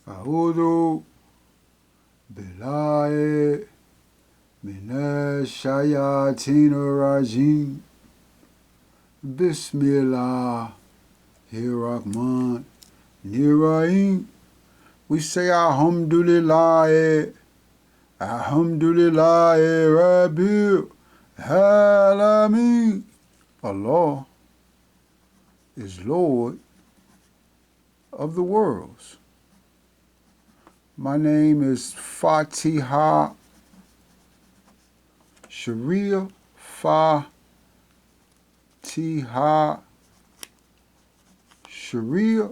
أعوذ بالله من الشياطين الرجيم بسم الله الرحمن الرحيم. We say Alhamdulillah, Alhamdulillah Rabbil Alameen. Allah is Lord of the worlds. My name is Fatiha Sharia. Fatiha Sharia.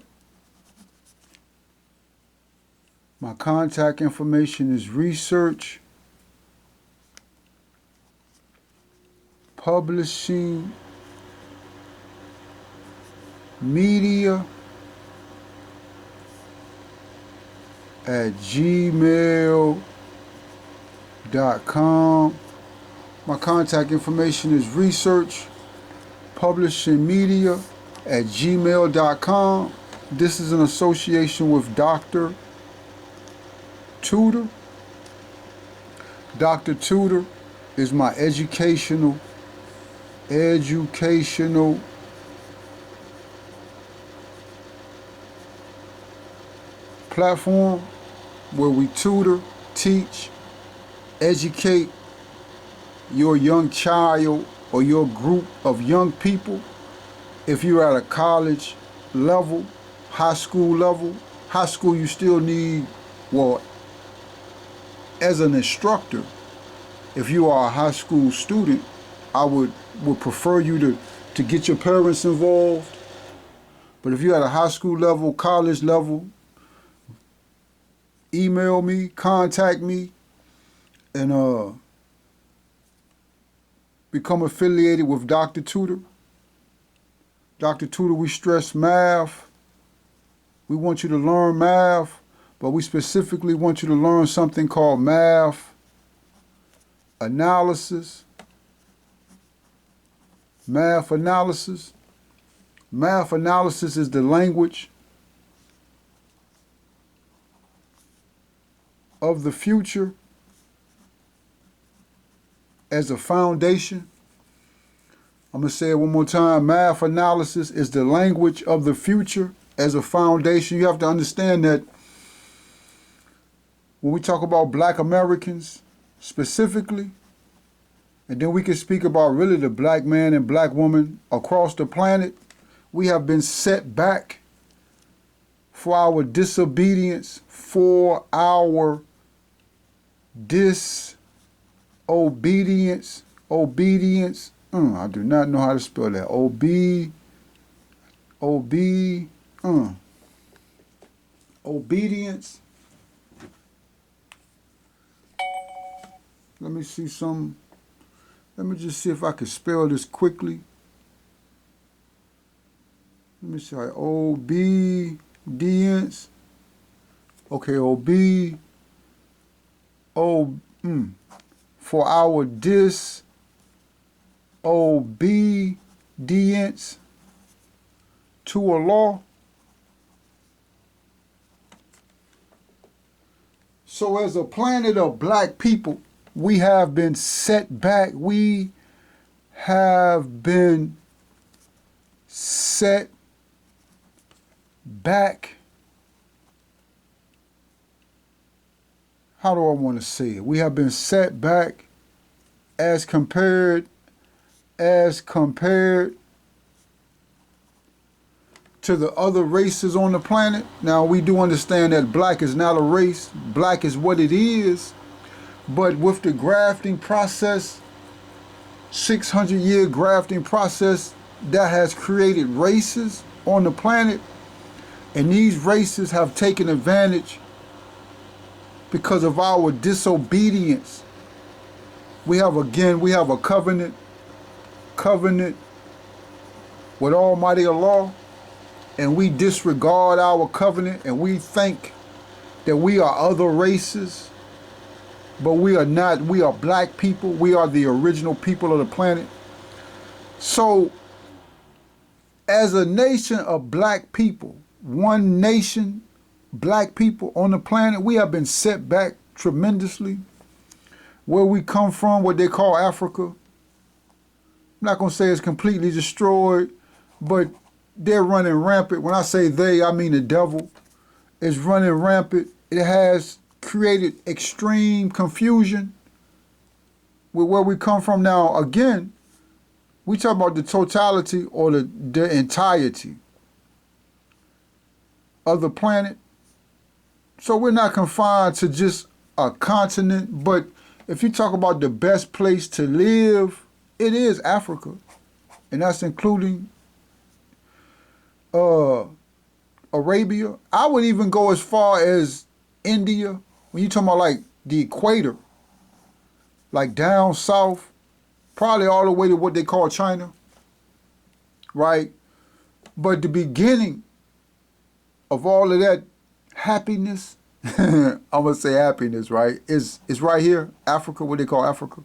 My contact information is research publishing media at gmail.com. My contact information is research publishing media at gmail.com. This is an association with Dr. Tutor. Dr. Tutor is my educational platform where we tutor, teach, educate your young child or your group of young people. If you're at a college level, high school you still need, well, as an instructor, if you are a high school student, I would prefer you to get your parents involved. But if you're at a high school level, college level, email me, contact me, and become affiliated with Dr. Tutor. Dr. Tutor, we stress math. We want you to learn math, but we specifically want you to learn something called math analysis. Math analysis. Math analysis is the language of the future as a foundation. I'm going to say it one more time. Math analysis is the language of the future as a foundation. You have to understand that when we talk about Black Americans specifically, and then we can speak about really the black man and black woman across the planet, we have been set back for our disobedience, for our disobedience. I do not know how to spell that. Obedience. Let me see some. Let me just see if I can spell this quickly. Let me see. Obedience. Okay, for our disobedience to Allah. So as a planet of black people, we have been set back. We have been set back. How do I want to say it? We have been set back as compared to the other races on the planet. Now, we do understand that black is not a race. Black is what it is. But with the grafting process, 600-year grafting process that has created races on the planet, and these races have taken advantage because of our disobedience. We have a covenant with Almighty Allah, and we disregard our covenant, and we think that we are other races. But we are not. We are black people. We are the original people of the planet. So, as a nation of black people, one nation, black people on the planet, we have been set back tremendously. Where we come from, what they call Africa, I'm not going to say it's completely destroyed, but they're running rampant. When I say they, I mean the devil is running rampant. It has created extreme confusion with where we come from. Now, again, we talk about the totality or the entirety of the planet. So we're not confined to just a continent, but if you talk about the best place to live, it is Africa. And that's including Arabia. I would even go as far as India. When you talk about like the equator, like down south, probably all the way to what they call China, right? But the beginning of all of that happiness, I'm going to say happiness, right, is right here, Africa, what they call Africa.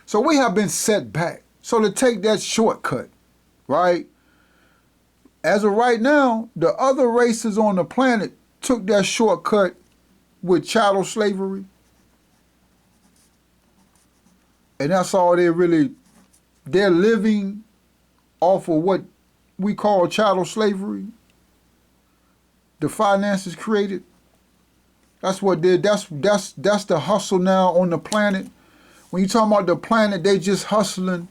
So we have been set back. So to take that shortcut, right, as of right now, the other races on the planet took that shortcut with chattel slavery. And that's all they're living off of what we call chattel slavery. The finances created. That's what that's the hustle now on the planet. When you talk about the planet, they just hustling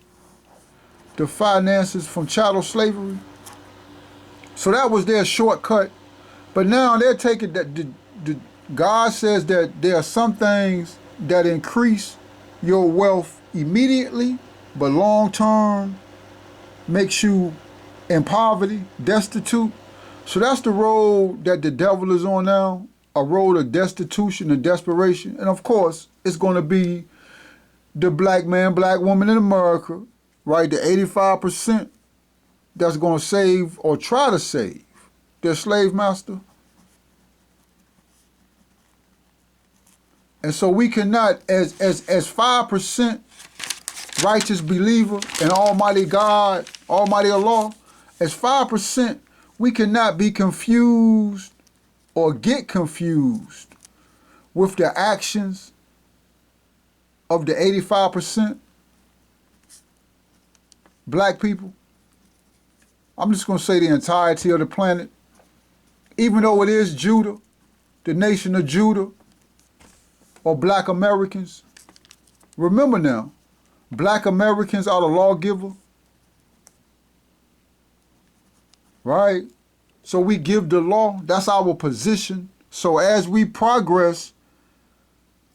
the finances from chattel slavery. So that was their shortcut. But now they're taking that. God says that there are some things that increase your wealth immediately, but long term makes you in poverty, destitute. So that's the road that the devil is on now, a road of destitution and desperation. And of course, it's going to be the black man, black woman in America, right? The 85% that's going to save or try to save their slave master. And so we cannot, as 5% righteous believer in Almighty God, Almighty Allah, as 5%, we cannot be confused or get confused with the actions of the 85% black people. I'm just going to say the entirety of the planet. Even though it is Judah, the nation of Judah, or black Americans, remember now, black Americans are the lawgiver, right? So we give the law, that's our position. So as we progress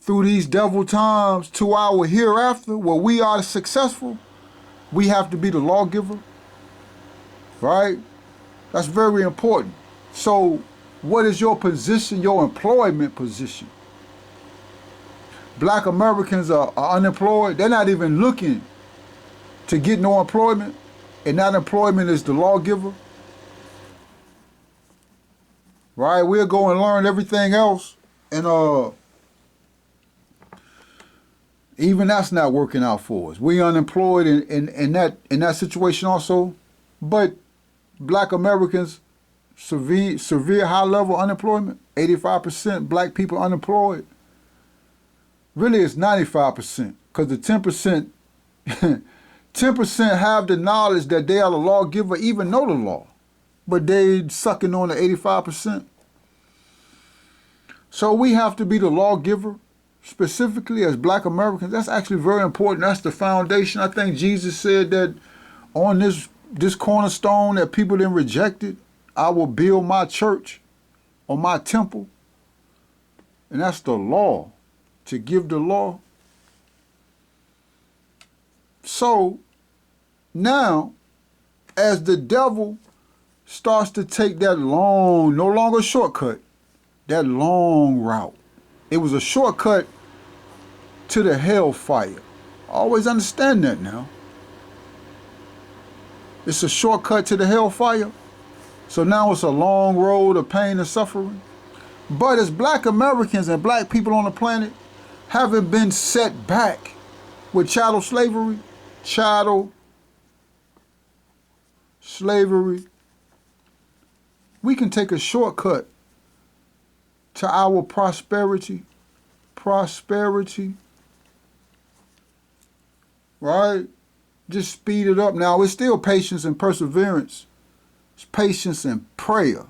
through these devil times to our hereafter, where we are successful, we have to be the lawgiver, right? That's very important. So what is your position, your employment position? Black Americans are unemployed. They're not even looking to get no employment, and that employment is the lawgiver. Right? We'll go and learn everything else, and even that's not working out for us. We unemployed in that situation also, but black Americans, severe high level unemployment, 85% black people unemployed. Really, it's 95%, because the 10%, 10% have the knowledge that they are the lawgiver, even know the law, but they sucking on the 85%. So we have to be the lawgiver, specifically as black Americans. That's actually very important. That's the foundation. I think Jesus said that on this cornerstone that people then rejected, I will build my church or my temple. And that's the law. To give the law. So now, as the devil starts to take that long, no longer shortcut, that long route. It was a shortcut to the hellfire. Always understand that now. It's a shortcut to the hellfire. So now it's a long road of pain and suffering. But as black Americans and black people on the planet, having been set back with chattel slavery, We can take a shortcut to our prosperity. Prosperity. Right? Just speed it up. Now, it's still patience and perseverance. It's patience and prayer.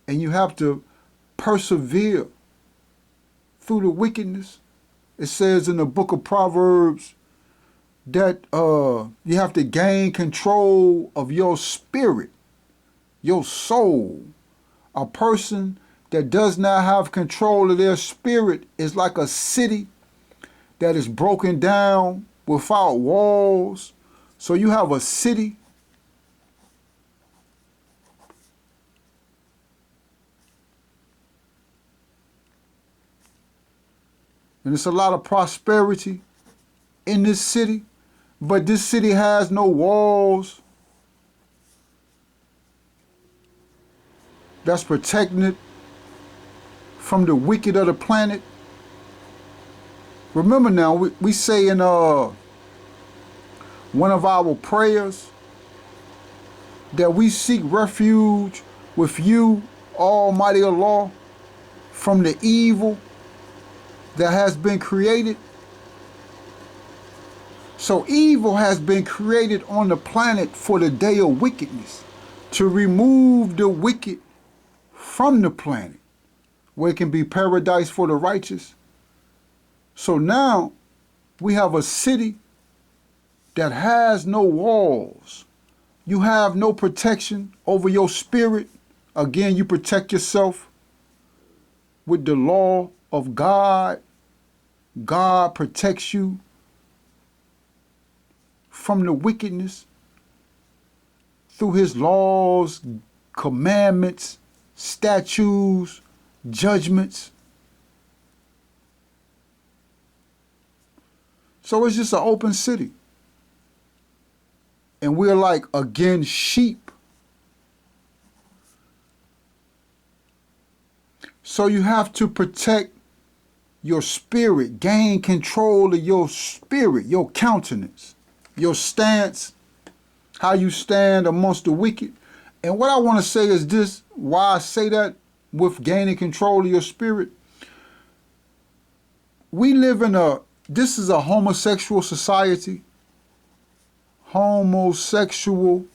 And you have to persevere through the wickedness. It says in the book of Proverbs that you have to gain control of your spirit, your soul. A person that does not have control of their spirit is like a city that is broken down without walls. So you have a city and it's a lot of prosperity in this city, but this city has no walls that's protecting it from the wicked of the planet. Remember now, we say in one of our prayers that we seek refuge with you, Almighty Allah, from the evil that has been created. So evil has been created on the planet for the day of wickedness, to remove the wicked from the planet, where it can be paradise for the righteous. So now we have a city that has no walls. You have no protection over your spirit. Again, you protect yourself with the law of God. God protects you from the wickedness through his laws, commandments, statutes, judgments. So it's just an open city. And we're like, again, sheep. So you have to protect your spirit, gain control of your spirit, your countenance, your stance, how you stand amongst the wicked. And what I want to say is this, why I say that with gaining control of your spirit. We live in this is a homosexual society. Homosexual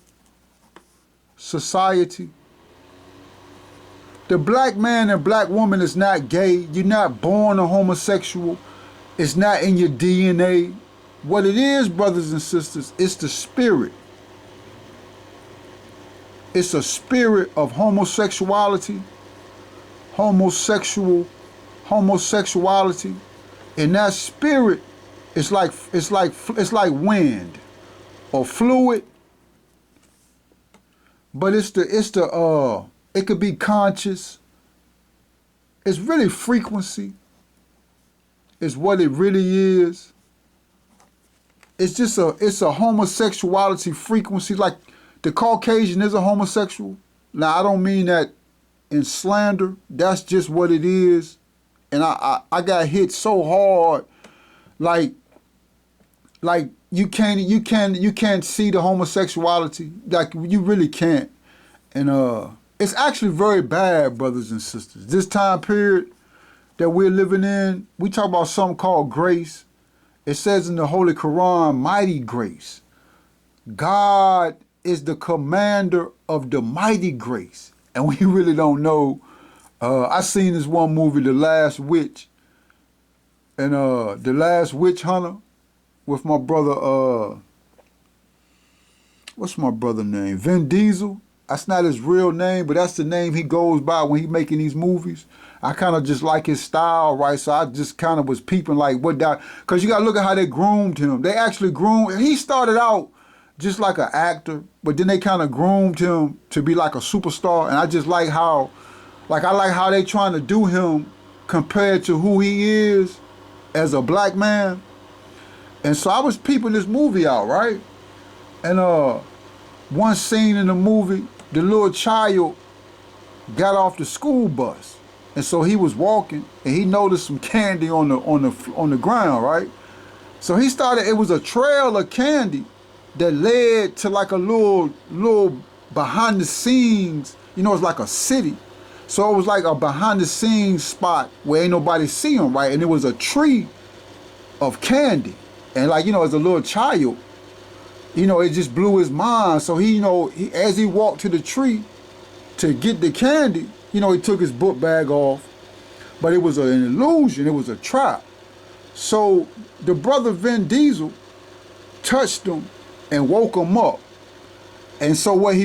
society. The black man and black woman is not gay. You're not born a homosexual. It's not in your DNA. What it is, brothers and sisters, it's the spirit. It's a spirit of homosexuality, homosexuality, and that spirit is like wind or fluid, but it could be conscious. It's really frequency. Is what it really is. It's a homosexuality frequency. Like the Caucasian is a homosexual. Now I don't mean that in slander. That's just what it is. And I got hit so hard, like you can't see the homosexuality. Like you really can't. And it's actually very bad, brothers and sisters. This time period that we're living in, we talk about something called grace. It says in the Holy Quran, mighty grace. God is the commander of the mighty grace. And we really don't know. I seen this one movie, The Last Witch. And The Last Witch Hunter with my brother, what's my brother name? Vin Diesel. That's not his real name, but that's the name he goes by when he making these movies. I kind of just like his style, right? So I just kind of was peeping like what that, because you got to look at how they groomed him. They actually groomed, he started out just like an actor, but then they kind of groomed him to be like a superstar. And I just like how, I like how they trying to do him compared to who he is as a black man. And so I was peeping this movie out, right? And one scene in the movie, the little child got off the school bus, and so he was walking, and he noticed some candy on the ground, right? So he started. It was a trail of candy that led to like a little behind the scenes You know, it's like a city. So it was like a behind the scenes spot where ain't nobody see him, right? And it was a tree of candy. And like, you know, as a little child, you know, it just blew his mind. So he, you know, as he walked to the tree to get the candy, you know, he took his book bag off. But it was an illusion. It was a trap. So the brother Vin Diesel touched him and woke him up. And so when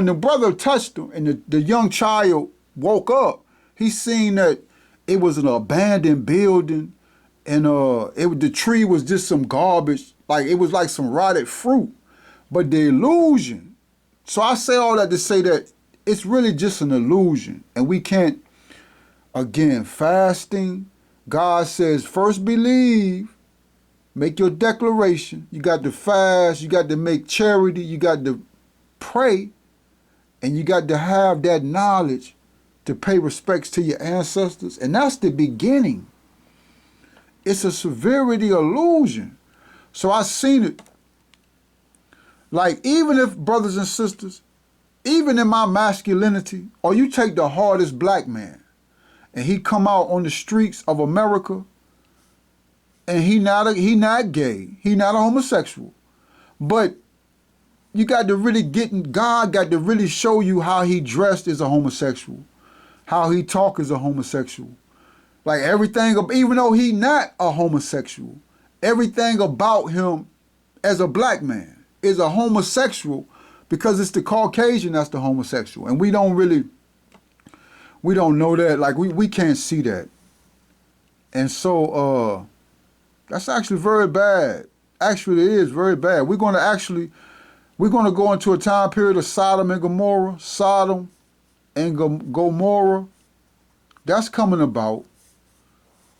the brother touched him and the young child woke up, he seen that it was an abandoned building, and the tree was just some garbage, like it was like some rotted fruit. But the illusion. So I say all that to say that it's really just an illusion, and we can't. Again, fasting. God says first believe. Make your declaration. You got to fast. You got to make charity. You got to pray. And you got to have that knowledge to pay respects to your ancestors. And that's the beginning. It's a severity illusion. So I seen it. Like, even if, brothers and sisters, even in my masculinity, or you take the hardest black man, and he come out on the streets of America, and he not gay, he not a homosexual, but you got to really God got to really show you how he dressed as a homosexual, how he talk as a homosexual, like everything, even though he not a homosexual, everything about him as a black man is a homosexual, because it's the Caucasian that's the homosexual, and we don't know that, like we can't see that. And so that's actually very bad. Actually, it is very bad. We're going to go into a time period of Sodom and Gomorrah. Sodom and Gomorrah, that's coming about,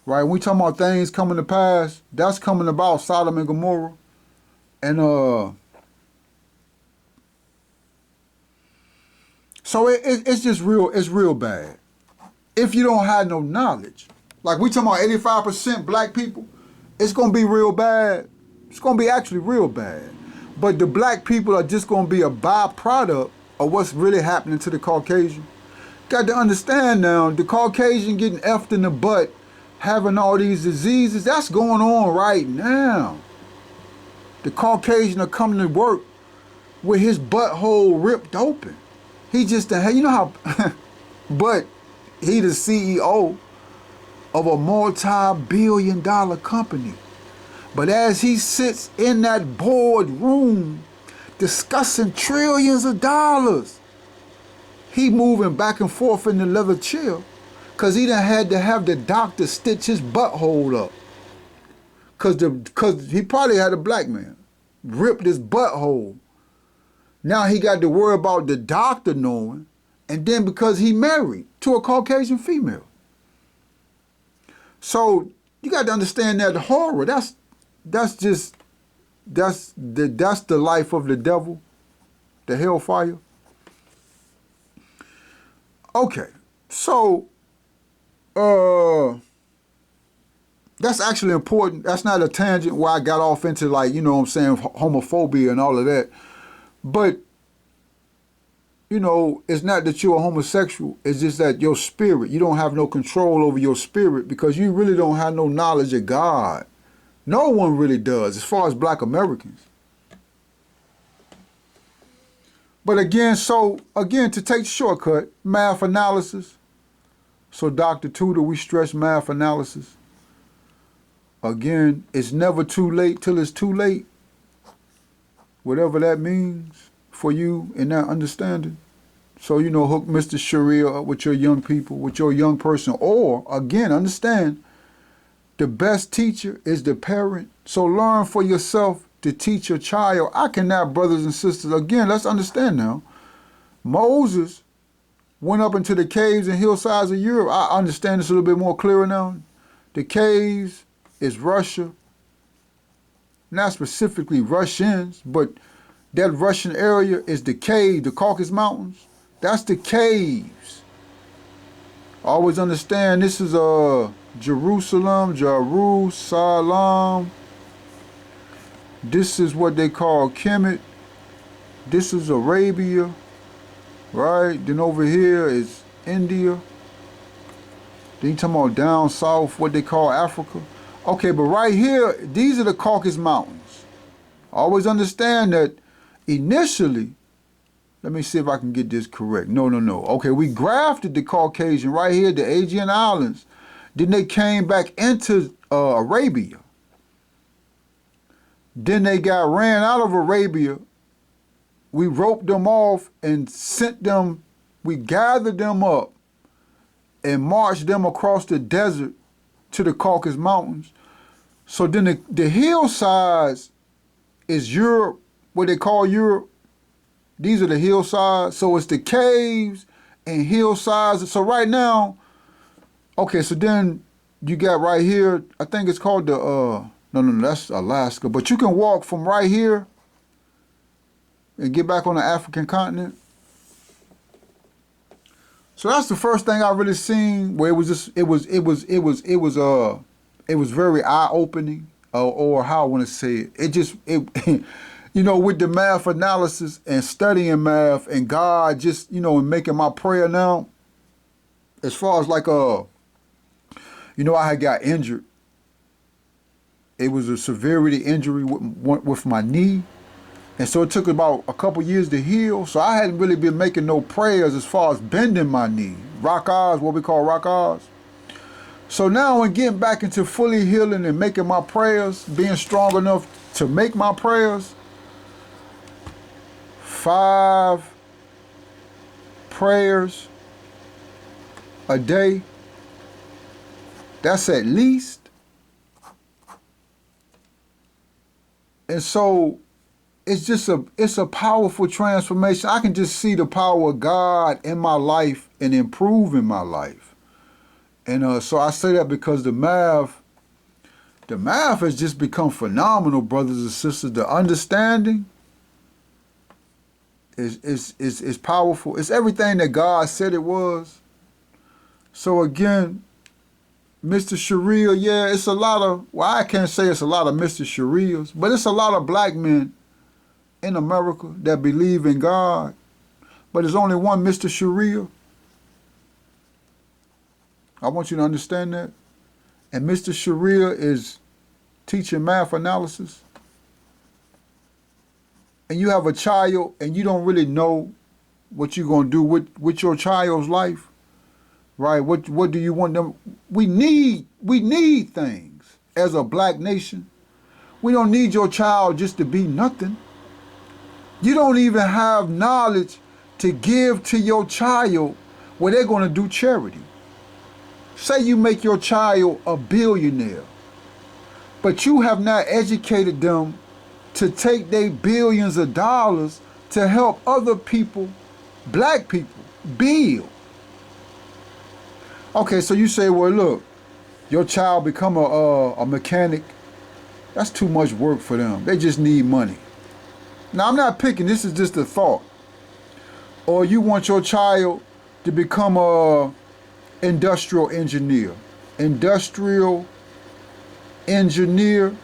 right? When we talking about things coming to pass, that's coming about, Sodom and Gomorrah. And so it's just real bad. If you don't have no knowledge, like we talking about 85% black people, it's going to be real bad. It's going to be actually real bad. But the black people are just going to be a byproduct of what's really happening to the Caucasian. Got to understand now, the Caucasian getting effed in the butt, having all these diseases, that's going on right now. The Caucasian are coming to work with his butthole ripped open. He just, you know how, but he the CEO of a multi-billion-dollar company. But as he sits in that boardroom discussing trillions of dollars, he moving back and forth in the leather chair because he done had to have the doctor stitch his butthole up. Because he probably had a black man ripped his butthole. Now he got to worry about the doctor knowing, and then because he married to a Caucasian female. So you got to understand that horror. That's the life of the devil, the hellfire. Okay, so that's actually important. That's not a tangent where I got off into, like, you know what I'm saying, homophobia and all of that. But, you know, it's not that you're a homosexual. It's just that your spirit, you don't have no control over your spirit because you really don't have no knowledge of God. No one really does, as far as black Americans. But again, to take the shortcut, math analysis. So Dr. Tutor, we stress math analysis. Again, it's never too late till it's too late. Whatever that means for you in that understanding. So, you know, hook Mr. Sharia up with your young people, with your young person. Or, again, understand, the best teacher is the parent. So learn for yourself to teach your child. I cannot, brothers and sisters, again, let's understand now. Moses went up into the caves and hillsides of Europe. I understand this a little bit more clearer now. The caves is Russia. Not specifically Russians, but that Russian area is the cave, the Caucasus Mountains. That's the caves. Always understand this is Jerusalem. This is what they call Kemet. This is Arabia. right? Then over here is India. Then you talking about down south, what they call Africa. Okay, but right here, these are the Caucasus Mountains. Always understand that initially, let me see if I can get this correct. No. Okay, we grafted the Caucasian right here, the Aegean Islands. Then they came back into Arabia. Then they got ran out of Arabia. We roped them off and sent them, we gathered them up and marched them across the desert to the Caucasus Mountains. So then the hillsides is Europe, what they call Europe. These are the hillsides. So it's the caves and hillsides. So right now, okay, so then you got right here, I think it's called the, no, that's Alaska. But you can walk from right here and get back on the African continent. So that's the first thing I really seen where it was just, it was very eye-opening, or how I want to say it. You know, with the math analysis and studying math and God just, you know, and making my prayer now, as far as like, you know, I had got injured. It was a severity injury with my knee. And so it took about a couple years to heal. So I hadn't really been making no prayers as far as bending my knee. Rak'ahs, what we call rak'ahs. So now I'm getting back into fully healing and making my prayers, being strong enough to make my prayers. 5 prayers a day. That's at least. And so it's a powerful transformation. I can just see the power of God in my life and improving my life. And so I say that because the math has just become phenomenal, brothers and sisters. The understanding is powerful. It's everything that God said it was. So again, Mr. Sharia, yeah, it's a lot of, well, I can't say it's a lot of Mr. Sharias, but it's a lot of black men in America that believe in God, but there's only one Mr. Sharia. I want you to understand that. And Mr. Sharia is teaching math analysis. And you have a child and you don't really know what you're going to do with your child's life, right? What do you want them? We need things as a black nation. We don't need your child just to be nothing. You don't even have knowledge to give to your child where they're going to do charity. Say you make your child a billionaire, but you have not educated them to take their billions of dollars to help other people, black people, build. Okay, so you say, well, look, your child become a mechanic. That's too much work for them. They just need money. Now, I'm not picking. This is just a thought. Or you want your child to become a industrial engineer. Industrial engineer.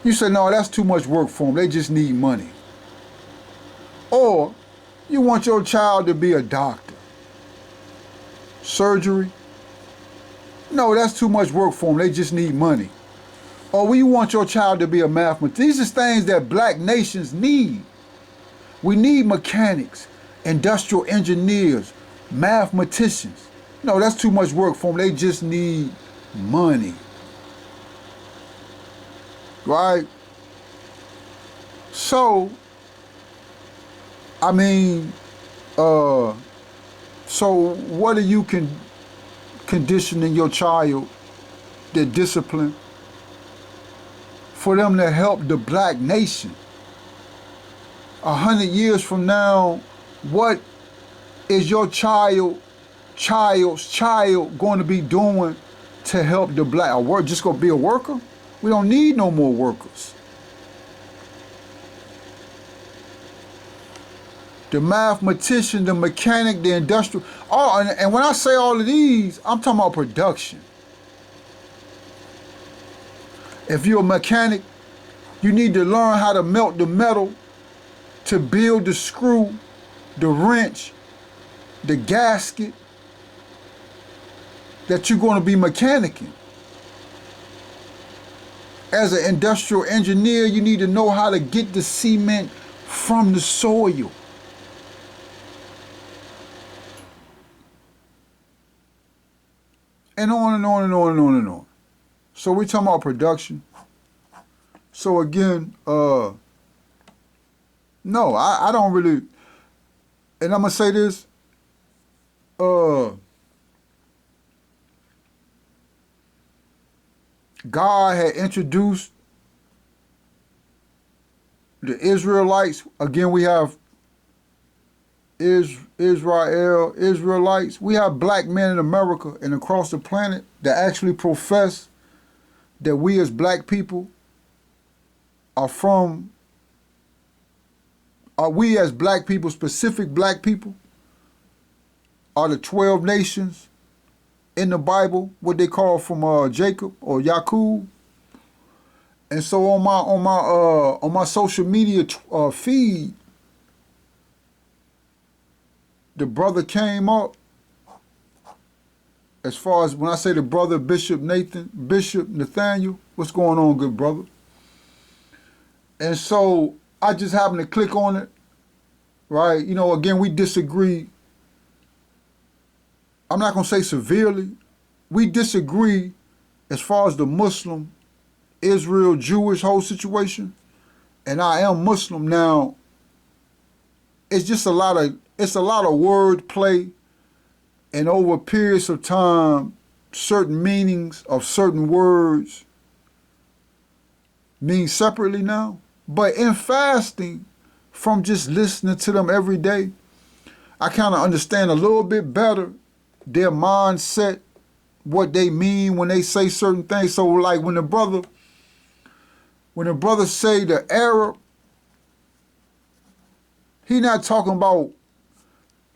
You say, no, that's too much work for them. They just need money. Or you want your child to be a doctor. Surgery. No, that's too much work for them. They just need money. Or we want your child to be a mathematician. These are things that black nations need. We need mechanics, industrial engineers, mathematicians. No, that's too much work for them. They just need money. Right? So, I mean, so what are you conditioning your child, their discipline, for them to help the black nation? 100 years from now, what is your child's child going to be doing to help the black? Just going to be a worker? We don't need no more workers. The mathematician, the mechanic, the industrial, and when I say all of these, I'm talking about production. If you're a mechanic, you need to learn how to melt the metal to build the screw the wrench, the gasket that you're going to be mechanicking. As an industrial engineer, you need to know how to get the cement from the soil. And on and on and on and on and on. So we're talking about production. So again, no, I don't really, and I'm going to say this, God had introduced the Israelites. Again, we have Israelites. We have black men in America and across the planet that actually profess that we as black people we as black people, specific black people, are the 12 nations in the Bible, what they call from Jacob or Yaqub. And so on my social media feed, the brother came up, as far as when I say the brother, Bishop Nathaniel, what's going on, good brother? And so I just happened to click on it, right? You know, again, we disagree. I'm not going to say severely. We disagree as far as the Muslim, Israel, Jewish whole situation. And I am Muslim now. It's just a lot of word play, and over periods of time, certain meanings of certain words mean separately now. But in fasting, from just listening to them every day, I kind of understand a little bit better their mindset, what they mean when they say certain things. So like when the brother say the Arab, he talking about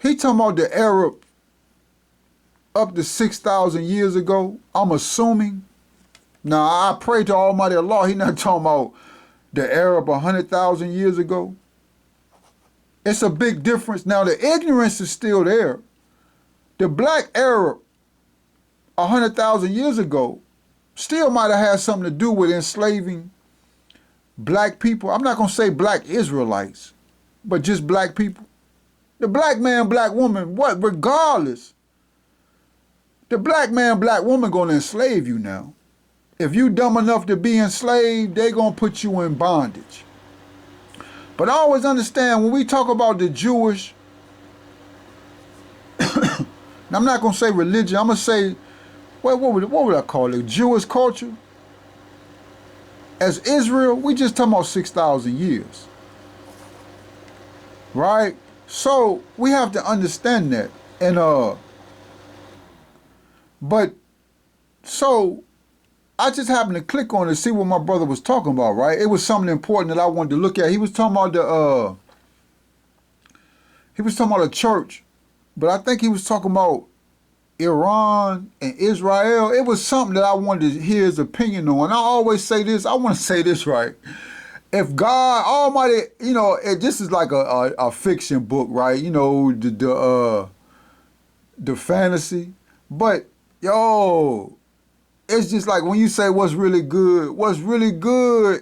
the Arab up to 6,000 years ago, I'm assuming. Now, I pray to Almighty Allah, he not talking about the Arab 100,000 years ago. It's a big difference. Now, the ignorance is still there. The black Arab 100,000 years ago still might have had something to do with enslaving black people. I'm not going to say black Israelites, but just black people. The black man, black woman, what? Regardless, the black man, black woman going to enslave you now. If you dumb enough to be enslaved, they going to put you in bondage. But I always understand when we talk about the Jewish, I'm not going to say religion, I'm going to say, what would I call it? Jewish culture. As Israel, we just talking about 6,000 years. Right? So we have to understand that. And but so I just happened to click on it to see what my brother was talking about, right? It was something important that I wanted to look at. He was talking about the church, but I think he was talking about Iran and Israel. It was something that I wanted to hear his opinion on. I always say this, I want to say this right. If God Almighty, you know, this is like a fiction book, right? You know, the fantasy. But yo, it's just like when you say what's really good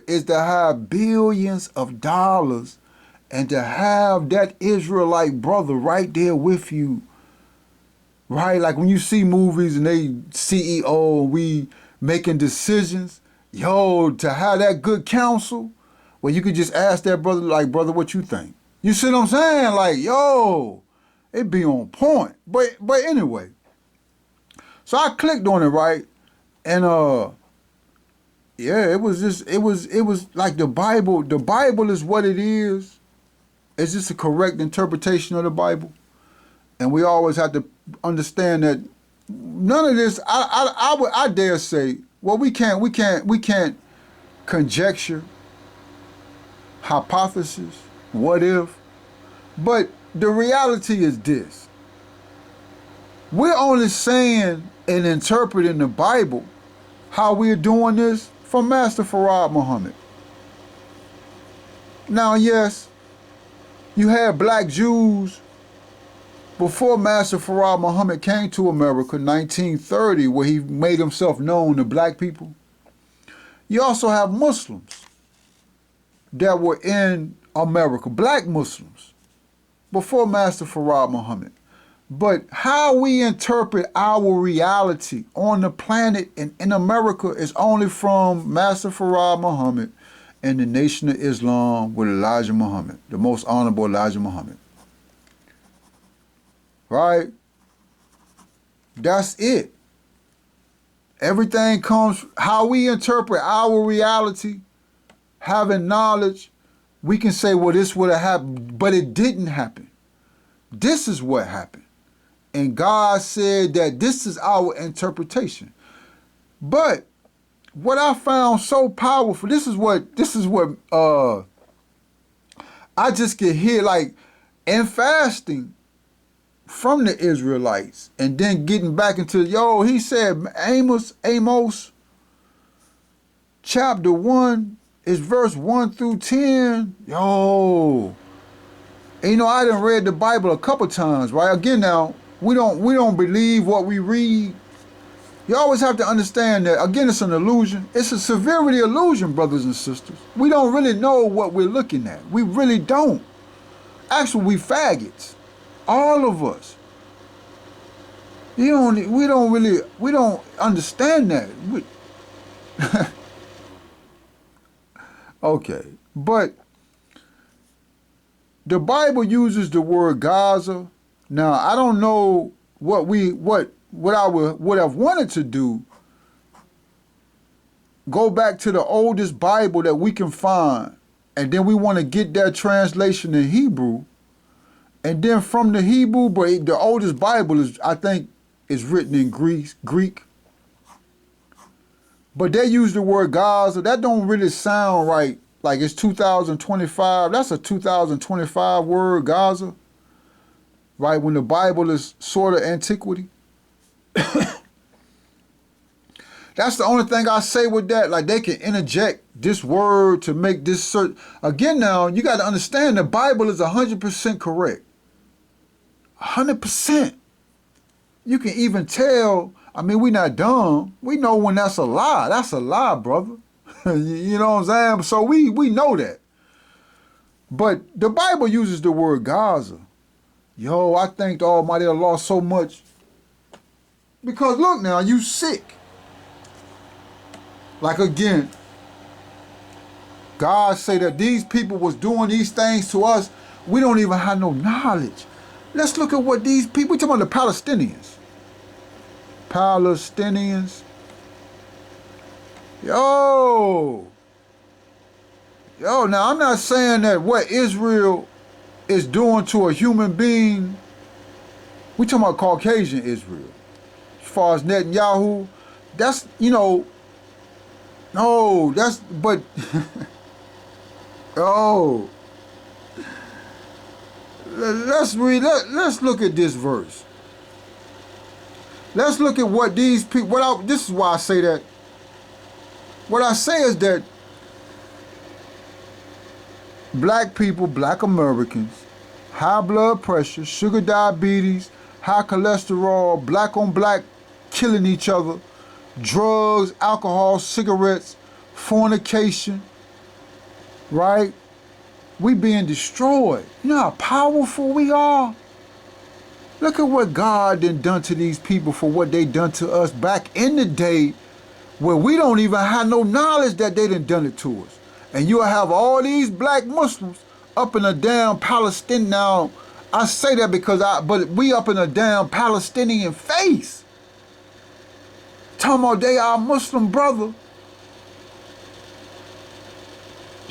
is to have billions of dollars and to have that Israelite brother right there with you. Right? Like when you see movies and they CEO and we making decisions, yo, to have that good counsel where you could just ask that brother, like, brother, what you think? You see what I'm saying? Like, yo, it be on point. But anyway, so I clicked on it, right? And yeah, it was like the Bible is what it is. It's just a correct interpretation of the Bible. And we always have to understand that none of this, I dare say, well, we can't conjecture, hypothesis, what if, but the reality is this. We're only saying and interpreting the Bible how we're doing this from Master Farad Muhammad. Now, yes, you had black Jews Before Master Farad Muhammad came to America, 1930, where he made himself known to black people, you also have Muslims that were in America, black Muslims, before Master Farad Muhammad. But how we interpret our reality on the planet and in America is only from Master Farad Muhammad and the Nation of Islam with Elijah Muhammad, the most honorable Elijah Muhammad. Right? That's it. Everything comes, how we interpret our reality, having knowledge, we can say, well, this would have happened, but it didn't happen. This is what happened. And God said that this is our interpretation. But what I found so powerful, this is what I just could hear, like, in fasting from the Israelites, and then getting back into, he said, Amos chapter 1 is verse 1 through 10. And I done read the Bible a couple times, right? Again, now, we don't believe what we read. You always have to understand that, again, it's an illusion. It's a severity illusion, brothers and sisters. We don't really know what we're looking at. We really don't. Actually, we faggots. All of us. We don't understand that. Okay, but the Bible uses the word Gaza. Now, I don't know what I would have wanted to do. Go back to the oldest Bible that we can find, and then we want to get that translation in Hebrew, and then from the Hebrew, but the oldest Bible is written in Greek. But they use the word Gaza. That don't really sound right. Like it's 2025. That's a 2025 word, Gaza. Right, when the Bible is sort of antiquity. That's the only thing I say with that. Like, they can interject this word to make this certain. Again, now, you got to understand the Bible is 100% correct. 100%. You can even tell, we're not dumb. We know when that's a lie. That's a lie, brother. You know what I'm saying? So we know that. But the Bible uses the word Gaza. I thank the Almighty Allah so much. Because look now, you sick. Like, again, God say that these people was doing these things to us. We don't even have no knowledge. Let's look at what these people, we're talking about the Palestinians. Now I'm not saying that what Israel is doing to a human being, we talking about Caucasian Israel. As far as Netanyahu, that's, but, let's look at this verse. Let's look at what these people, this is why I say that. What I say is that black people, black Americans, high blood pressure, sugar diabetes, high cholesterol, black on black killing each other, drugs, alcohol, cigarettes, fornication, right? We being destroyed. You know how powerful we are? Look at what God done to these people for what they done to us back in the day where we don't even have no knowledge that they done it to us. And you'll have all these black Muslims up in a damn Palestinian. Now, I say that because but we up in a damn Palestinian face. Talking about they our Muslim brother.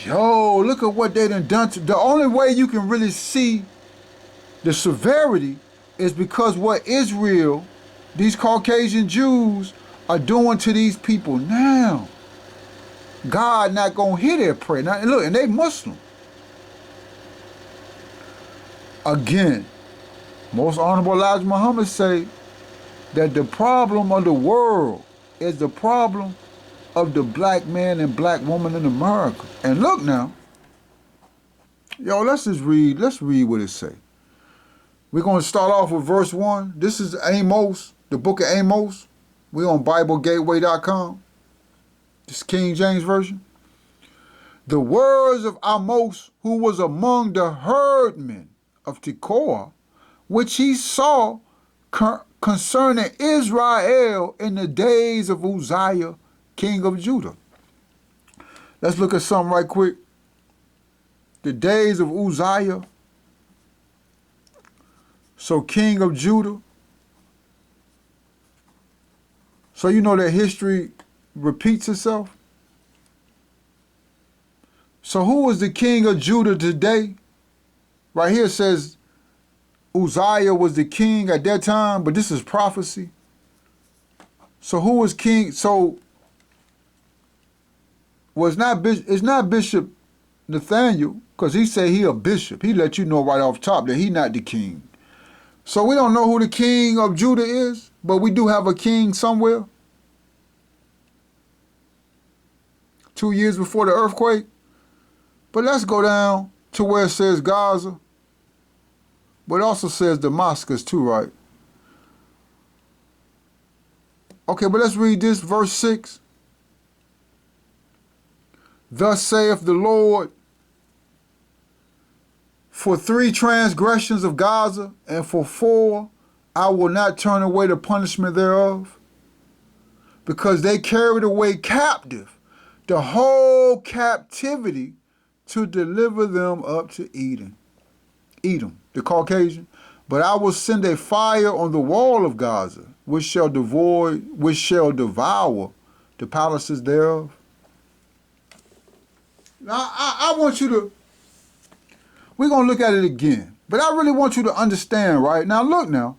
Look at what they done to. The only way you can really see the severity is because what Israel, these Caucasian Jews, are doing to these people now. God not gonna hear their prayer. Now, look, and they Muslim. Again, most honorable Elijah Muhammad say that the problem of the world is the problem of the black man and black woman in America. And look now, let's read what it say. We're going to start off with verse 1. This is Amos, the book of Amos. We're on BibleGateway.com. This is King James Version. The words of Amos, who was among the herdmen of Tekoa, which he saw concerning Israel in the days of Uzziah, king of Judah. Let's look at something right quick. The days of Uzziah, so king of Judah. So you know that history repeats itself. So who was the king of Judah today? Right here it says Uzziah was the king at that time, but this is prophecy. So who was king? So it's not Bishop Nathaniel, because he said he a bishop. He let you know right off top that he not the king. So we don't know who the king of Judah is, but we do have a king somewhere. 2 years before the earthquake. But let's go down to where it says Gaza. But it also says Damascus too, right? Okay, but let's read this, verse 6. Thus saith the Lord, for 3 transgressions of Gaza, and for 4 I will not turn away the punishment thereof, because they carried away captive the whole captivity to deliver them up to Edom, the Caucasian. But I will send a fire on the wall of Gaza, which shall devour the palaces thereof. Now, I want you to, we're going to look at it again, but I really want you to understand, right? Now, look now,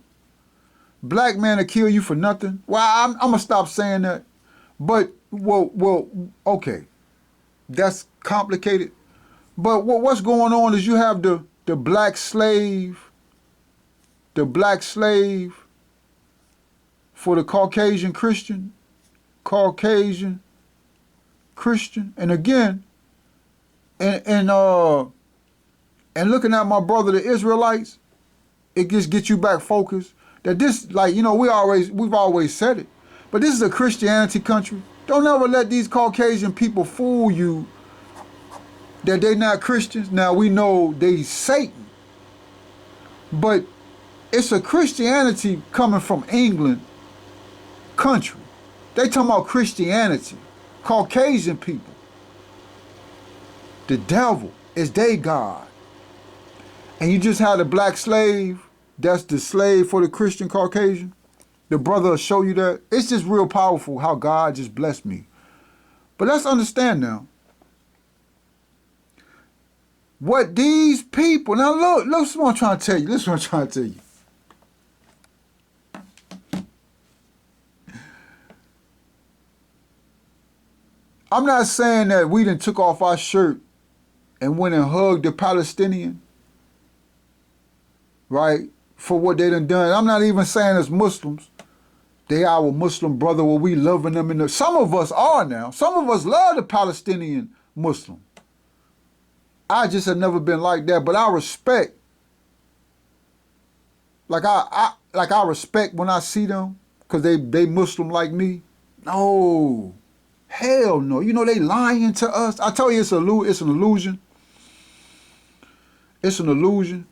black man will kill you for nothing. Well, I'm going to stop saying that. But, well, okay, that's complicated. But what's going on is you have the black slave for the Caucasian Christian, and again, and looking at my brother, the Israelites, it just gets you back focused. That this, like, you know, we've always said it, but this is a Christianity country. Don't ever let these Caucasian people fool you that they not Christians. Now we know they Satan, but it's a Christianity coming from England country. They talking about Christianity, Caucasian people. The devil is their God. And you just had a black slave, that's the slave for the Christian Caucasian. The brother will show you that. It's just real powerful how God just blessed me. But let's understand now. What these people, now look what I'm trying to tell you. Listen what I'm trying to tell you. I'm not saying that we done took off our shirt and went and hugged the Palestinian, right, for what they done. I'm not even saying as Muslims, they our Muslim brother, where we loving them. Some of us are now. Some of us love the Palestinian Muslim. I just have never been like that, but I respect. Like I respect when I see them, because they Muslim like me. No. Hell no. You know they lying to us. I tell you it's an illusion. It's an illusion.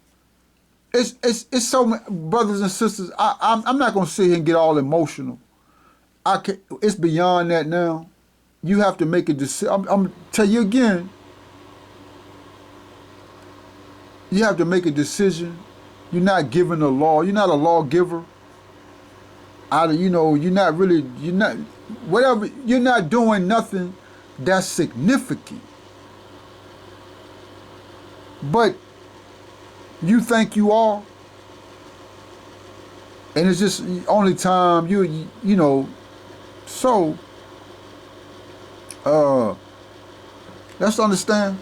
It's so many brothers and sisters. I'm not gonna sit here and get all emotional. It's beyond that now. You have to make a decision. I'm tell you again. You have to make a decision. You're not giving the law. You're not a lawgiver. You're not doing nothing that's significant. But you think you are. And it's just the only time so let's understand.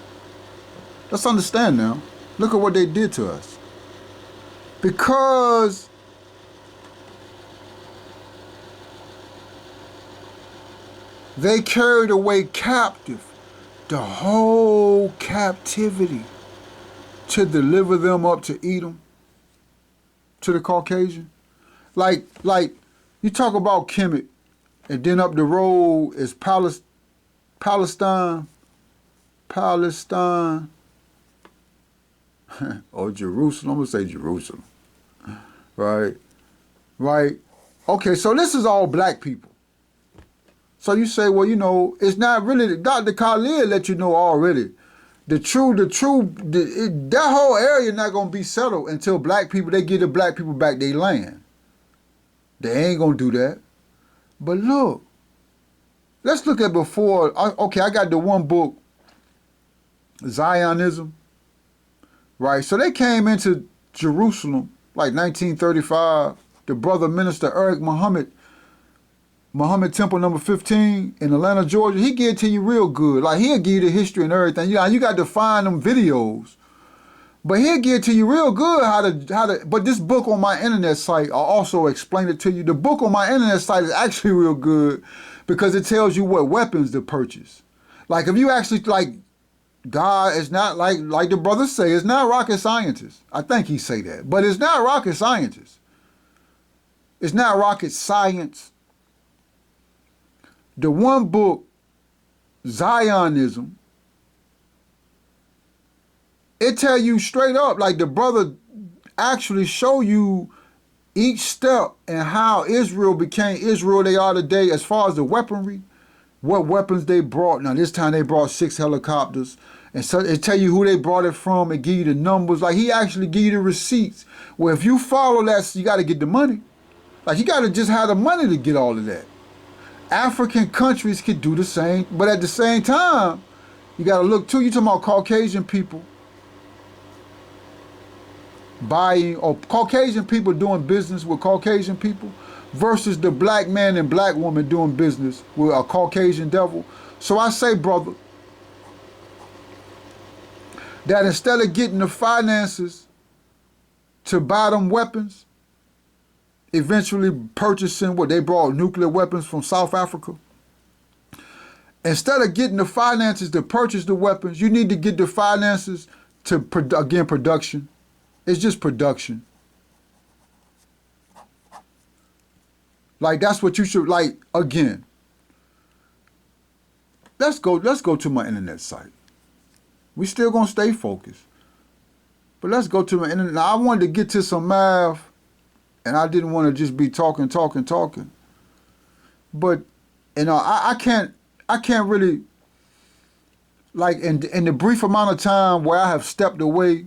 Let's understand now. Look at what they did to us. Because they carried away captive the whole captivity to deliver them up to Edom. to the Caucasian? Like you talk about Kemet, and then up the road is Palestine, or Jerusalem. I'm gonna say Jerusalem, right? Okay, so this is all black people. So you say, well, you know, it's not really. Dr. Khalid let you know already. That whole area not gonna be settled until black people, they give the black people back their land. They ain't gonna do that. But look, let's look at before. Okay, I got the one book, Zionism, right? So they came into Jerusalem like 1935. The brother minister Eric Muhammad Temple number 15 in Atlanta, Georgia, he give it to you real good. Like, he'll give you the history and everything. You got to find them videos. But he'll give it to you real good how to. But this book on my internet site, I'll also explain it to you. The book on my internet site is actually real good because it tells you what weapons to purchase. Like, if you actually, like, God is not, like the brothers say, it's not rocket scientists. I think he say that. But it's not rocket scientists. It's not rocket science. The one book, Zionism, it tell you straight up, like the brother actually show you each step and how Israel became Israel they are today as far as the weaponry, what weapons they brought. Now this time they brought 6 helicopters. And so it tell you who they brought it from and give you the numbers. Like, he actually give you the receipts. Well, if you follow that, you got to get the money. Like, you got to just have the money to get all of that. African countries could do the same, but at the same time, you got to look too. You talking about Caucasian people buying, or Caucasian people doing business with Caucasian people versus the black man and black woman doing business with a Caucasian devil. So I say, brother, that instead of getting the finances to buy them weapons, eventually purchasing what they brought, nuclear weapons from South Africa. Instead of getting the finances to purchase the weapons, you need to get the finances to, production. It's just production. Like, that's what you should, like, again. Let's go to my internet site. We still gonna stay focused. But let's go to my internet. Now, I wanted to get to some math, and I didn't want to just be talking. But, you know, I can't really, like, in the brief amount of time where I have stepped away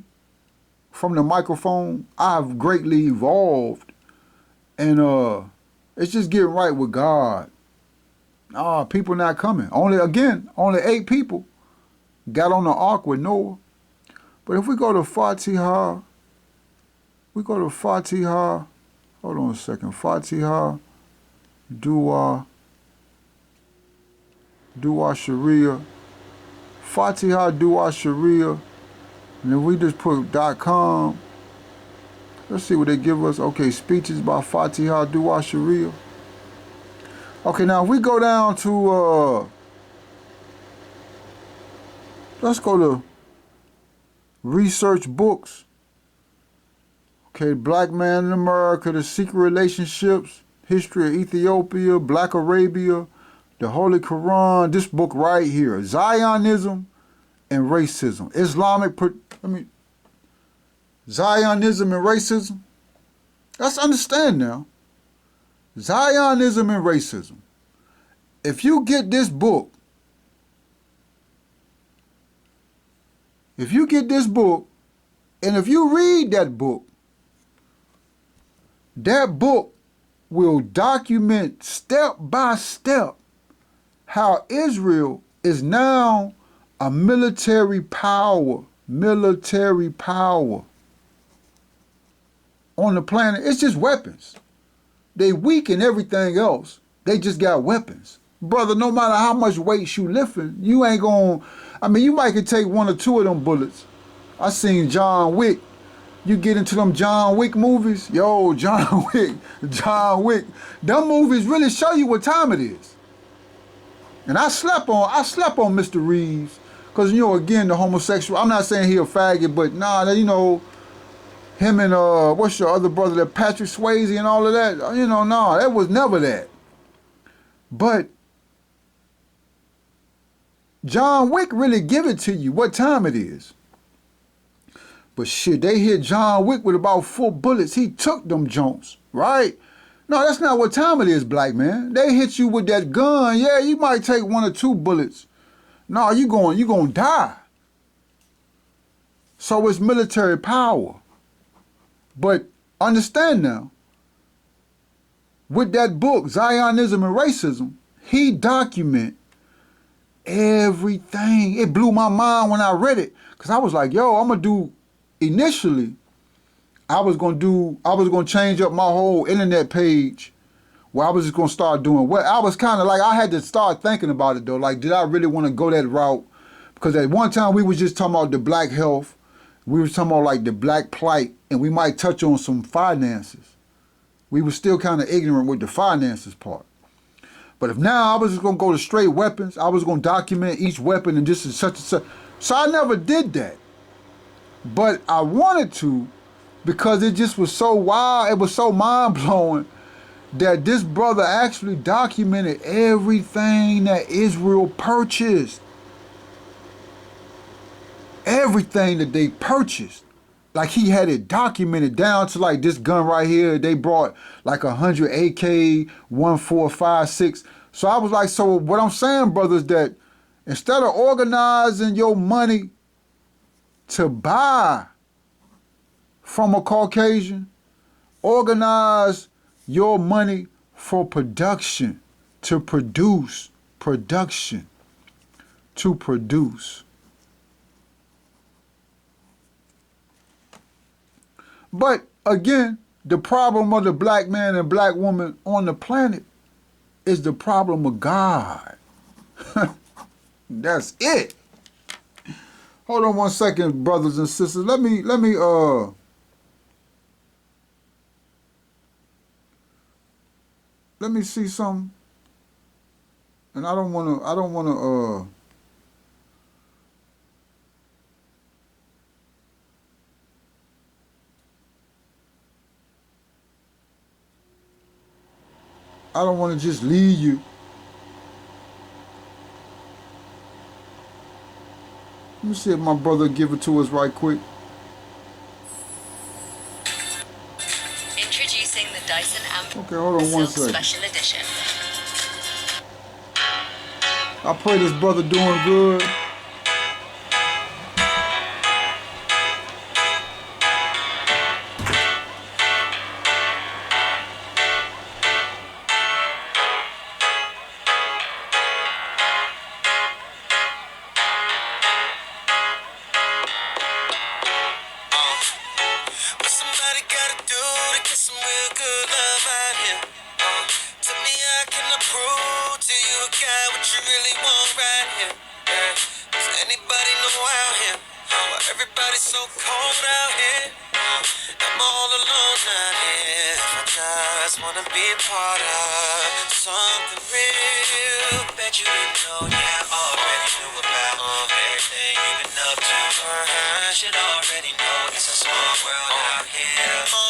from the microphone, I have greatly evolved. And it's just getting right with God. People not coming. Only 8 people got on the ark with Noah. But if we go to Fatihah, hold on a second. Fatihah, Dua Sharia. Fatihah, Dua Sharia. And if we just put .com, let's see what they give us. Okay, speeches by Fatihah, Dua Sharia. Okay, now if we go down to, let's go to research books. Okay, Black Man in America, The Secret Relationships, History of Ethiopia, Black Arabia, The Holy Quran, this book right here, Zionism and Racism. Zionism and racism. Let's understand now. Zionism and racism. If you get this book, and if you read that book will document step by step how Israel is now a military power on the planet. It's just weapons. They weak in everything else. They just got weapons. Brother, no matter how much weight you lifting, you ain't gonna, you might could take 1 or 2 of them bullets. I seen John Wick. You get into them John Wick movies, John Wick. Them movies really show you what time it is. And I slept on Mr. Reeves, because, again, the homosexual, I'm not saying he a faggot, but him and what's your other brother, that Patrick Swayze and all of that. No, that was never that. But John Wick really give it to you what time it is. But shit, they hit John Wick with about 4 bullets. He took them Jones, right? No, that's not what time it is, black man. They hit you with that gun. Yeah, you might take 1 or 2 bullets. No, you gonna die. So it's military power. But understand now, with that book, Zionism and Racism, he document everything. It blew my mind when I read it. Because I was like, yo, I'm going to do, initially, I was going to change up my whole internet page where I was just going to start doing what I was kind of like, I had to start thinking about it though. Like, did I really want to go that route? Because at one time we was just talking about the black health. We were talking about like the black plight, and we might touch on some finances. We were still kind of ignorant with the finances part. But if now I was just going to go to straight weapons, I was going to document each weapon and just such and such. So I never did that. But I wanted to, because it just was so wild, it was so mind-blowing that this brother actually documented everything that Israel purchased. Everything that they purchased. Like, he had it documented down to like this gun right here. They brought like 100 AK 1456. So I was like, so what I'm saying, brothers, that instead of organizing your money to buy from a Caucasian, organize your money for production, to produce, production, to produce. But again, the problem of the black man and black woman on the planet is the problem of God. That's it. Hold on 1 second, brothers and sisters. Let me see something. And I don't wanna just leave you. Let me see if my brother give it to us right quick. Introducing the Dyson Amp. Okay, hold on 1 second. Special edition. I pray this brother doing good.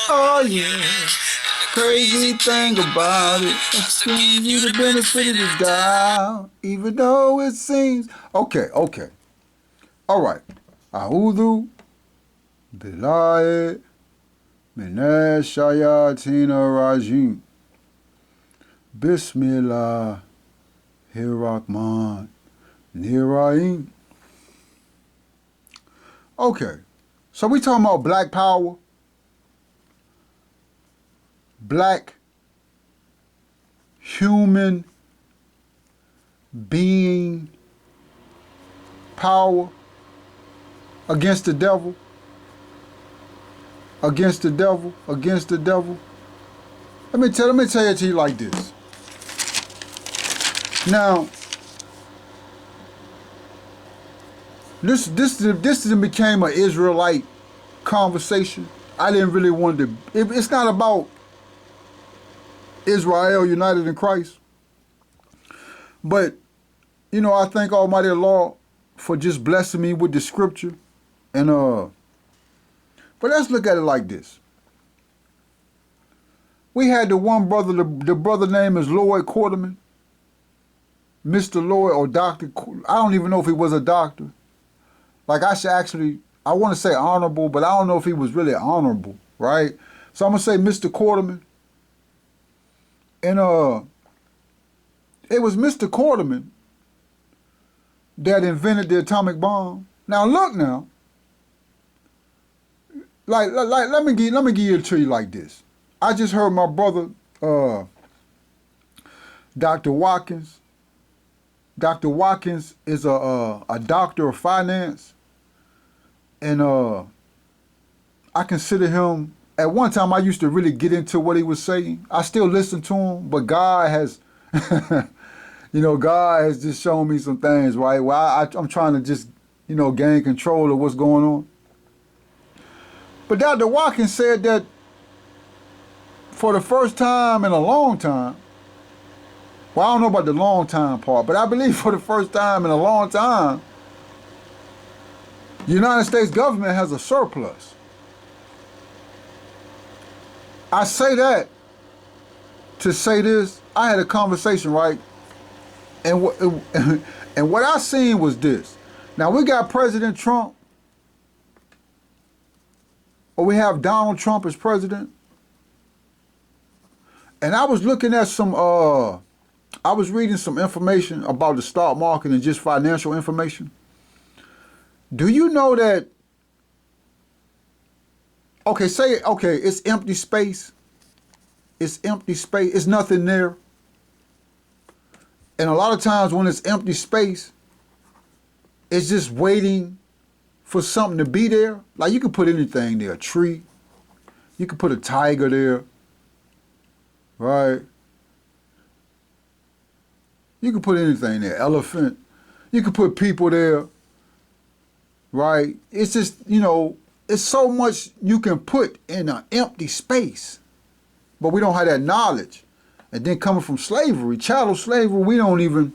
Oh yeah, crazy thing about it, I give you the benefit of the doubt, even though it seems. Okay. All right. A'udhu billahi minash shayatina rajim. Bismillah Rahman Rahim. Okay, so we talking about black power, black human being power against the devil, against the devil, against the devil. Let me tell it to you like this. Now, this became an Israelite conversation. I didn't really want to. It's not about Israel united in Christ, but I thank Almighty Allah for just blessing me with the scripture, and But let's look at it like this. We had the one brother, the brother name is Lloyd Quarterman, Mr. Lloyd or Dr. I don't even know if he was a doctor. Like I should actually, I want to say honorable, but I don't know if he was really honorable, right? So I'm going to say Mr. Quarterman. And it was Mr. Quarterman that invented the atomic bomb. Now look now. Like let me give it to you like this. I just heard my brother, Dr. Watkins. Dr. Watkins is a doctor of finance, and I consider him. At one time, I used to really get into what he was saying. I still listen to him, but God has, God has just shown me some things, right? Well, I'm trying to just, gain control of what's going on. But Dr. Watkins said that for the first time in a long time, well, I don't know about the long time part, but I believe for the first time in a long time, the United States government has a surplus. I say that to say this. I had a conversation, right? And what I seen was this. Now, we got President Trump, or we have Donald Trump as president. And I was looking at I was reading some information about the stock market and just financial information. Do you know that, it's empty space. It's empty space. It's nothing there. And a lot of times when it's empty space, it's just waiting for something to be there. Like you could put anything there, a tree. You could put a tiger there, right? You could put anything there, elephant. You could put people there, right? It's just, it's so much you can put in an empty space, but we don't have that knowledge. And then coming from slavery, chattel slavery,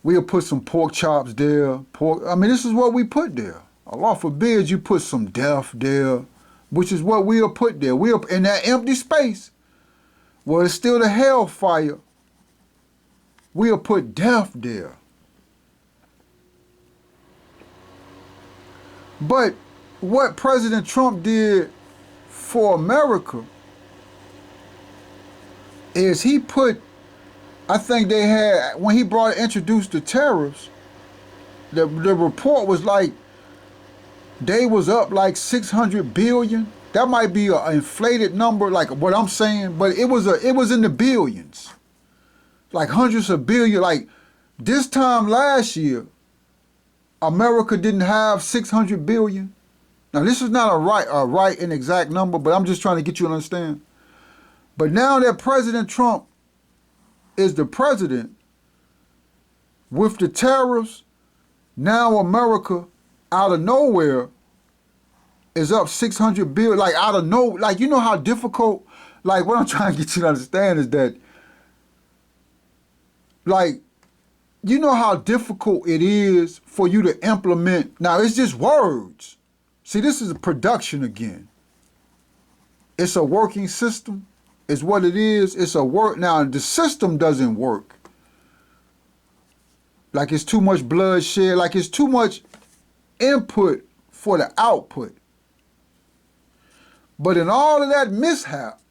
we'll put some pork chops there. This is what we put there. Allah forbid you put some death there, which is what we'll put there. We'll in that empty space where it's still the hellfire, we'll put death there. But what President Trump did for America is he put, I think they had, when he introduced the tariffs, the report was like, they was up like 600 billion. That might be an inflated number, like what I'm saying, but it was in the billions. Like hundreds of billion. Like this time last year, America didn't have 600 billion. Now this is not a right and exact number, but I'm just trying to get you to understand. But now that President Trump is the president, with the tariffs, now America, out of nowhere, is up 600 billion. Like out of like you know how difficult. Like what I'm trying to get you to understand is that, like, you know how difficult it is for you to implement. Now it's just words. See, this is a production again. It's a working system. Is what it is. It's a work. Now, the system doesn't work. Like it's too much bloodshed. Like it's too much input for the output. But in all of that mishap,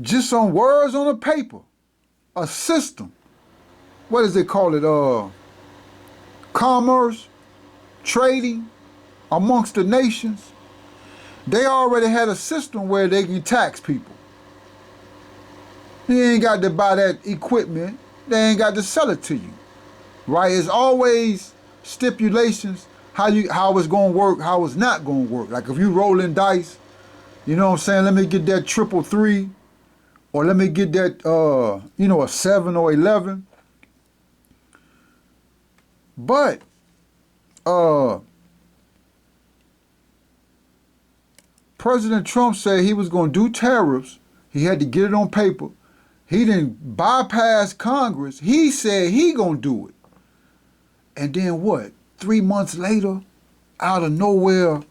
just on words on a paper, a system, what does they call it? Commerce, trading amongst the nations. They already had a system where they can tax people. You ain't got to buy that equipment. They ain't got to sell it to you, right? It's always stipulations how it's going to work, how it's not going to work. Like if you rolling dice, you know what I'm saying? Let me get that 333, or let me get that, a 7 or 11. But, President Trump said he was going to do tariffs. He had to get it on paper. He didn't bypass Congress. He said he going to do it. And then what? 3 months later, out of nowhere,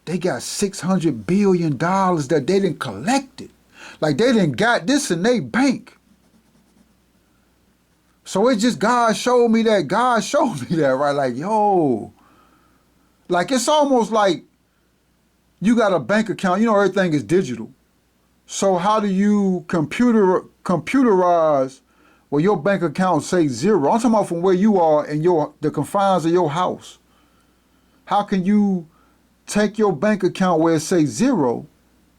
they got $600 billion that they didn't collect it. Like they didn't got this in their bank. So it's just God showed me that. God showed me that, right? Like, yo. Like it's almost like you got a bank account. You know, everything is digital. So how do you computerize where your bank account say zero? I'm talking about from where you are in the confines of your house. How can you take your bank account where it says zero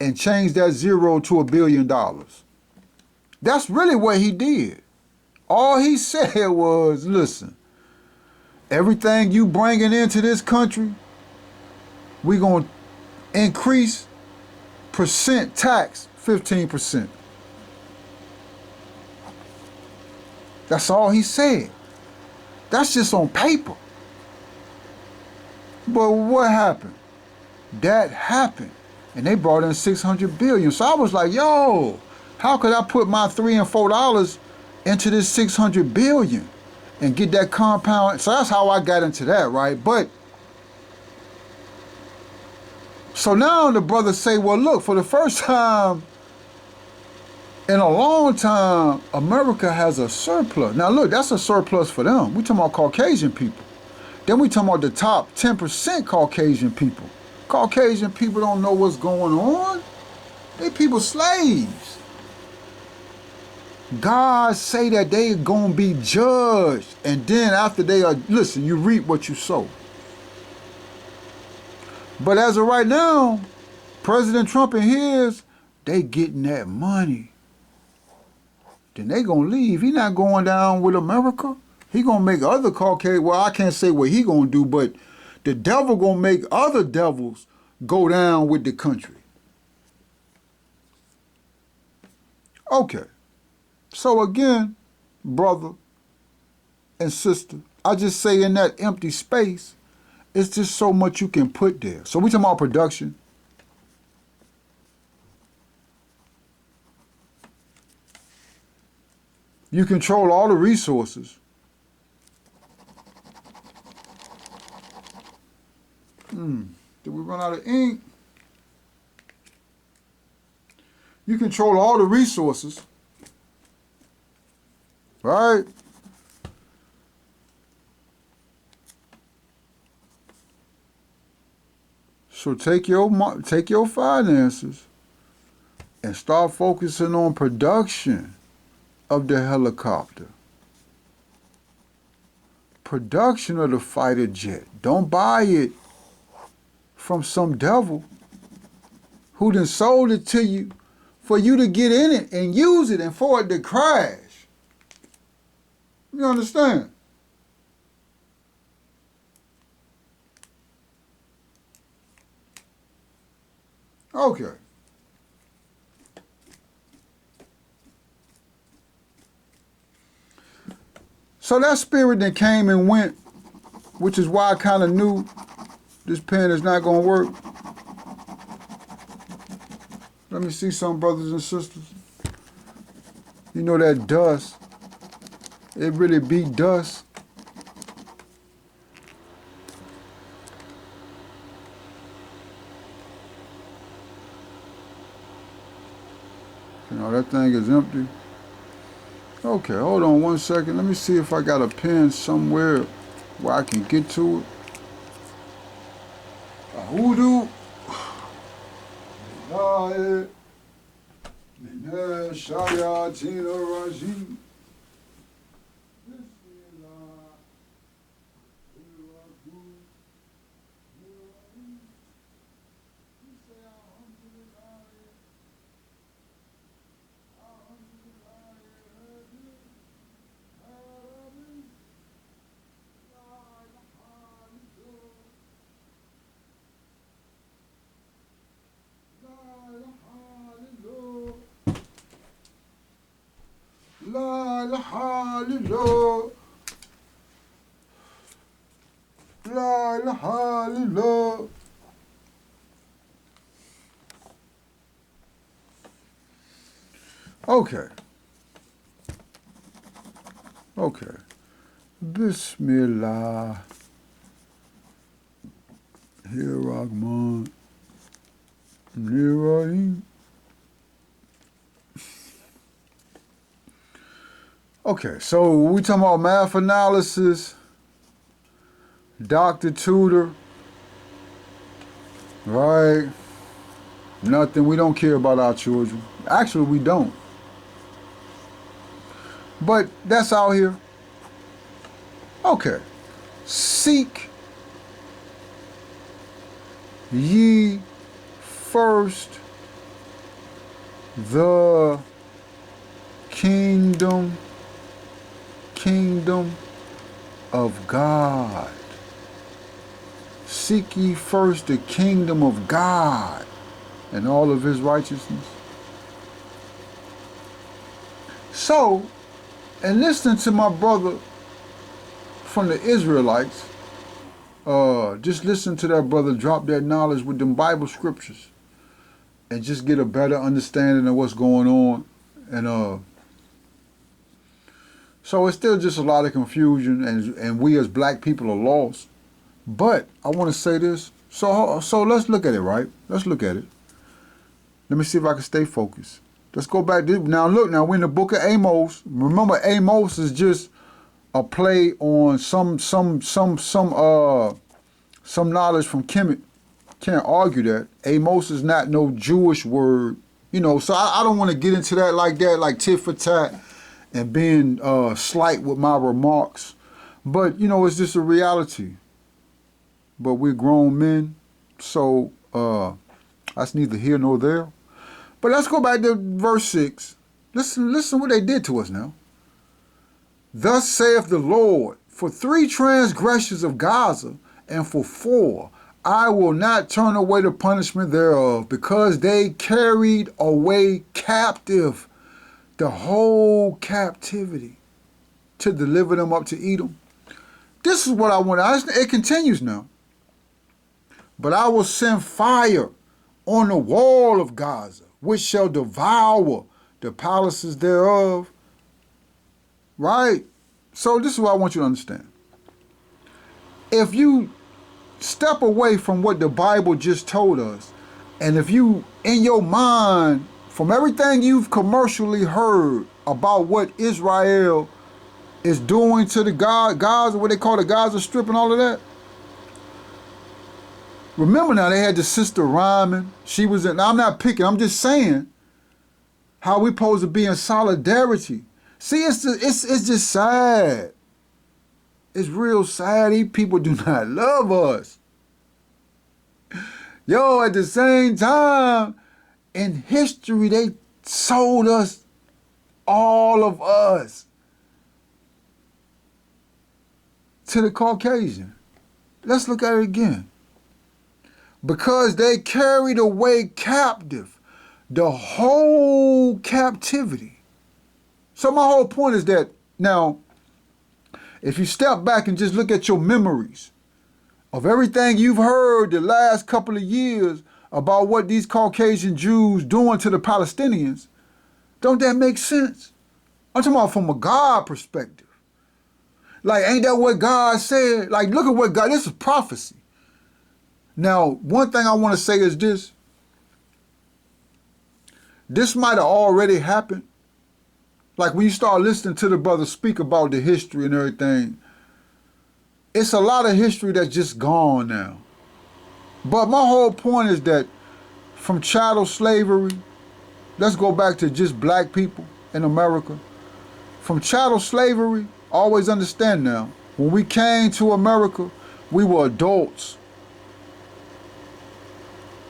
and change that zero to $1 billion? That's really what he did. All he said was, listen, everything you bringing into this country, we going to increase percent tax 15%. That's all he said. That's just on paper. But what happened? That happened. And they brought in $600 billion. So I was like, yo, how could I put my $3 and $4 into this $600 billion and get that compound? So that's how I got into that, right? But so now the brothers say, well, look, for the first time in a long time, America has a surplus. Now look, that's a surplus for them. We talking about Caucasian people. Then we talking about the top 10% Caucasian people. Caucasian people don't know what's going on. They people slaves. God say that they gonna be judged. And then after they are, listen, you reap what you sow. But as of right now, President Trump and his, they getting that money. Then they gonna leave. He not going down with America. He gonna make other Caucasian, well, I can't say what he gonna do, but the devil gonna make other devils go down with the country. Okay. So again, brother and sister, I just say in that empty space, it's just so much you can put there. So we talking about production. You control all the resources. Did we run out of ink? You control all the resources, right? So take your finances and start focusing on production of the helicopter. Production of the fighter jet. Don't buy it from some devil who done sold it to you for you to get in it and use it and for it to crash. You understand? Okay. So that spirit that came and went, which is why I kind of knew this pen is not going to work. Let me see some brothers and sisters. You know that dust, it really be dust. You know, that thing is empty. Okay, hold on one second. Let me see if I got a pen somewhere where I can get to it. A hoodoo. La ilaha illallah. La ilaha illallah. Okay. Okay. Bismillah. Here, Rahman. Nirahim. Okay, so we talking about math analysis, Dr. Tutor, right? Nothing. We don't care about our children. Actually, we don't. But that's out here. Okay. Seek ye first the kingdom of God. Seek ye first the kingdom of God and all of his righteousness. So, and listening to my brother from the Israelites, just listen to that brother drop that knowledge with them Bible scriptures and just get a better understanding of what's going on. And so it's still just a lot of confusion, and we as black people are lost. But I want to say this. So let's look at it, right? Let's look at it. Let me see if I can stay focused. Let's go back. Now look, now we're in the book of Amos. Remember, Amos is just a play on some knowledge from Kemet. Can't argue that. Amos is not no Jewish word, so I don't want to get into that, like tit for tat and being slight with my remarks. But, it's just a reality. But we're grown men, so that's neither here nor there. But let's go back to verse 6. Listen what they did to us now. Thus saith the Lord, for 3 transgressions of Gaza, and for 4, I will not turn away the punishment thereof, because they carried away captive the whole captivity to deliver them up to Edom. This is what I want. It continues now. But I will send fire on the wall of Gaza, which shall devour the palaces thereof. Right? So this is what I want you to understand. If you step away from what the Bible just told us, and if you, in your mind, from everything you've commercially heard about what Israel is doing to the Gaza, what they call the Gaza Strip and all of that. Remember now, they had the sister Ryman. She was in, I'm not picking, I'm just saying how we supposed to be in solidarity. See, it's just sad. It's real sad. These people do not love us. Yo, at the same time, in history, they sold us, all of us, to the Caucasian. Let's look at it again. Because they carried away captive the whole captivity. So my whole point is that, now, if you step back and just look at your memories of everything you've heard the last couple of years about what these Caucasian Jews doing to the Palestinians, don't that make sense? I'm talking about from a God perspective. Like, ain't that what God said? Like, look at what God, this is prophecy. Now, one thing I want to say is this. This might have already happened. Like, when you start listening to the brother speak about the history and everything, it's a lot of history that's just gone now. But my whole point is that from chattel slavery, let's go back to just black people in America. From chattel slavery, always understand now, when we came to America, we were adults.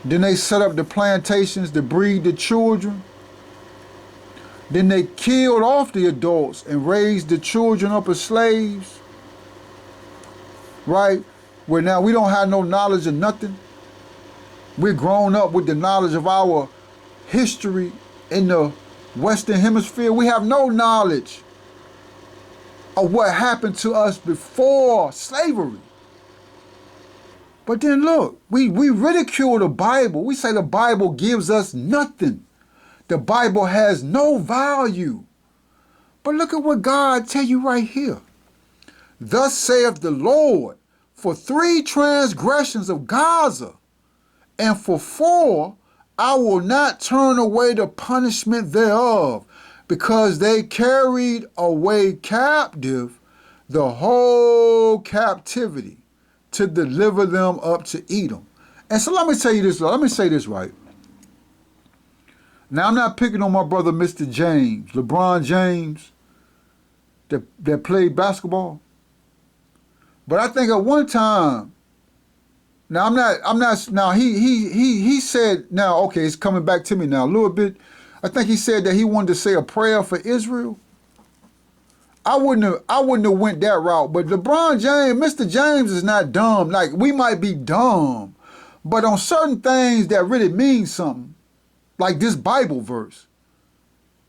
Then they set up the plantations to breed the children. Then they killed off the adults and raised the children up as slaves. Right? Where now we don't have no knowledge of nothing. We're grown up with the knowledge of our history in the Western Hemisphere. We have no knowledge of what happened to us before slavery. But then look, we ridicule the Bible. We say the Bible gives us nothing. The Bible has no value. But look at what God tell you right here. Thus saith the Lord, for 3 transgressions of Gaza, and for 4, I will not turn away the punishment thereof, because they carried away captive the whole captivity to deliver them up to Edom. And so let me tell you this, let me say this right. Now, I'm not picking on my brother, Mr. James, LeBron James, that played basketball. But I think at one time, now now he said, now, okay, it's coming back to me now a little bit. I think he said that he wanted to say a prayer for Israel. I wouldn't have went that route, but LeBron James, Mr. James is not dumb. Like, we might be dumb, but on certain things that really mean something, like this Bible verse,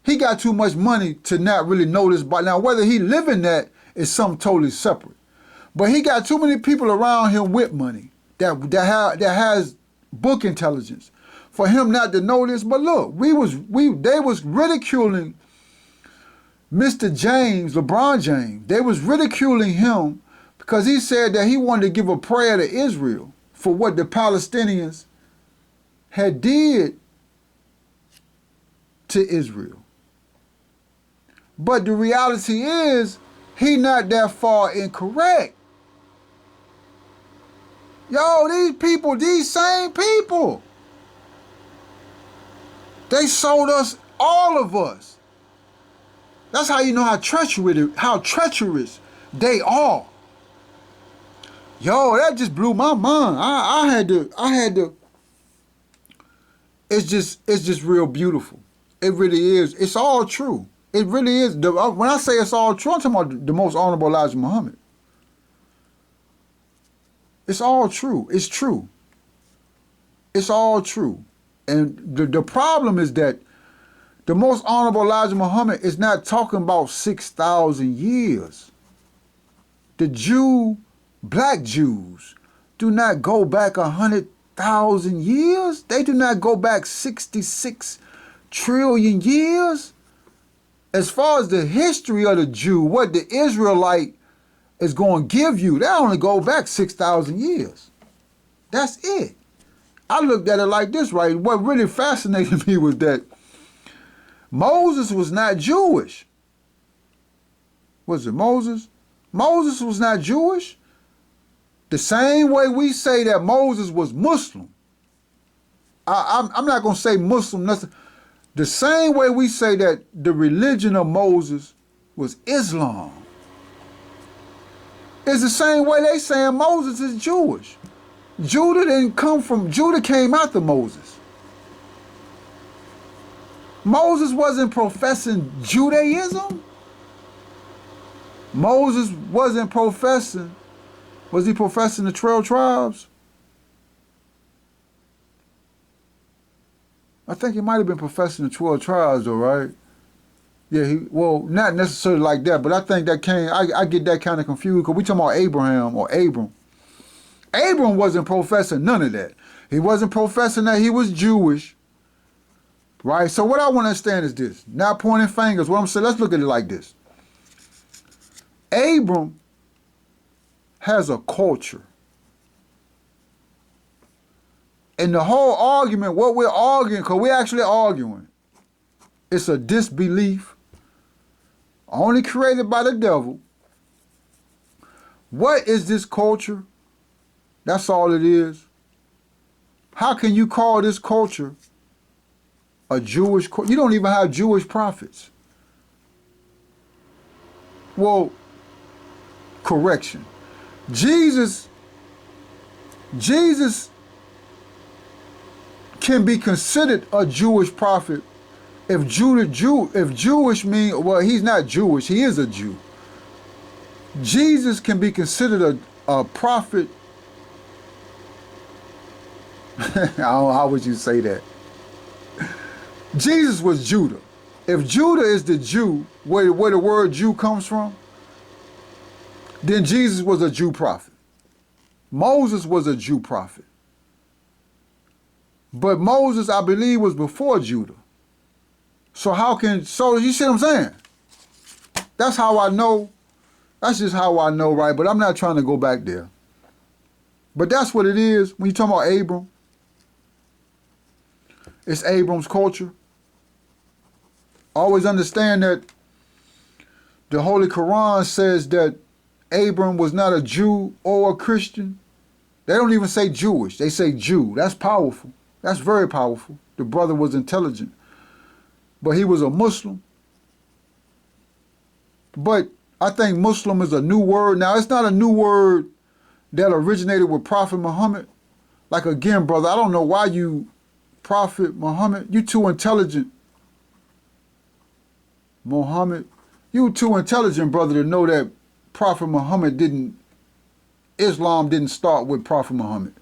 he got too much money to not really know this. But now, whether he live in that is something totally separate. But he got too many people around him with money that has book intelligence for him not to know this. But look, they was ridiculing Mr. James, LeBron James. They was ridiculing him because he said that he wanted to give a prayer to Israel for what the Palestinians had did to Israel. But the reality is, he not that far incorrect. Yo, these same people, they sold us, all of us. That's how you know how treacherous they are. Yo, that just blew my mind. I had to. It's just real beautiful. It really is. It's all true. It really is. When I say it's all true, I'm talking about the most honorable Elijah Muhammad. It's all true. It's true. It's all true. And the problem is that the most honorable Elijah Muhammad is not talking about 6,000 years. The black Jews do not go back 100,000 years. They do not go back 66 trillion years. As far as the history of the Jew, what the Israelite is going to give you, they only go back 6,000 years. That's it. I looked at it like this, right? What really fascinated me was that Moses was not Jewish. Was it Moses? Moses was not Jewish. The same way we say that Moses was Muslim. I'm not going to say Muslim, nothing. The same way we say that the religion of Moses was Islam. It's the same way they saying Moses is Jewish. Judah came after Moses. Moses wasn't professing Judaism. Moses wasn't professing, was he professing the 12 tribes? I think he might have been professing the 12 tribes though, right? Yeah, well, not necessarily like that, but I think that I get that kind of confused because we talking about Abraham or Abram. Abram wasn't professing none of that. He wasn't professing that he was Jewish, right? So what I want to understand is this, not pointing fingers, what I'm saying, let's look at it like this. Abram has a culture. And the whole argument, what we're arguing, because we're actually arguing, it's a disbelief only created by the devil. What is this culture? That's all it is. How can you call this culture a Jewish culture? You don't even have Jewish prophets. Well, correction. Jesus can be considered a Jewish prophet if Jewish means, well, he's not Jewish, he is a Jew. Jesus can be considered a prophet. How would you say that? Jesus was Judah. If Judah is the Jew, where the word Jew comes from, then Jesus was a Jew prophet. Moses was a Jew prophet. But Moses, I believe, was before Judah. So you see what I'm saying? That's how I know. That's just how I know, right? But I'm not trying to go back there. But that's what it is when you talk about Abram. It's Abram's culture. Always understand that the Holy Quran says that Abram was not a Jew or a Christian. They don't even say Jewish. They say Jew. That's powerful. That's very powerful. The brother was intelligent. But he was a Muslim. But I think Muslim is a new word. Now, it's not a new word that originated with Prophet Muhammad. Like, again, brother, I don't know why you, Prophet Muhammad, you too intelligent. Muhammad, you too intelligent, brother, to know that Prophet Muhammad Islam didn't start with Prophet Muhammad.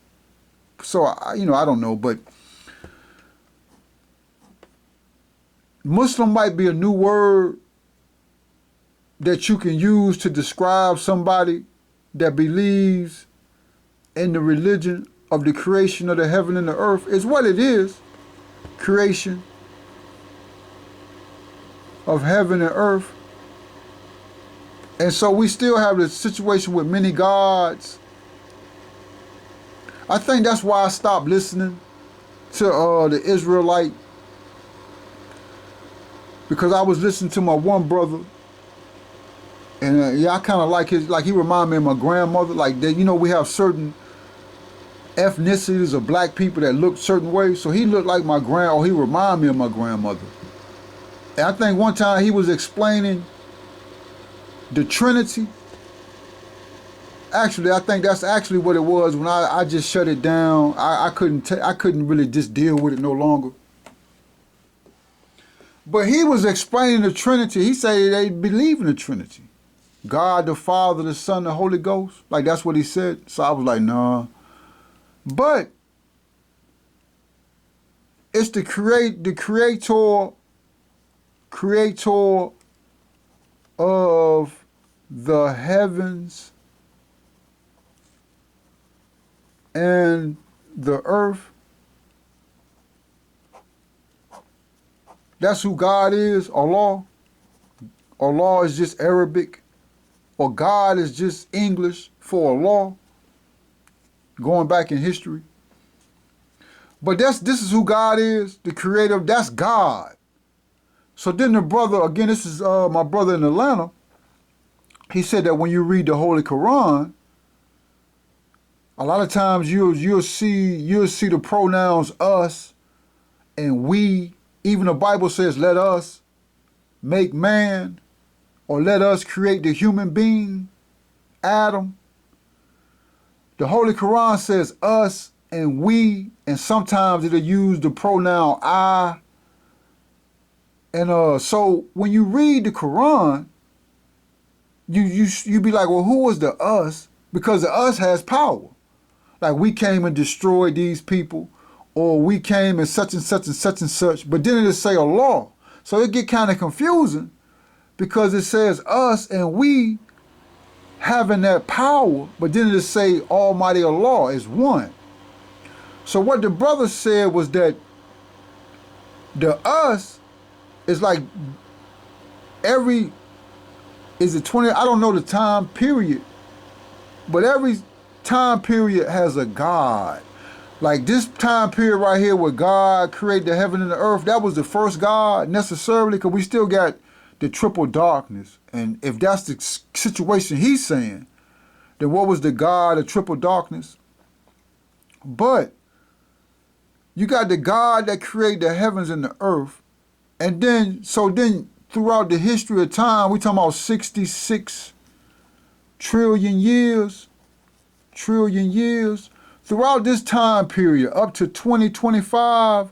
So, I don't know, but Muslim might be a new word that you can use to describe somebody that believes in the religion of the creation of the heaven and the earth. Is what it is. Creation of heaven and earth. And so we still have the situation with many gods. I think that's why I stopped listening to the Israelite, because I was listening to my one brother, and I kind of like he reminded me of my grandmother. Like, we have certain ethnicities of black people that look certain ways. So he looked like he reminded me of my grandmother. And I think one time he was explaining the Trinity. Actually, I think that's actually what it was when I just shut it down. I couldn't really just deal with it no longer. But he was explaining the Trinity. He said they believe in the Trinity. God, the Father, the Son, the Holy Ghost. Like, that's what he said. So I was like, nah. But it's the creator of the heavens and the earth. That's who God is, Allah. Allah is just Arabic, or God is just English for Allah, going back in history. But this is who God is, the creator. That's God. So then the brother, again, this is my brother in Atlanta, he said that when you read the Holy Quran, a lot of times you'll see the pronouns us and we. Even the Bible says, let us make man, or let us create the human being, Adam. The Holy Quran says us and we, and sometimes it'll use the pronoun I. And so when you read the Quran, you be like, well, who was the us? Because the us has power. Like, we came and destroyed these people, or we came and such and such and such and such. But then it'll say Allah. So it get kind of confusing, because it says us and we having that power, but then it'll say Almighty Allah is one. So what the brother said was that the us is like is it 20? I don't know the time period, but every time period has a God. Like this time period right here where God created the heaven and the earth, that was the first God necessarily, because we still got the triple darkness. And if that's the situation he's saying, then what was the God of triple darkness? But you got the God that created the heavens and the earth. And then throughout the history of time, we talking about 66 trillion years. Throughout this time period, up to 2025,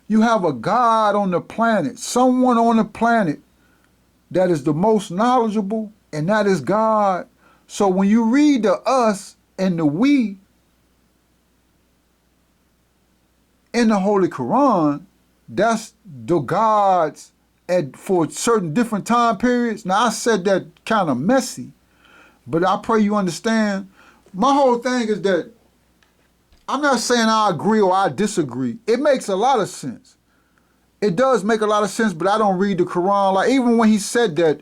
you have a God on the planet, someone on the planet that is the most knowledgeable, and that is God. So when you read the us and the we in the Holy Quran, that's the gods for certain different time periods. Now, I said that kind of messy, but I pray you understand. My whole thing is that I'm not saying I agree or I disagree. It makes a lot of sense. It does make a lot of sense, but I don't read the Quran. Like, even when he said that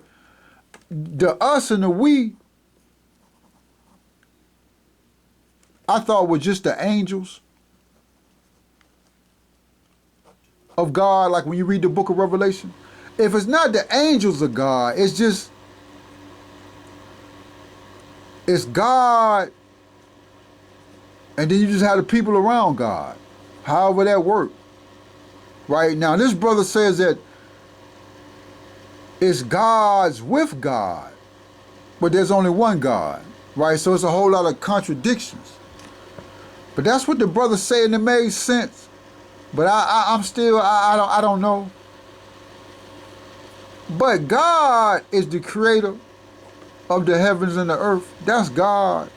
the us and the we, I thought was just the angels of God, like when you read the book of Revelation. If it's not the angels of God, it's God, and then you just have the people around God. However that works. Right? Now, this brother says that it's gods with God, but there's only one God. Right? So it's a whole lot of contradictions. But that's what the brother said, and it made sense. But I'm still, I don't know. But God is the creator of the heavens and the earth. That's God.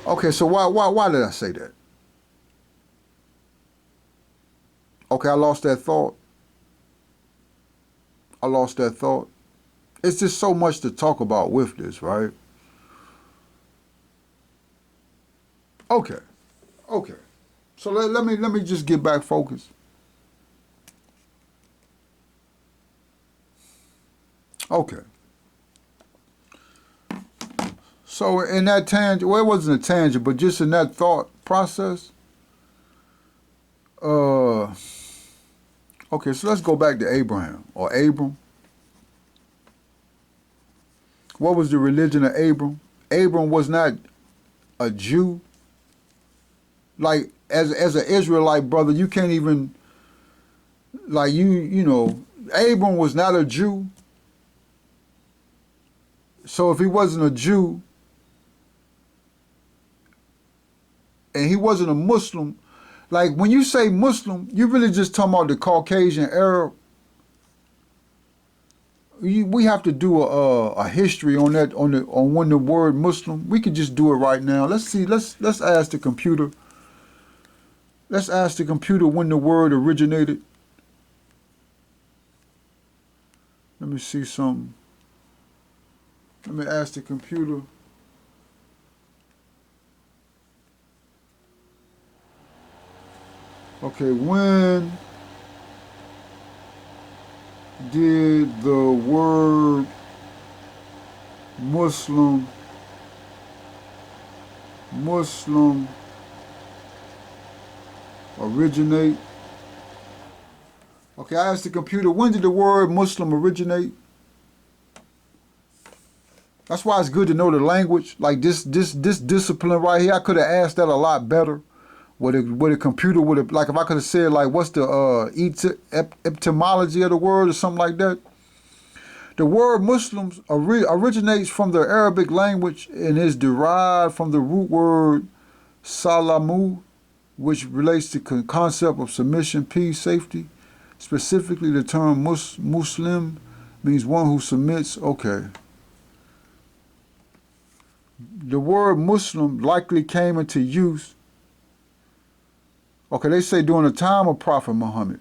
Okay, so why did I say that? Okay, I lost that thought. It's just so much to talk about with this, right? Okay. So let me just get back focused. Okay. So in that tangent, well, it wasn't a tangent, but just in that thought process. Okay, so let's go back to Abraham or Abram. What was the religion of Abram? Abram was not a Jew. Like as an Israelite brother, you can't even like you know, Abram was not a Jew. So if he wasn't a Jew and he wasn't a Muslim, like when you say Muslim, you really just talking about the Caucasian Arab. We have to do a history on that on when the word Muslim. We could just do it right now. Let's see. Let's ask the computer. Let's ask the computer when the word originated. Let me see something. Let me ask the computer. Okay, when did the word Muslim originate? Okay, I asked the computer, when did the word Muslim originate? That's why it's good to know the language. Like this discipline right here, I could have asked that a lot better. What a computer would have, like if I could have said like what's the etymology of the word or something like that. The word Muslims originates from the Arabic language and is derived from the root word salamu, which relates to the concept of submission, peace, safety. Specifically, the term Muslim means one who submits. Okay. The word Muslim likely came into use. Okay, they say during the time of Prophet Muhammad.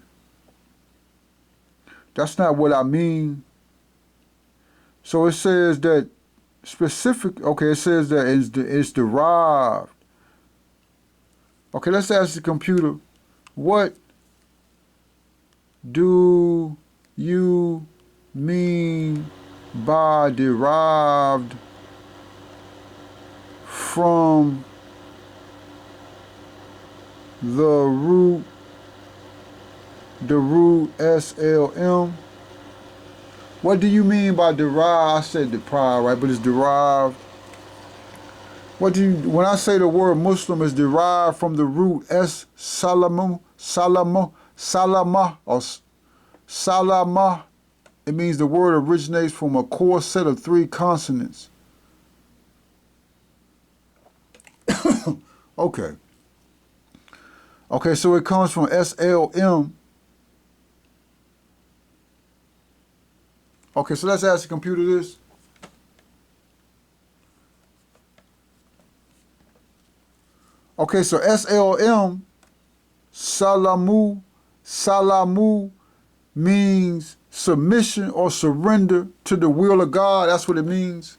That's not what I mean. So it says that specific. Okay, it says that it's derived. Okay, let's ask the computer, what do you mean by derived from the root SLM? What do you mean by derived? I said deprived, right? But it's derived. When I say the word Muslim is derived from the root salama, or salama, it means the word originates from a core set of 3 consonants. Okay. Okay, so it comes from SLM. Okay, so let's ask the computer this. Okay, so SLM, salamu means submission or surrender to the will of God. That's what it means.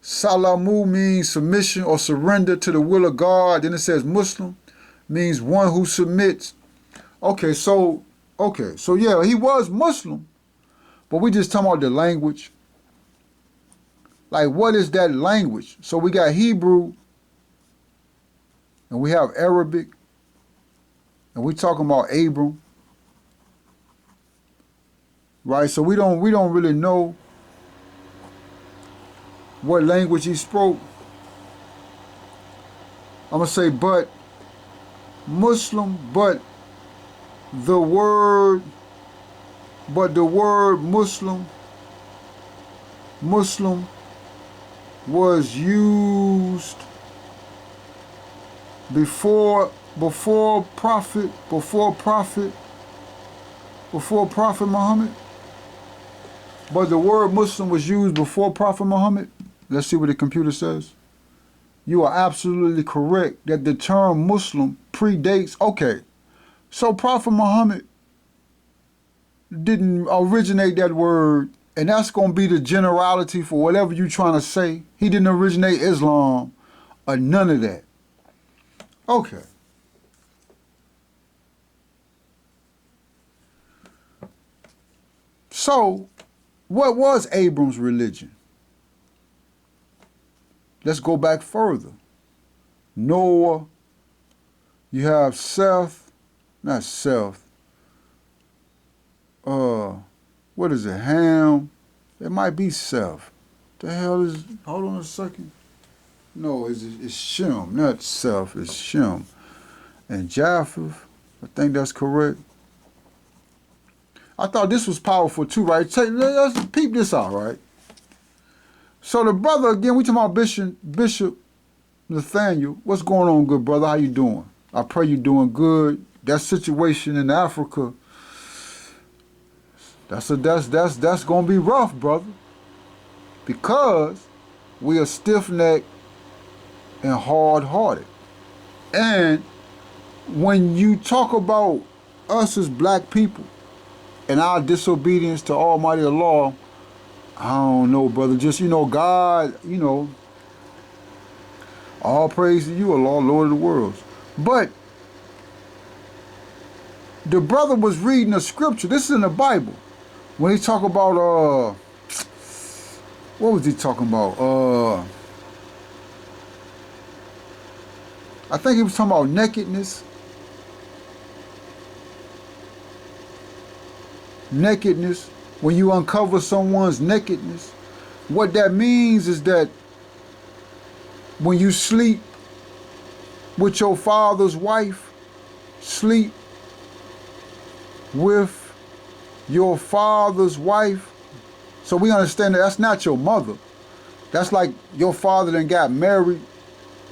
Salamu means submission or surrender to the will of God. Then it says Muslim means one who submits. Okay, so yeah, he was Muslim, but we just talking about the language. Like, what is that language? So we got Hebrew, and we have Arabic, and we talking about Abram, right? So we don't really know what language he spoke. I'm gonna say, but Muslim, but the word Muslim was used before Prophet Muhammad. But the word Muslim was used before Prophet Muhammad. Let's see what the computer says. You are absolutely correct that the term Muslim predates. Okay, so Prophet Muhammad didn't originate that word, and that's going to be the generality for whatever you're trying to say. He didn't originate Islam or none of that. Okay. So, what was Abram's religion? Let's go back further. Noah, you have Seth, not Seth. What is it? Ham. It might be Seth. The hell is? Hold on a second. No, it's Shem, not Seth. It's Shem. And Japheth. I think that's correct. I thought this was powerful too, right? Let's peep this out, right? So the brother, again, we talking about Bishop Nathaniel. What's going on, good brother? How you doing? I pray you're doing good. That situation in Africa, that's gonna be rough, brother. Because we are stiff-necked and hard-hearted. And when you talk about us as black people and our disobedience to Almighty Allah, I don't know, brother. Just, God, all praise to you, Allah, Lord of the worlds. But the brother was reading a scripture. This is in the Bible. When he talk about, what was he talking about? I think he was talking about nakedness. Nakedness. When you uncover someone's nakedness, what that means is that when you sleep with your father's wife, sleep with your father's wife. So we understand that that's not your mother. That's like your father then got married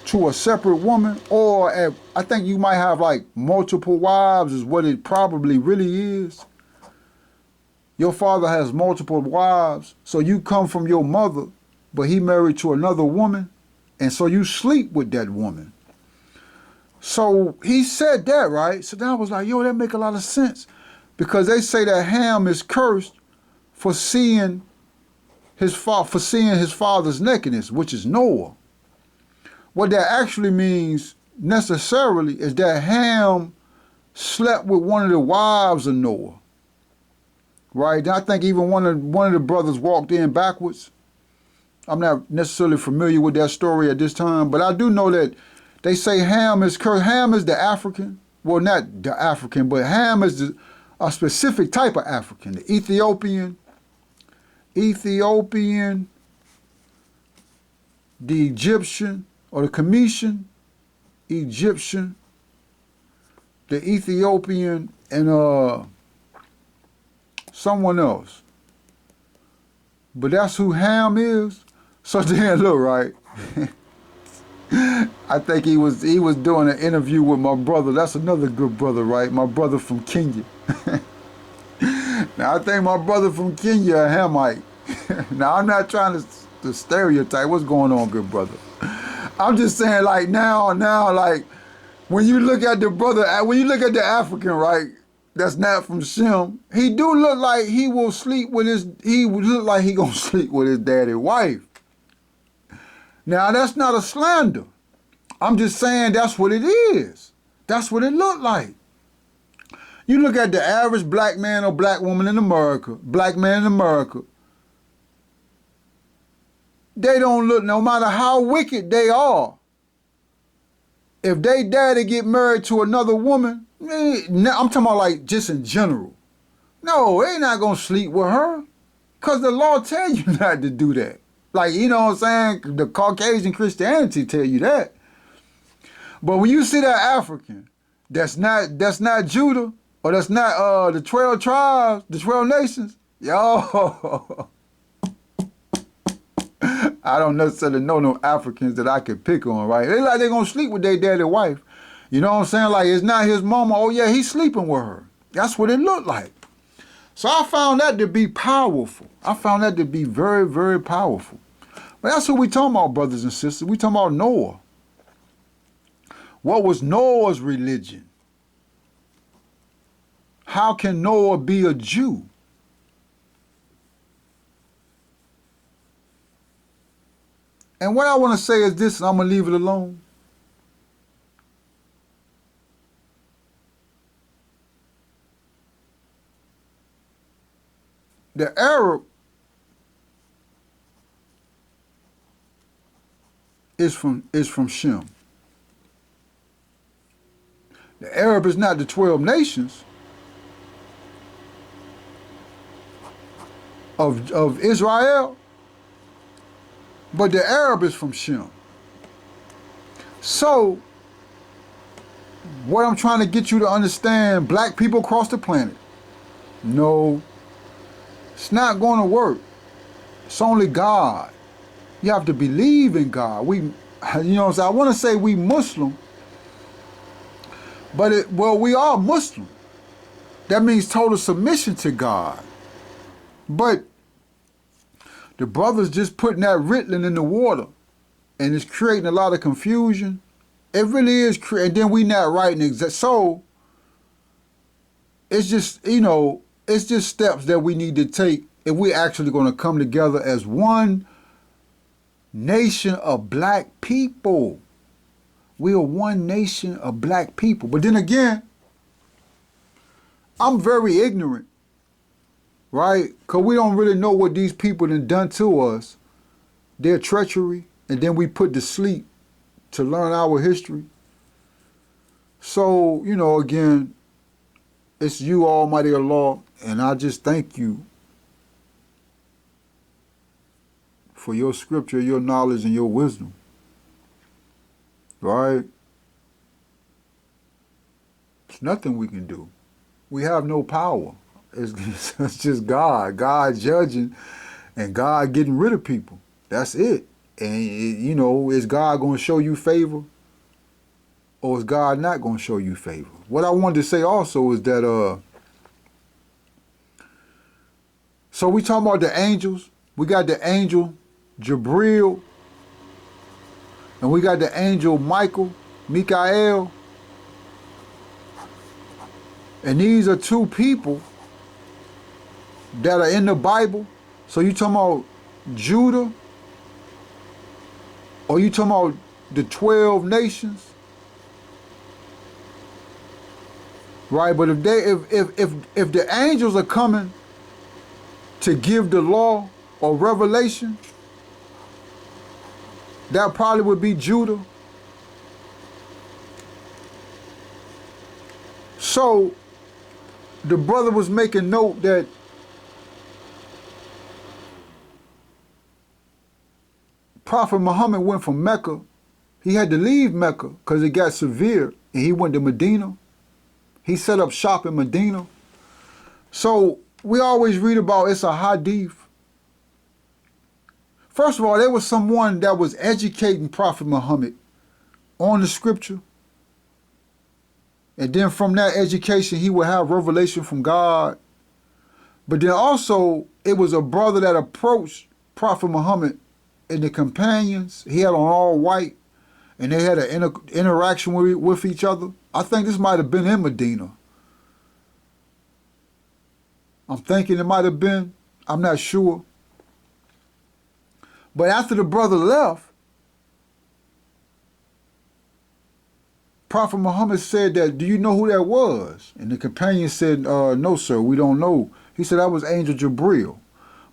to a separate woman, or I think you might have like multiple wives is what it probably really is. Your father has multiple wives, so you come from your mother, but he married to another woman, and so you sleep with that woman. So he said that, right? So then I was like, yo, that make a lot of sense. Because they say that Ham is cursed for seeing his father's nakedness, which is Noah. What that actually means necessarily is that Ham slept with one of the wives of Noah. Right? And I think even one of the brothers walked in backwards. I'm not necessarily familiar with that story at this time, but I do know that they say Ham is cursed. Ham is the African. Well, not the African, but Ham is a specific type of African. The Ethiopian, the Egyptian, or the Cometian, Egyptian, the Ethiopian, and someone else. But that's who Ham is. So then look, right? I think he was doing an interview with my brother. That's another good brother, right? My brother from Kenya. Now I think my brother from Kenya a Hamite. Now I'm not trying to stereotype. What's going on, good brother? I'm just saying, like now, like when you look at the brother, when you look at the African, right? That's not from Shem. He do look like he will sleep with he would look like he gonna sleep with his daddy's wife. Now that's not a slander. I'm just saying that's what it is. That's what it looked like. You look at the average black man or black woman in America, black man in America, They don't look, no matter how wicked they are, if they daddy get married to another woman, I'm talking about like just in general. No, they not gonna sleep with her. Cause the law tell you not to do that. Like, you know what I'm saying? The Caucasian Christianity tell you that. But when you see that African, that's not Judah, or that's not the 12 tribes, the 12 nations, yo, I don't necessarily know no Africans that I could pick on, right? They like they gonna sleep with their daddy wife. You know what I'm saying? Like, it's not his mama. Oh yeah, he's sleeping with her. That's what it looked like. So I found that to be powerful. I found that to be very, very powerful. But that's what we talking about, brothers and sisters. We talking about Noah. What was Noah's religion? How can Noah be a Jew? And what I want to say is this, and I'm going to leave it alone. The Arab is from Shem. The Arab is not the 12 nations of Israel, but the Arab is from Shem. So, what I'm trying to get you to understand, black people across the planet, no, it's not going to work. It's only God. You have to believe in God. We, you know what I'm saying? I want to say we Muslim, but we are Muslim. That means total submission to God. But the brothers just putting that Ritalin in the water, and it's creating a lot of confusion. It really is, and then we not writing exact. So it's just, you know, it's just steps that we need to take if we're actually going to come together as one nation of black people. We are one nation of black people. But then again, I'm very ignorant, right? Because we don't really know what these people done to us, their treachery, and then we put to sleep to learn our history. So, you know, again, it's you, Almighty Allah, and I just thank you for your scripture, your knowledge, and your wisdom. Right? There's nothing we can do. We have no power. It's just God. God judging and God getting rid of people. That's it. And, you know, is God going to show you favor? Or is God not going to show you favor? What I wanted to say also is that, so we talking about the angels. We got the angel Jabril, and we got the angel Mikael. And these are two people that are in the Bible. So you talking about Judah, or you talking about the 12 nations? Right, but if the angels are coming to give the law or revelation, that probably would be Judah. So the brother was making note that Prophet Muhammad went from Mecca. He had to leave Mecca because it got severe, and he went to Medina. He set up shop in Medina. So we always read about, it's a hadith. First of all, there was someone that was educating Prophet Muhammad on the scripture. And then from that education, he would have revelation from God. But then also, it was a brother that approached Prophet Muhammad and the companions. He had on all white, and they had an interaction with each other. I think this might have been in Medina. I'm thinking it might have been. I'm not sure. But after the brother left, Prophet Muhammad said that, do you know who that was? And the companion said, no, sir, we don't know. He said, that was Angel Jabril.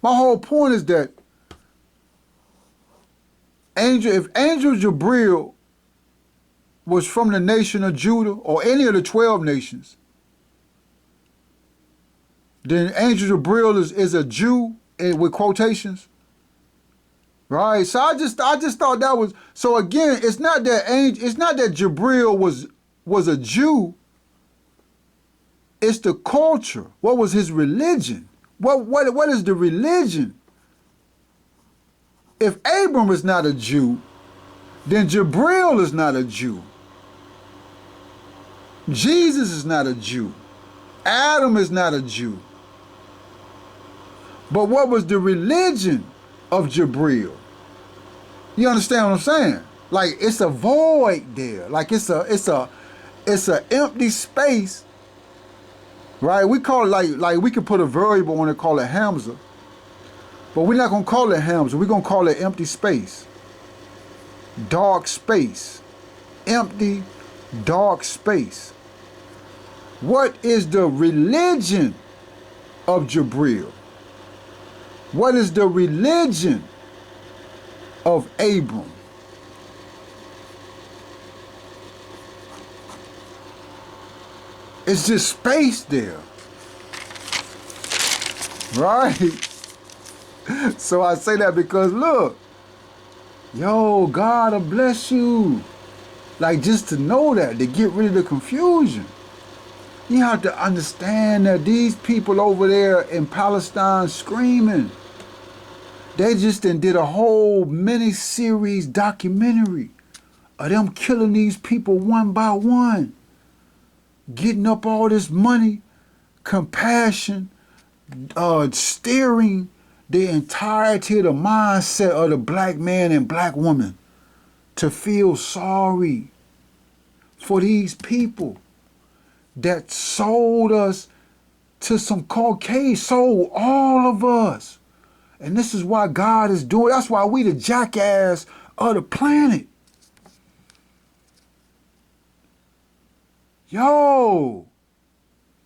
My whole point is that if Angel Jabril was from the nation of Judah or any of the 12 nations, then Angel Jabril is a Jew with quotations. Right? So I just thought that was, so again, it's not that Jabril was a Jew. It's the culture. What was his religion? What is the religion? If Abram is not a Jew, then Jabril is not a Jew. Jesus is not a Jew. Adam is not a Jew. But what was the religion of Jabril? You understand what I'm saying? Like, it's a void there. Like, it's a empty space, right? We call it like we can put a variable on it, call it Hamza. But we're not gonna call it Hamza. We're gonna call it empty space. Dark space. Empty, dark space. What is the religion of Jabril? What is the religion of Abram? It's just space there. Right? So I say that because look, yo, God will bless you. Like, just to know that, to get rid of the confusion. You have to understand that these people over there in Palestine screaming, they just did a whole mini-series documentary of them killing these people one by one, getting up all this money, compassion, steering the entirety of the mindset of the black man and black woman to feel sorry for these people that sold us to some Caucasians, sold all of us. And this is why God is doing, that's why we the jackass of the planet. Yo,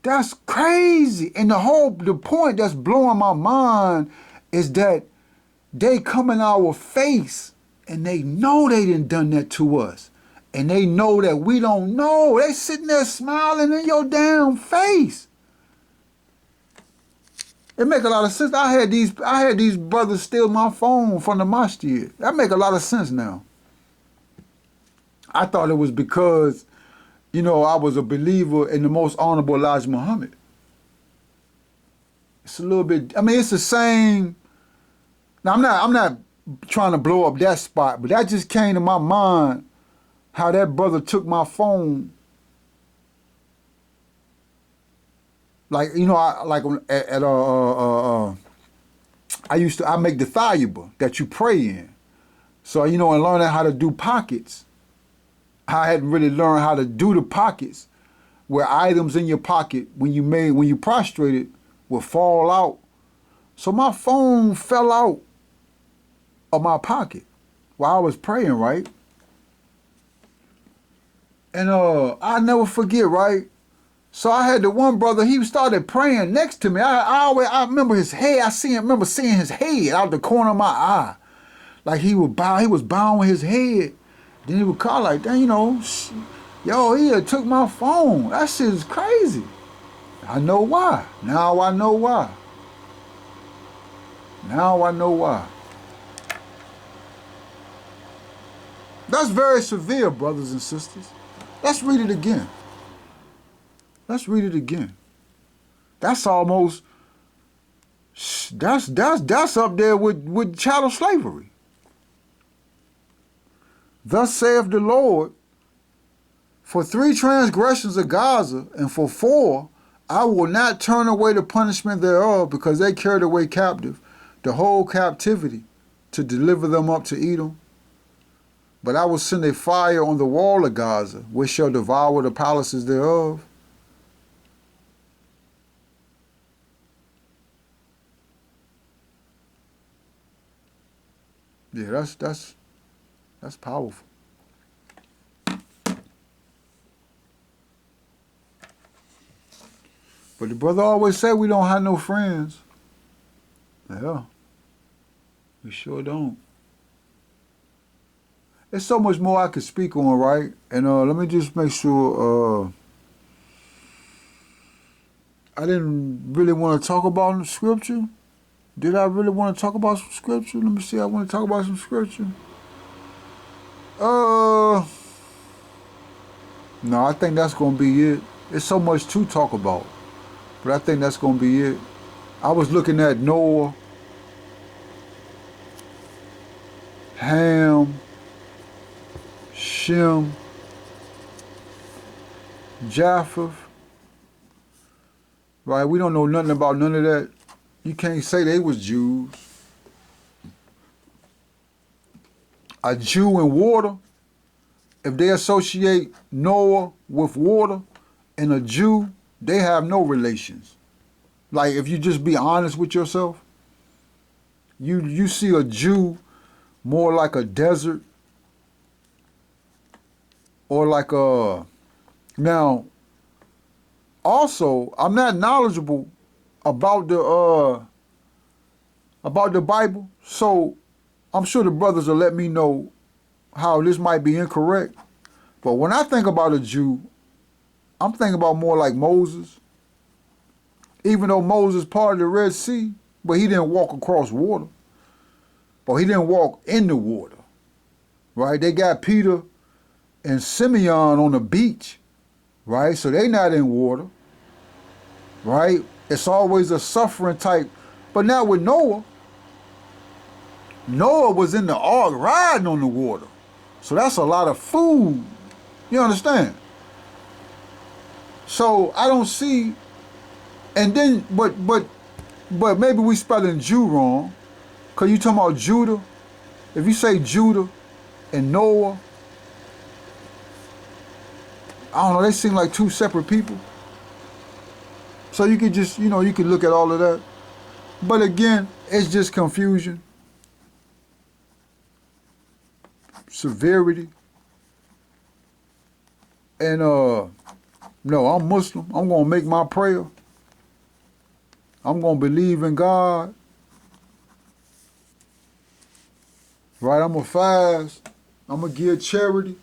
that's crazy. And the point that's blowing my mind is that they come in our face and they know they done that to us. And they know that we don't know. They sitting there smiling in your damn face. It make a lot of sense. I had these brothers steal my phone from the masjid. That make a lot of sense now. I thought it was because, you know, I was a believer in the most honorable Elijah Muhammad. It's a little bit, I mean, it's the same. Now, I'm not trying to blow up that spot, but that just came to my mind, how that brother took my phone. Like, you know, I make the thayyiba that you pray in. So, you know, and learning how to do pockets, I hadn't really learned how to do the pockets where items in your pocket when you prostrated will fall out. So my phone fell out of my pocket while I was praying, right? And I'll never forget, right? So I had the one brother, he started praying next to me. I remember his head. Remember seeing his head out the corner of my eye. Like he was bowing his head. Then he would call like, dang, you know, yo, he took my phone. That shit is crazy. I know why. Now I know why. Now I know why. That's very severe, brothers and sisters. Let's read it again. Let's read it again. That's almost, that's up there with chattel slavery. Thus saith the Lord, for 3 transgressions of Gaza, and for 4, I will not turn away the punishment thereof, because they carried away captive the whole captivity to deliver them up to Edom. But I will send a fire on the wall of Gaza, which shall devour the palaces thereof. Yeah, that's powerful. But the brother always said we don't have no friends. Yeah, we sure don't. There's so much more I could speak on, right? And let me just make sure I didn't really want to talk about the scripture. Did I really want to talk about some scripture? Let me see. I want to talk about some scripture. No, I think that's going to be it. There's so much to talk about, but I think that's going to be it. I was looking at Noah, Ham, Shem, Japheth. Right? We don't know nothing about none of that. You can't say they was Jews. A Jew and water, if they associate Noah with water and a Jew, they have no relations. Like, if you just be honest with yourself, you see a Jew more like a desert or like a... Now, also, I'm not knowledgeable about the Bible, so I'm sure the brothers will let me know how this might be incorrect. But when I think about a Jew, I'm thinking about more like Moses. Even though Moses parted the Red Sea, but he didn't walk across water. Or he didn't walk in the water. Right? They got Peter and Simeon on the beach. Right? So they not in water. Right? It's always a suffering type. But now with Noah was in the ark riding on the water. So that's a lot of food. You understand? So I don't see, and then, but maybe we spelling Jew wrong. Cause you talking about Judah. If you say Judah and Noah, I don't know, they seem like two separate people. So you could just, you could look at all of that. But again, it's just confusion, severity, and no, I'm Muslim. I'm gonna make my prayer. I'm gonna believe in God. Right, I'm gonna fast. I'm gonna give charity.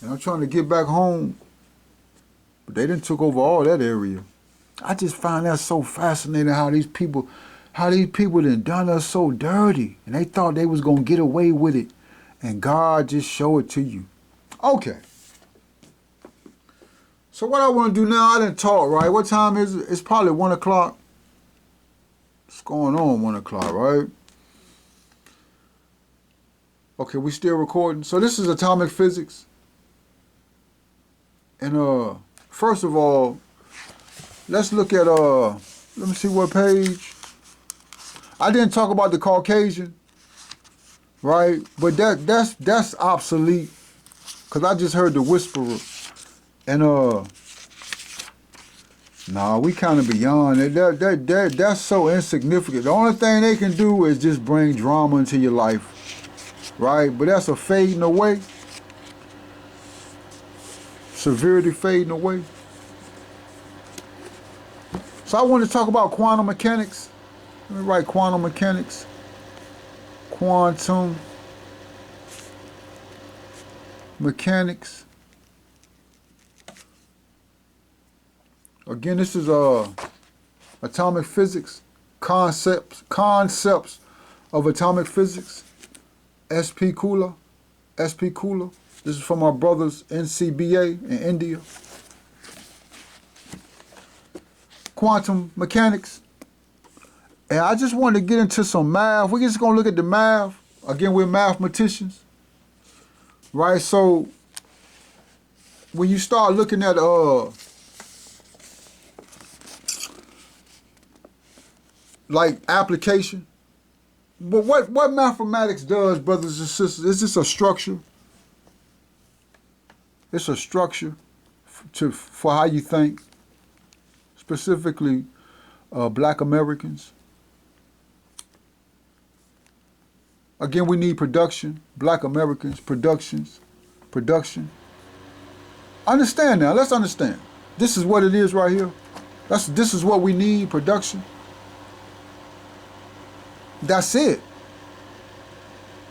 And I'm trying to get back home. But they done took over all that area. I just find that so fascinating how these people done us so dirty. And they thought they was gonna get away with it. And God just showed it to you. Okay. So what I want to do now, I didn't talk, right? What time is it? It's probably 1 o'clock. What's going on 1 o'clock, right? Okay, we still recording. So this is atomic physics. And first of all, let's look at let me see what page. I didn't talk about the Caucasian, right? But that's obsolete. Cause I just heard the whisperer. And nah, we kind of beyond it. That's so insignificant. The only thing they can do is just bring drama into your life. Right? But that's a fading away. Severity fading away. So I want to talk about quantum mechanics. Let me write quantum mechanics. Quantum mechanics. Again, this is atomic physics. Concepts of atomic physics. SP Cooler. This is from our brothers NCBA in India. Quantum mechanics. And I just wanted to get into some math. We're just going to look at the math. Again, we're mathematicians. Right? So, when you start looking at like application, but what mathematics does, brothers and sisters, is this a structure? It's a structure for how you think, specifically Black Americans. Again, we need production. Black Americans, production. Understand now. Let's understand. This is what it is right here. This is what we need, production. That's it.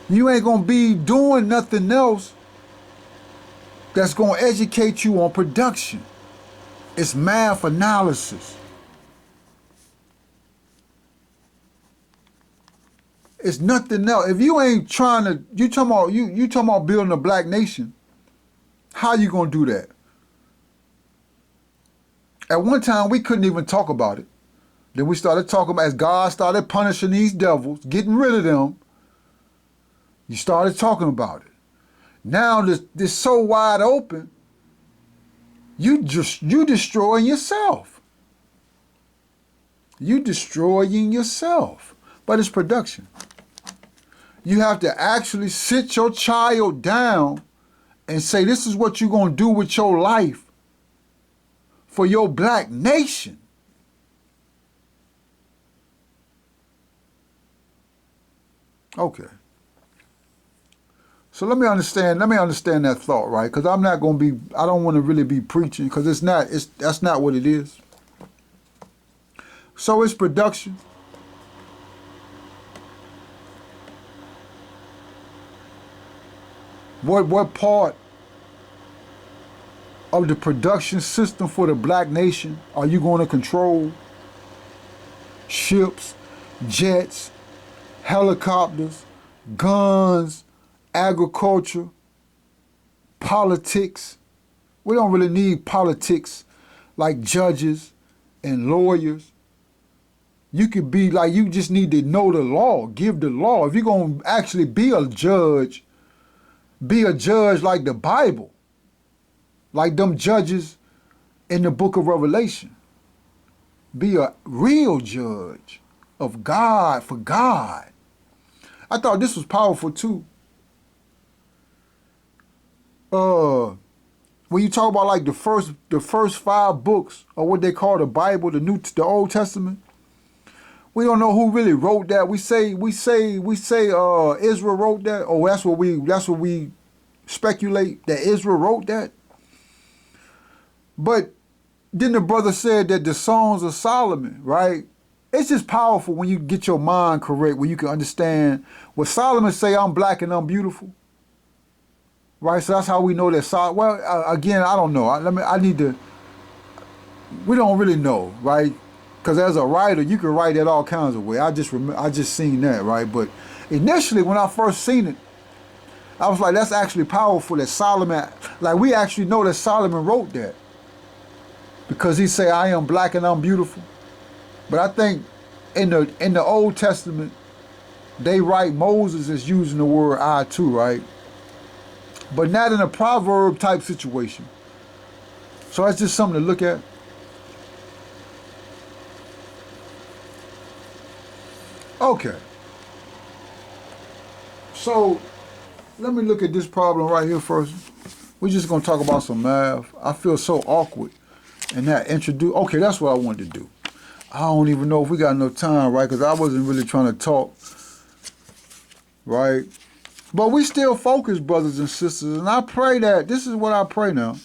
You ain't gonna be doing nothing else that's gonna educate you on production. It's math analysis. It's nothing else. If you ain't trying to, you talking about building a black nation, how you gonna do that? At one time, we couldn't even talk about it. Then we started talking about, as God started punishing these devils, getting rid of them, you started talking about it. Now this so wide open, you destroying yourself. You destroying yourself. But it's production. You have to actually sit your child down and say, this is what you're going to do with your life for your black nation. Okay. So let me understand that thought, right? Because I don't want to really be preaching, because that's not what it is. So it's production. What part of the production system for the black nation are you going to control? Ships, jets, helicopters, guns, agriculture, politics. We don't really need politics like judges and lawyers. You could be like, you just need to know the law, give the law. If you're going to actually be a judge like the Bible, like them judges in the book of Revelation. Be a real judge of God for God. I thought this was powerful too. When you talk about like the first 5 books of what they call the Bible, the Old Testament, we don't know who really wrote that. We say Israel wrote that. Oh, that's what we speculate, that Israel wrote that. But then the brother said that the Songs of Solomon, right? It's just powerful when you get your mind correct, when you can understand what Solomon say, I'm black and I'm beautiful. Right? So that's how we know that Solomon, well, again, I don't know. We don't really know, right? Because as a writer, you can write it all kinds of ways. I just seen that, right? But initially, when I first seen it, I was like, that's actually powerful that Solomon, like we actually know that Solomon wrote that. Because he say, I am black and I'm beautiful. But I think in the Old Testament, they write Moses as using the word I too, right? But not in a proverb type situation. So that's just something to look at. Okay. So let me look at this problem right here first. We're just going to talk about some math. I feel so awkward. And that okay, that's what I wanted to do. I don't even know if we got enough time, right? Because I wasn't really trying to talk, right? But we still focus, brothers and sisters. And I pray that, this is what I pray now.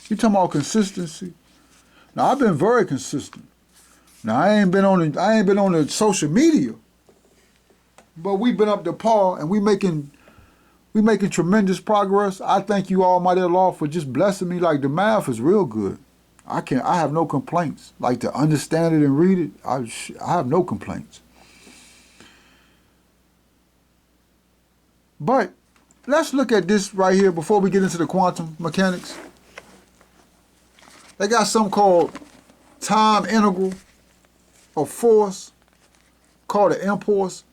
You talking about consistency? Now, I've been very consistent. Now, I ain't been on the social media. But we've been up to par, and we making tremendous progress. I thank you, Almighty Allah, for just blessing me. Like, the math is real good. I have no complaints. Like, to understand it and read it, I have no complaints. But let's look at this right here before we get into the quantum mechanics. They got something called time integral of force, called an impulse.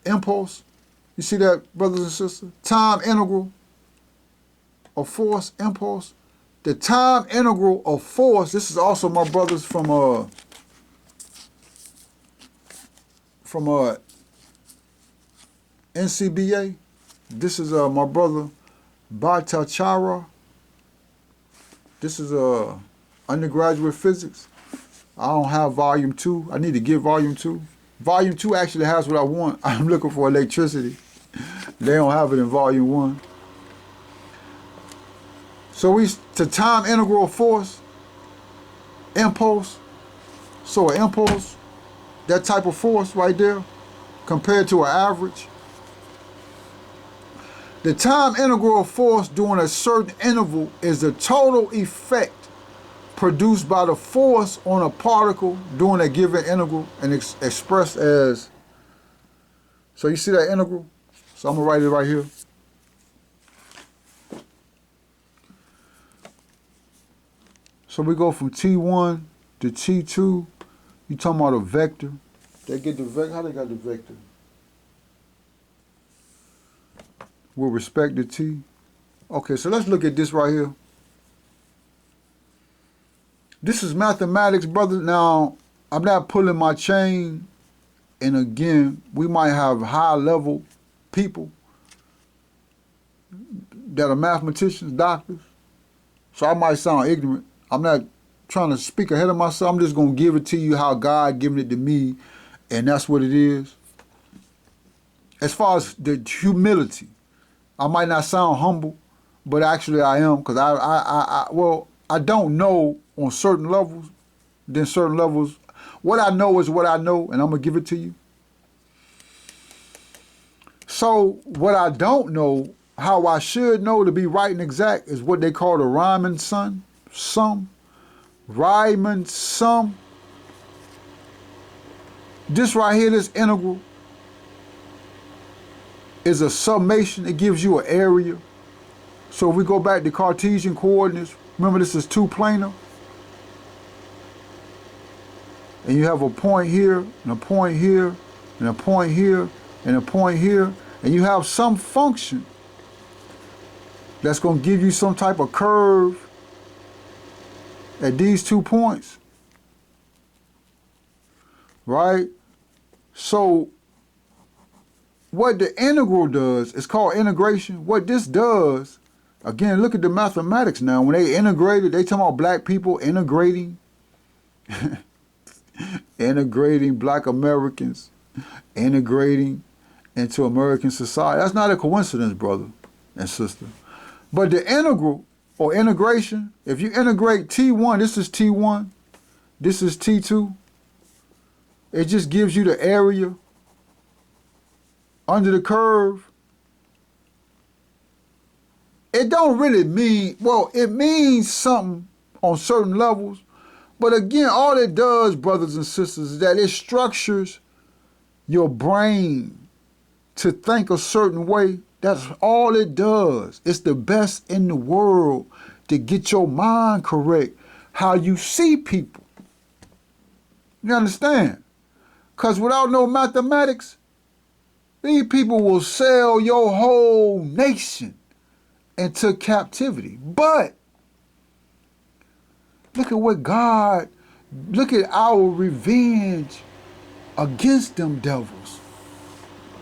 You see that, brothers and sisters? Time integral of force, impulse. The time integral of force, this is also my brothers from NCBA. This is my brother Bhattacharya. This is undergraduate physics. I don't have volume 2. I need to get volume 2. Volume 2 actually has what I want. I'm looking for electricity. They don't have it in volume 1. So to time integral of force, impulse. So an impulse, that type of force right there, compared to an average. The time integral of force during a certain interval is the total effect produced by the force on a particle during a given integral and expressed as, so you see that integral? So I'm going to write it right here. So we go from T1 to T2. You talking about a vector. They get the vector. How they got the vector? With respect to T. Okay, so let's look at this right here. This is mathematics, brother. Now, I'm not pulling my chain. And again, we might have high-level people that are mathematicians, doctors. So I might sound ignorant. I'm not trying to speak ahead of myself. I'm just going to give it to you how God given it to me, and that's what it is. As far as the humility, I might not sound humble, but actually I am, because I don't know on certain levels, then certain levels. What I know is what I know, and I'm going to give it to you. So what I don't know, how I should know to be right and exact, is what they call the Riemann sum. Riemann sum. This right here, this integral, is a summation. It gives you an area. So if we go back to Cartesian coordinates, remember this is two-planar. And you have a point here, and a point here, and a point here, and a point here, and you have some function that's going to give you some type of curve at these 2 points, right? So what the integral does, it's called integration. What this does, again, look at the mathematics now. When they integrated, they talking about black people integrating, integrating black Americans, integrating into American society. That's not a coincidence, brother and sister. But the integral, or integration, if you integrate T1, this is T1, this is T2, it just gives you the area under the curve. It don't really mean, well, it means something on certain levels, but again, all it does, brothers and sisters, is that it structures your brain to think a certain way. That's all it does. It's the best in the world to get your mind correct, how you see people. You understand? Because without no mathematics, these people will sell your whole nation into captivity. But look at what God, look at our revenge against them devils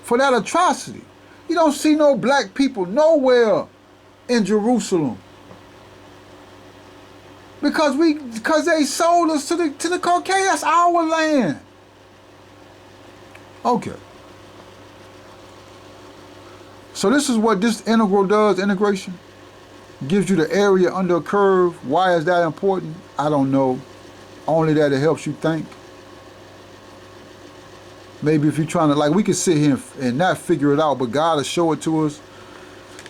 for that atrocity. You don't see no black people nowhere in Jerusalem. Because they sold us to the Caucasus. That's our land. Okay. So this is what this integral does, integration. Gives you the area under a curve. Why is that important? I don't know. Only that it helps you think. Maybe if you're trying to, like, we could sit here and not figure it out, but God will show it to us.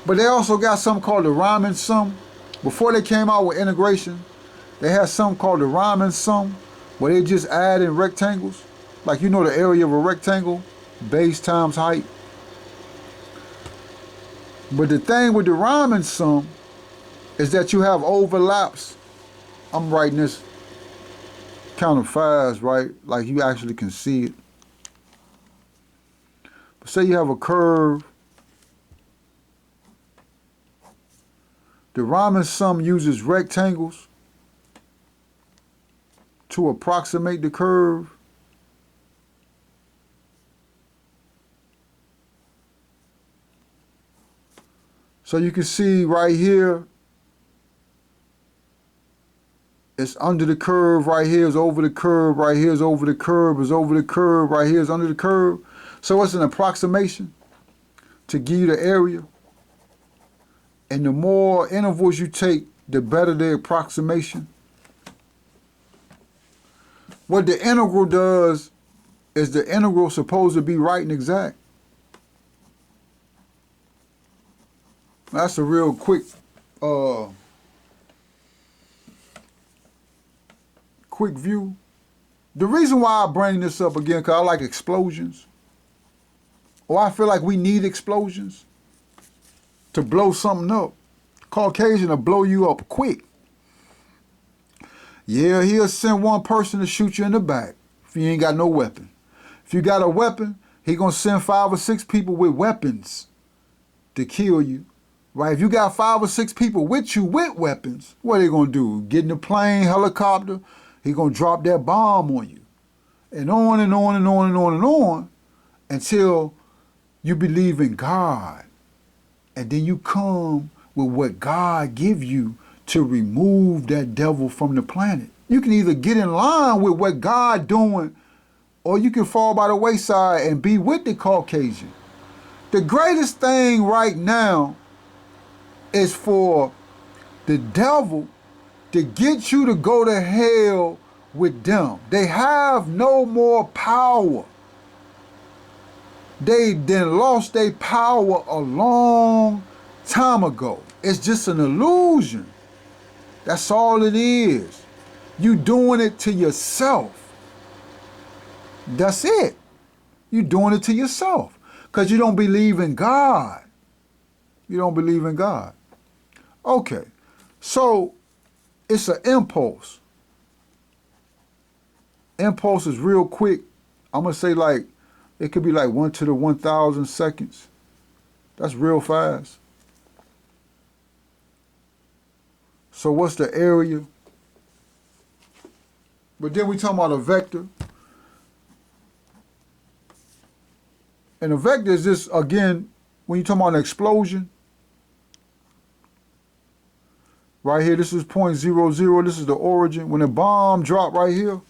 But they also got something called the Riemann sum. Before they came out with integration, they had something called the Riemann sum, where they just add in rectangles. Like, you know the area of a rectangle, base times height. But the thing with the Riemann sum is that you have overlaps. I'm writing this kind of fast, right? Like you actually can see it. But say you have a curve. The Riemann sum uses rectangles to approximate the curve. So you can see right here, it's under the curve, right here is over the curve, right here is over the curve, is over the curve, right here is under the curve. So it's an approximation to give you the area. And the more intervals you take, the better the approximation. What the integral does is the integral supposed to be right and exact. That's a real quick quick view. The reason why I bring this up again, because I like explosions. Or I feel like we need explosions to blow something up. Caucasian will blow you up quick. Yeah, he'll send one person to shoot you in the back if you ain't got no weapon. If you got a weapon, he gonna send 5 or 6 people with weapons to kill you. Right? If you got 5 or 6 people with you with weapons, what are they gonna do? Get in the plane, helicopter, he gonna drop that bomb on you. And on and on and on and on and on until you believe in God. And then you come with what God give you to remove that devil from the planet. You can either get in line with what God doing, or you can fall by the wayside and be with the Caucasian. The greatest thing right now is for the devil to get you to go to hell with them. They have no more power. They then lost their power a long time ago. It's just an illusion. That's all it is. You doing it to yourself. That's it. You doing it to yourself because you don't believe in God. You don't believe in God. Okay, so it's an impulse. Impulse is real quick. I'm gonna say like it could be like 1 to the 1,000 seconds. That's real fast. So what's the area? But then we talking about a vector. And a vector is just, again, when you talking about an explosion, right here, this is 0.00, this is the origin. When a bomb drop right here,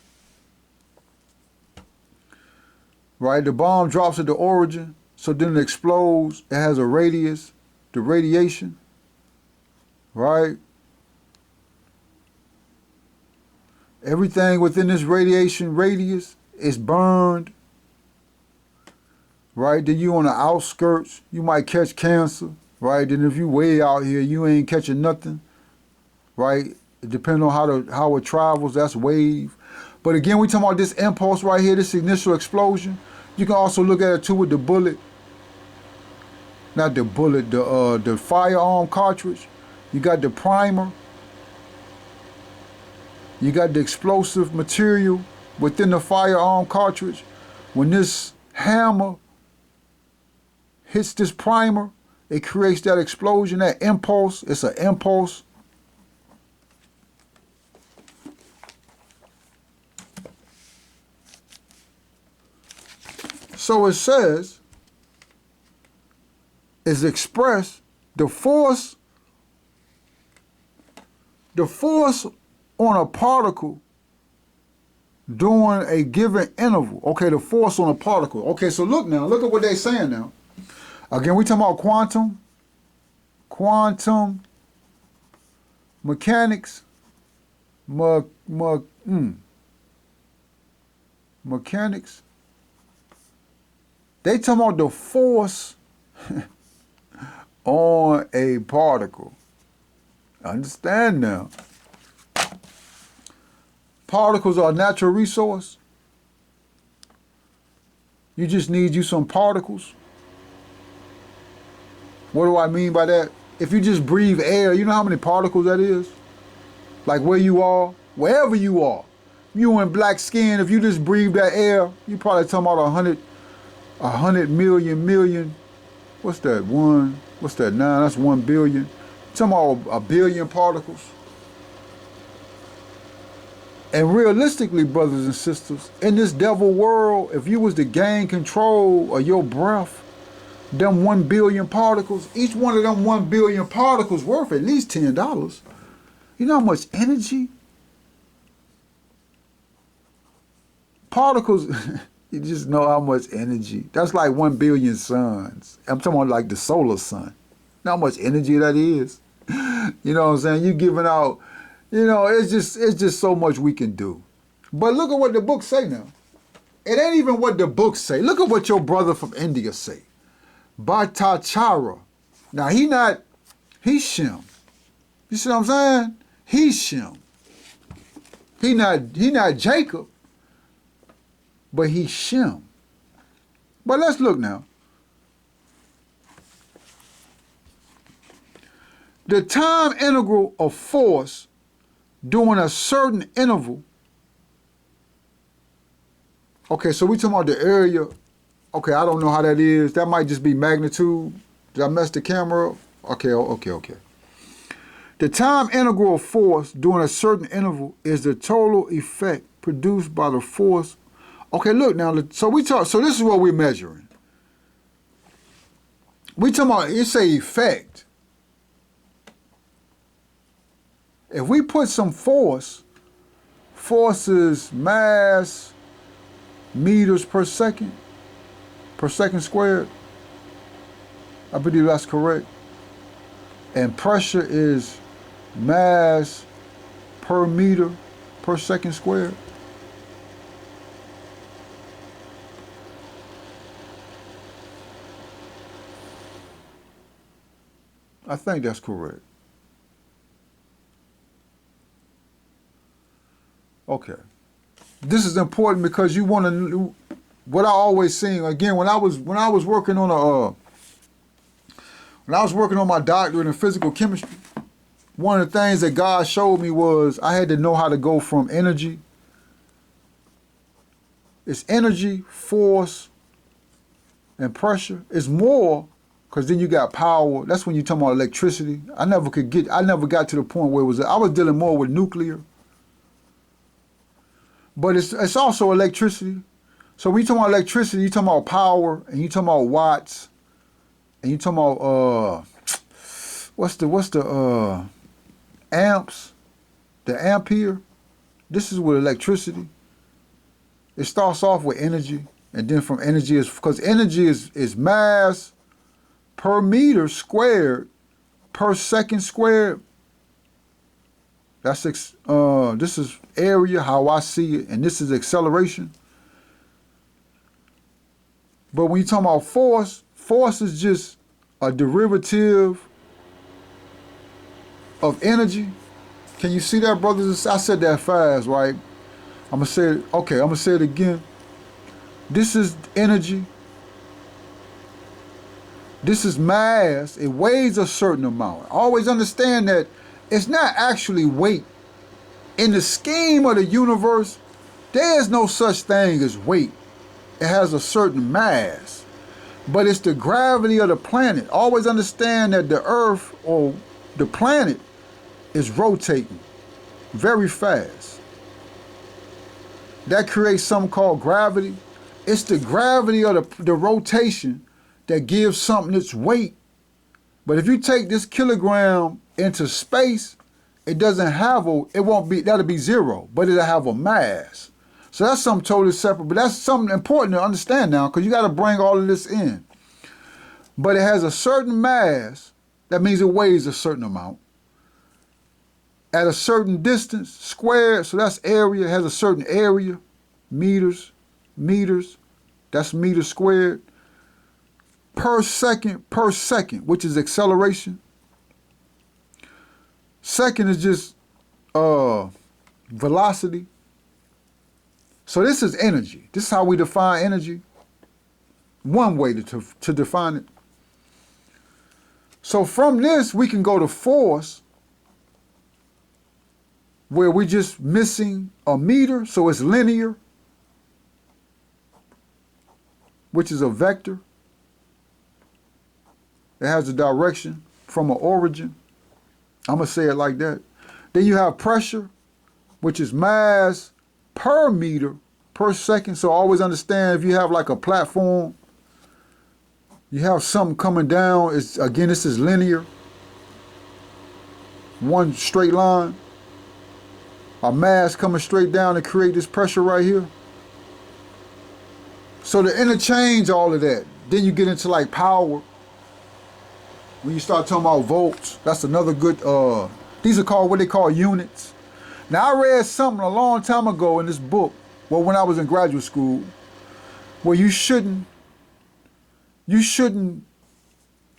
right, the bomb drops at the origin, so then it explodes, it has a radius, the radiation, right? Everything within this radiation radius is burned, right? Then you on the outskirts, you might catch cancer, right? Then if you way out here, you ain't catching nothing, right? It depends on how it travels, that's wave. But again, we talking about this impulse right here, this initial explosion. You can also look at it too with the bullet. Not the bullet, the firearm cartridge. You got the primer. You got the explosive material within the firearm cartridge. When this hammer hits this primer, it creates that explosion, that impulse. It's an impulse. So it says, is expressed the force on a particle during a given interval. Okay, the force on a particle. Okay, so look now, look at what they're saying now. Again, we talking about quantum mechanics, mechanics. They talking about the force on a particle. Understand now. Particles are a natural resource. You just need you some particles. What do I mean by that? If you just breathe air, you know how many particles that is? Like where you are, wherever you are. You in black skin, if you just breathe that air, you probably talking about 100 million. What's that? What's that? 9, that's 1 billion. Talking about a billion particles. And realistically, brothers and sisters, in this devil world, if you was to gain control of your breath, them 1 billion particles, each one of them 1 billion particles worth at least $10. You know how much energy? Particles, you just know how much energy. That's like 1 billion suns. I'm talking about like the solar sun. You know how much energy that is? You know what I'm saying? You giving out, you know, it's just so much we can do. But look at what the books say now. It ain't even what the books say. Look at what your brother from India say. Bhattacharya. Now he not He's Shem. You see what I'm saying? He's Shem. He not Jacob, but he's Shem. But let's look now. The time integral of force during a certain interval. Okay, so we talking about the area. Okay, I don't know how that is. That might just be magnitude. Did I mess the camera up? Okay. The time integral of force during a certain interval is the total effect produced by the force. Okay, look now. So this is what we're measuring. We talking about, it's a effect. If we put some force is mass meters per second squared. I believe that's correct. And pressure is mass per meter per second squared. I think that's correct. Okay. This is important because you want to, what I always seen, again, when I was working on my doctorate in physical chemistry, one of the things that God showed me was I had to know how to go from energy. It's energy, force, and pressure. It's more, because then you got power. That's when you talk about electricity. I never got to the point where I was dealing more with nuclear. But it's also electricity. So when you talk about electricity, you talking about power, and you talking about watts, and you talking about what's the amps, the ampere. This is with electricity. It starts off with energy, and then from energy is, because energy is mass per meter squared per second squared. That's this is area, how I see it, and this is acceleration. But when you talk about force is just a derivative of energy. Can you see that, brothers? I said that fast, right? I'm gonna say it again. This is energy. This is mass. It weighs a certain amount. Always understand that it's not actually weight. In the scheme of the universe, there is no such thing as weight. It has a certain mass. But it's the gravity of the planet. Always understand that the Earth or the planet is rotating very fast. That creates something called gravity. It's the gravity of the rotation that gives something its weight. But if you take this kilogram into space, it doesn't have that'll be zero, but it'll have a mass. So that's something totally separate, but that's something important to understand now, because you got to bring all of this in. But it has a certain mass, that means it weighs a certain amount. At a certain distance, squared, so that's area, it has a certain area, meters, that's meters squared, per second, which is acceleration. Second is just velocity. So this is energy. This is how we define energy. One way to define it. So from this, we can go to force, where we're just missing a meter, so it's linear, which is a vector. It has a direction from an origin. I'm going to say it like that. Then you have pressure, which is mass per meter per second. So always understand, if you have like a platform, you have something coming down. This is linear. One straight line. A mass coming straight down to create this pressure right here. So to interchange all of that, then you get into like power. When you start talking about volts, that's another good, these are called what they call units. Now I read something a long time ago in this book, well, when I was in graduate school, where you shouldn't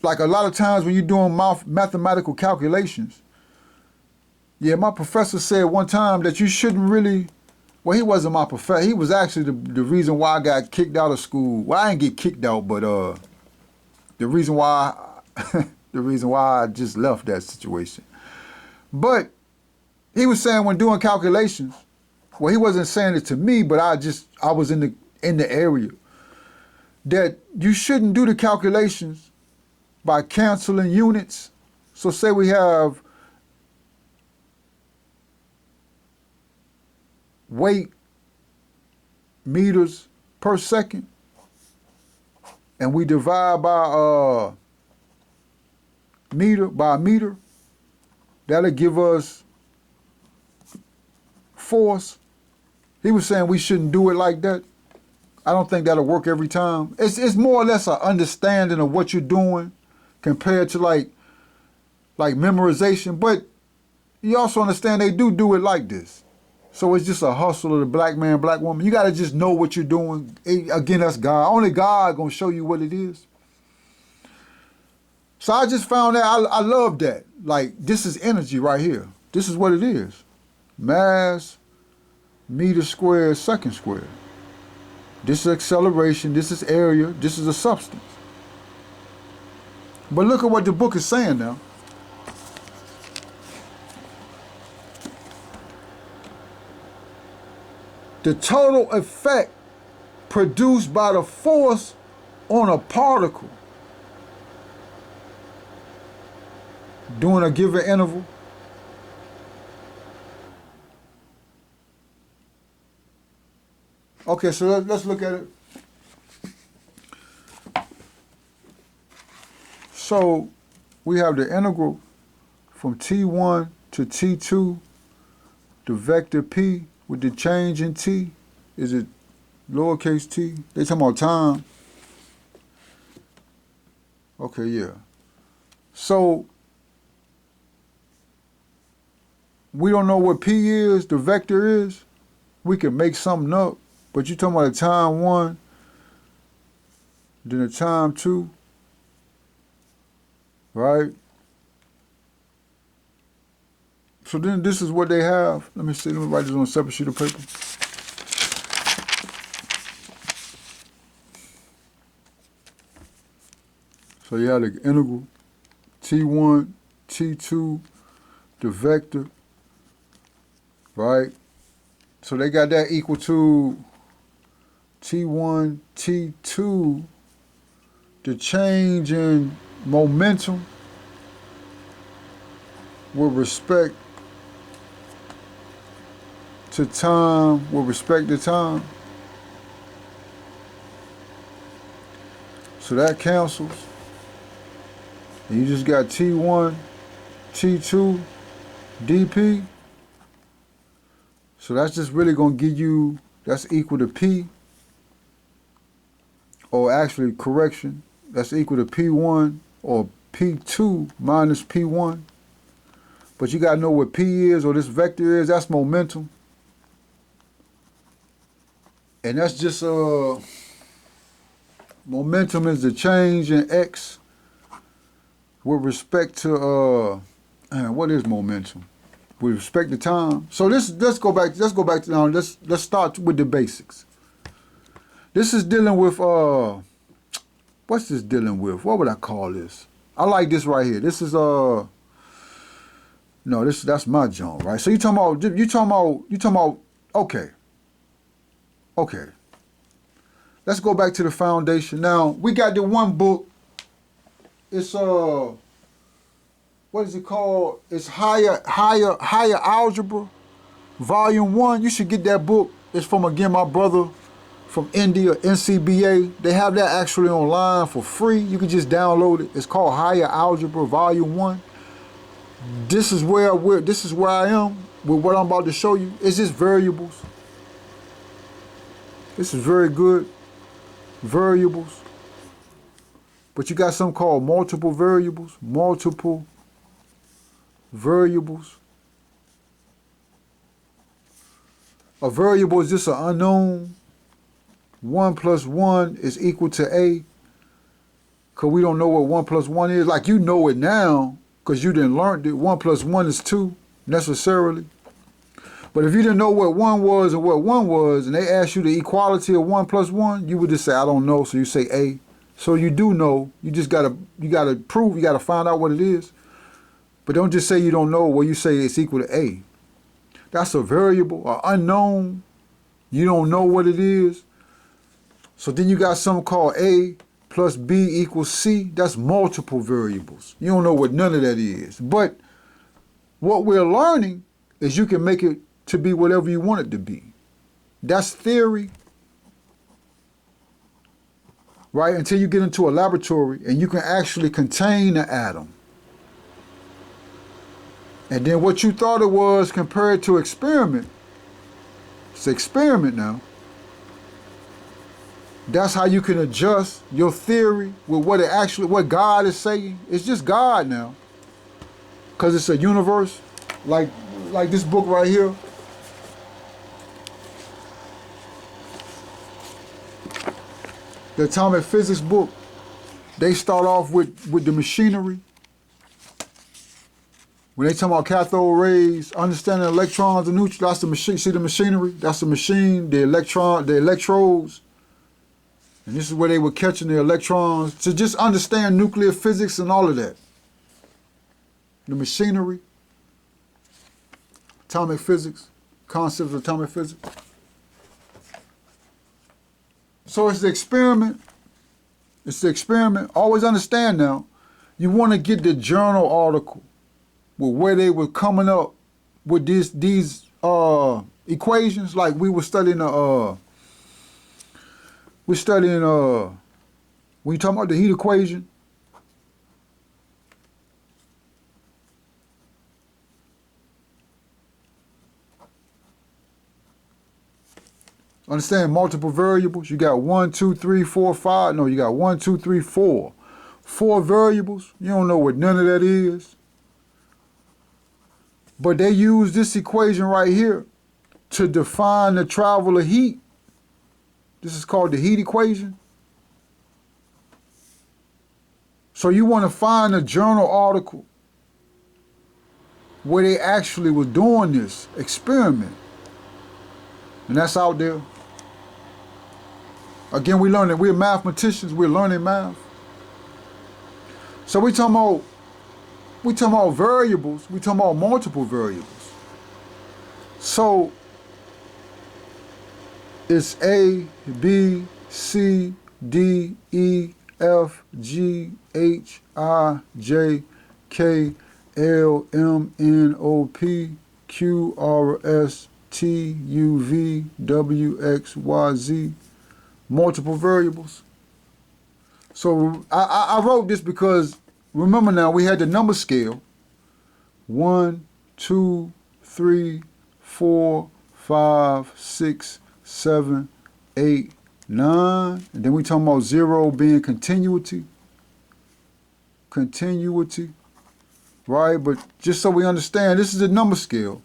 like a lot of times when you're doing mathematical calculations, yeah, my professor said one time that you shouldn't really, well, he wasn't my professor. He was actually the reason why I got kicked out of school. Well, I didn't get kicked out, but the reason why the reason why I just left that situation. But he was saying when doing calculations, well, he wasn't saying it to me, but I was in the area, that you shouldn't do the calculations by canceling units. So say we have weight meters per second, and we divide by meter, that'll give us force. He was saying we shouldn't do it like that. I don't think that'll work every time. It's more or less an understanding of what you're doing compared to like memorization, but you also understand they do it like this. So it's just a hustle of the black man, black woman. You got to just know what you're doing. Again, that's God. Only God going to show you what it is. So I just found that I love that. Like, this is energy right here. This is what it is. Mass, meter squared, second squared. This is acceleration. This is area. This is a substance. But look at what the book is saying now. The total effect produced by the force on a particle during a given interval Okay, so let's look at it. So we have the integral from T1 to T2, the vector P with the change in T. Is it lowercase t? They talking about time. Okay, yeah. So we don't know what P is, the vector is. We can make something up, but you're talking about the time 1, then the time 2, right? So then this is what they have. Let me see, let me write this on a separate sheet of paper. So you have the integral, T1, T2, the vector, right? So they got that equal to T1, T2, the change in momentum with respect to time, with respect to time. So that cancels. And you just got T1, T2, dP. So that's just really going to give you, that's equal to P. Or actually, correction, that's equal to P1 or P2 minus P1. But you got to know what P is or this vector is. That's momentum. And that's just, momentum is the change in X with respect to, what is momentum? With respect to time. So let's go back to now. Let's start with the basics. This is dealing with what's this dealing with? What would I call this? I like this right here. This is no, that's my joint, right? So you talking about okay. Let's go back to the foundation. Now, we got the one book. It's what is it called? It's higher algebra, volume 1. You should get that book. It's from, again, my brother from India, NCBA. They have that actually online for free. You can just download it. It's called Higher Algebra, volume 1. This is where I am with what I'm about to show you. It's just variables. This is very good. Variables. But you got something called multiple variables. Multiple variables. A variable is just an unknown. 1 plus 1 is equal to A. because we don't know what 1 plus 1 is. Like, you know it now because you didn't learn that 1 plus 1 is 2 necessarily. But if you didn't know what 1 was and what 1 was, and they asked you the equality of 1 plus 1, you would just say, I don't know. So you say A. So you do know. You just gotta prove, you gotta find out what it is. But don't just say you don't know. Well, you say it's equal to A. That's a variable, or unknown. You don't know what it is. So then you got something called A plus B equals C. That's multiple variables. You don't know what none of that is. But what we're learning is you can make it to be whatever you want it to be. That's theory, right? Until you get into a laboratory and you can actually contain an atom. And then what you thought it was compared to experiment, it's experiment now. That's how you can adjust your theory with what God is saying. It's just God now. Because it's a universe, like this book right here. The atomic physics book, they start off with the machinery. When they talk about cathode rays, understanding electrons and neutrons, that's the machine. See the machinery? That's the machine, the electrodes. And this is where they were catching the electrons. To just understand nuclear physics and all of that. The machinery, atomic physics, concepts of atomic physics. So it's the experiment. It's the experiment. Always understand now, you want to get the journal article with where they were coming up with these equations. Like we were studying when you talking about the heat equation. Understand multiple variables. You got 1, 2, 3, 4, 5. No, you got 1, 2, 3, 4. 4 variables. You don't know what none of that is. But they use this equation right here to define the travel of heat. This is called the heat equation. So you want to find a journal article where they actually were doing this experiment. And that's out there. Again, we're learning. We're mathematicians. We're learning math. So we talking about variables. We talking about multiple variables. So it's A, B, C, D, E, F, G, H, I, J, K, L, M, N, O, P, Q, R, S, T, U, V, W, X, Y, Z. Multiple variables. So I wrote this because, remember now, we had the number scale. 1, 2, 3, 4, 5, 6, 7, 8, 9. And then we talking about 0 being continuity. Continuity. Right? But just so we understand, this is a number scale.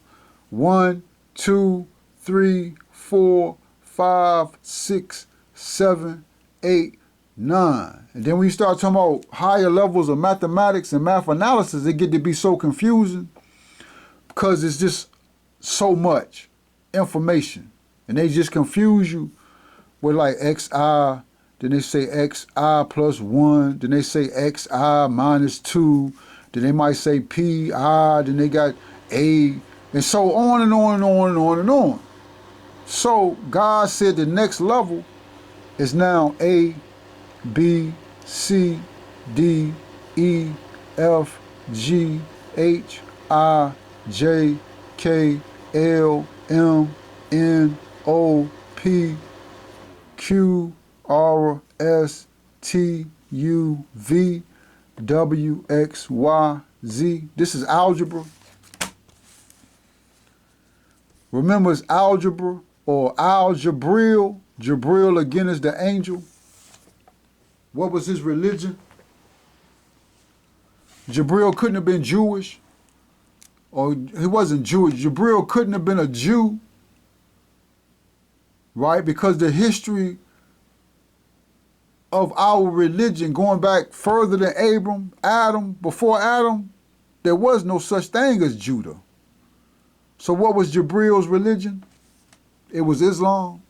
1, 2, 3, 4, 5, 6, 7, 8, 9. And then when you start talking about higher levels of mathematics and math analysis, it get to be so confusing because it's just so much information. And they just confuse you with like xi, then they say xi plus 1, then they say xi minus 2, then they might say pi, then they got a, and so on and on and on and on and on. So God said the next level is now A, B, C, D, E, F, G, H, I, J, K, L, M, N, O, P, Q, R, S, T, U, V, W, X, Y, Z. This is algebra. Remember, it's algebra or algebril. Jabril, again, is the angel. What was his religion? Jabril couldn't have been Jewish, or he wasn't Jewish. Jabril couldn't have been a Jew, right? Because the history of our religion, going back further than Adam, before Adam, there was no such thing as Judah. So what was Jibril's religion? It was Islam.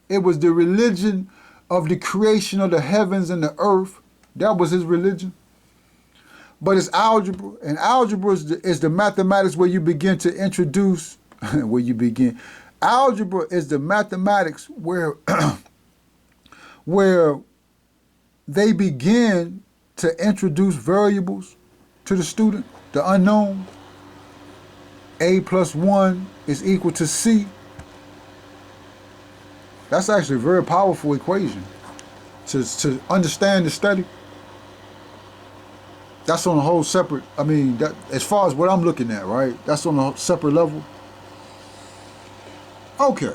It was the religion of the creation of the heavens and the earth. That was his religion. But it's algebra, and algebra is the mathematics where you begin to introduce, where you begin. Algebra is the mathematics where, where they begin to introduce variables to the student, the unknown. A plus 1 is equal to C. That's actually a very powerful equation to understand the study. That's on a whole separate, I mean, that, as far as what I'm looking at, right? That's on a separate level. Okay.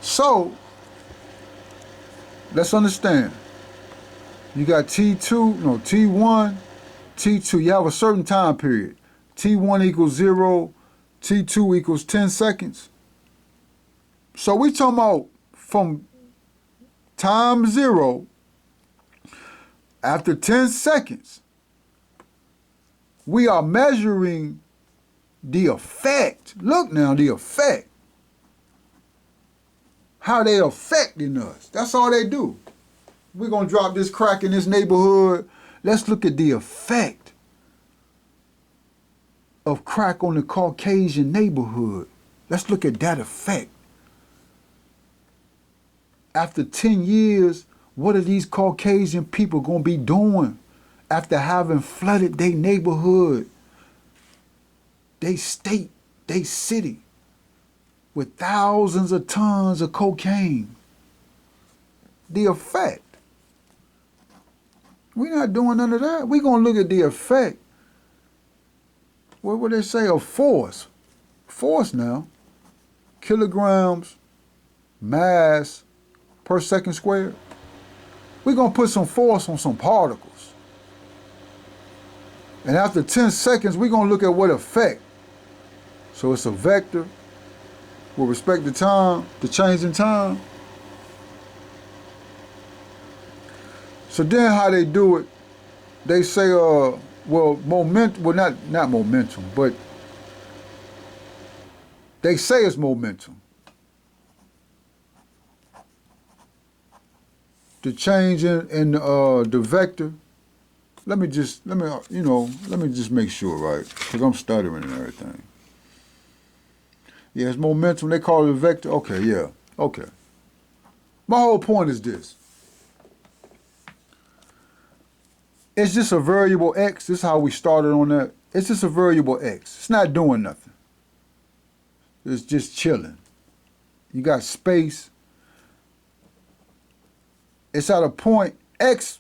So, let's understand. You got T2, no, T1, T2. You have a certain time period. T1 equals 0, T2 equals 10 seconds. So we talking about from time 0, after 10 seconds, we are measuring the effect. Look now, the effect. How they affecting us. That's all they do. We're going to drop this crack in this neighborhood. Let's look at the effect of crack on the Caucasian neighborhood. Let's look at that effect. After 10 years, what are these Caucasian people going to be doing after having flooded their neighborhood, they state, they city, with thousands of tons of cocaine? The effect. We're not doing none of that. We're going to look at the effect. What would they say? Of force. Force now. Kilograms, mass per second squared. We're going to put some force on some particles. And after 10 seconds, we're going to look at what effect. So it's a vector with respect to time, the change in time. So then how they do it, they say, well, momentum, well, not momentum, but they say it's momentum. The change in the vector. Let me just make sure, right? Because I'm stuttering and everything. Yeah, it's momentum. They call it a vector. Okay, yeah. Okay. My whole point is this. It's just a variable x. This is how we started on that. It's just a variable x. It's not doing nothing. It's just chilling. You got space. It's at a point. X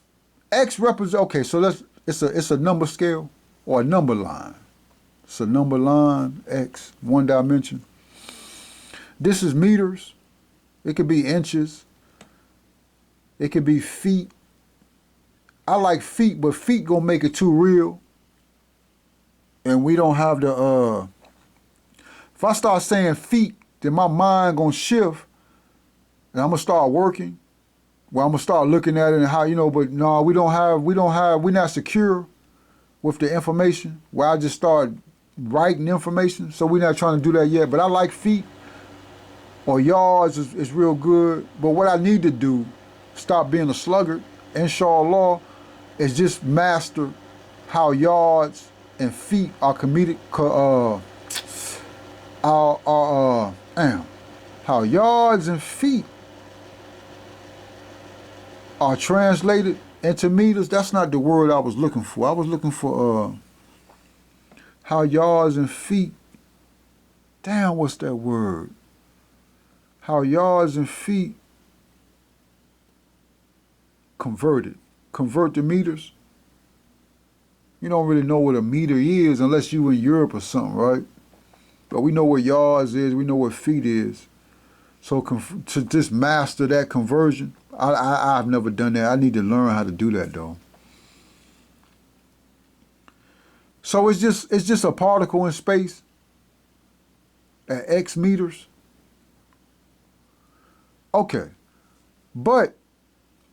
represents, okay, so it's a number scale or a number line. It's a number line, x, one dimension. This is meters. It could be inches. It could be feet. I like feet, but feet gonna make it too real. And we don't have the, if I start saying feet, then my mind gonna shift and I'm gonna start working. Well, I'm gonna start looking at it and how, but no, we're not secure with the information where I just start writing information. So we're not trying to do that yet, but I like feet or yards is real good. But what I need to do, stop being a sluggard, inshallah, is just master how yards and feet are how yards and feet are translated into meters. That's not the word I was looking for. I was looking for how yards and feet, damn, what's that word? How yards and feet convert to meters. You don't really know what a meter is unless you in Europe or something, right? But we know what yards is, we know what feet is. So to just master that conversion, I've never done that. I need to learn how to do that though. So it's just a particle in space at X meters. Okay. But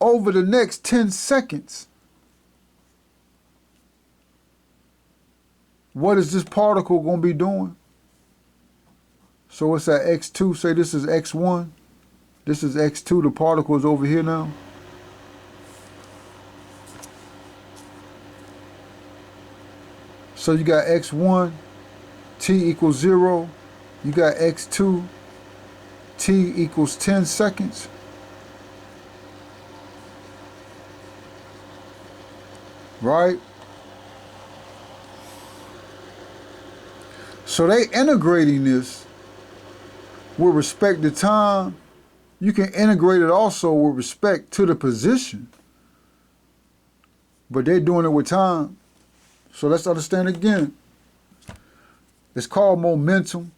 over the next 10 seconds, what is this particle going to be doing? So it's at x2. Say this is x1. This is x2. The particle is over here now. So you got x1, t equals 0. You got x2, t equals 10 seconds. Right? So they integrating this with respect to time. You can integrate it also with respect to the position. But they're doing it with time. So let's understand again. It's called momentum.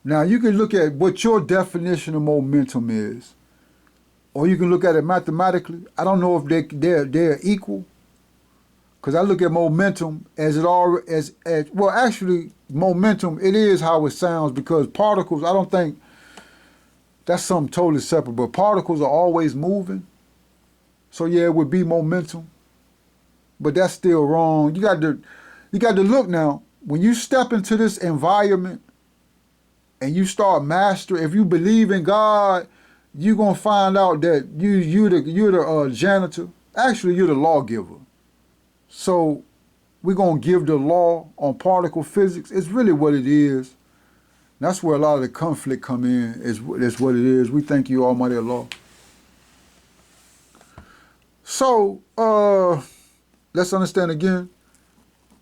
Now you can look at what your definition of momentum is. Or you can look at it mathematically. I don't know if they're equal. Because I look at momentum as well, actually, momentum, it is how it sounds, because particles, I don't think that's something totally separate, but particles are always moving. So yeah, it would be momentum. But that's still wrong. You got to look now, when you step into this environment and you start mastering, if you believe in God, you're going to find out that you're the janitor. Actually, you're the lawgiver. So we're going to give the law on particle physics. It's really what it is. That's where a lot of the conflict come in, is what it is. We thank you, Almighty Allah. So let's understand again.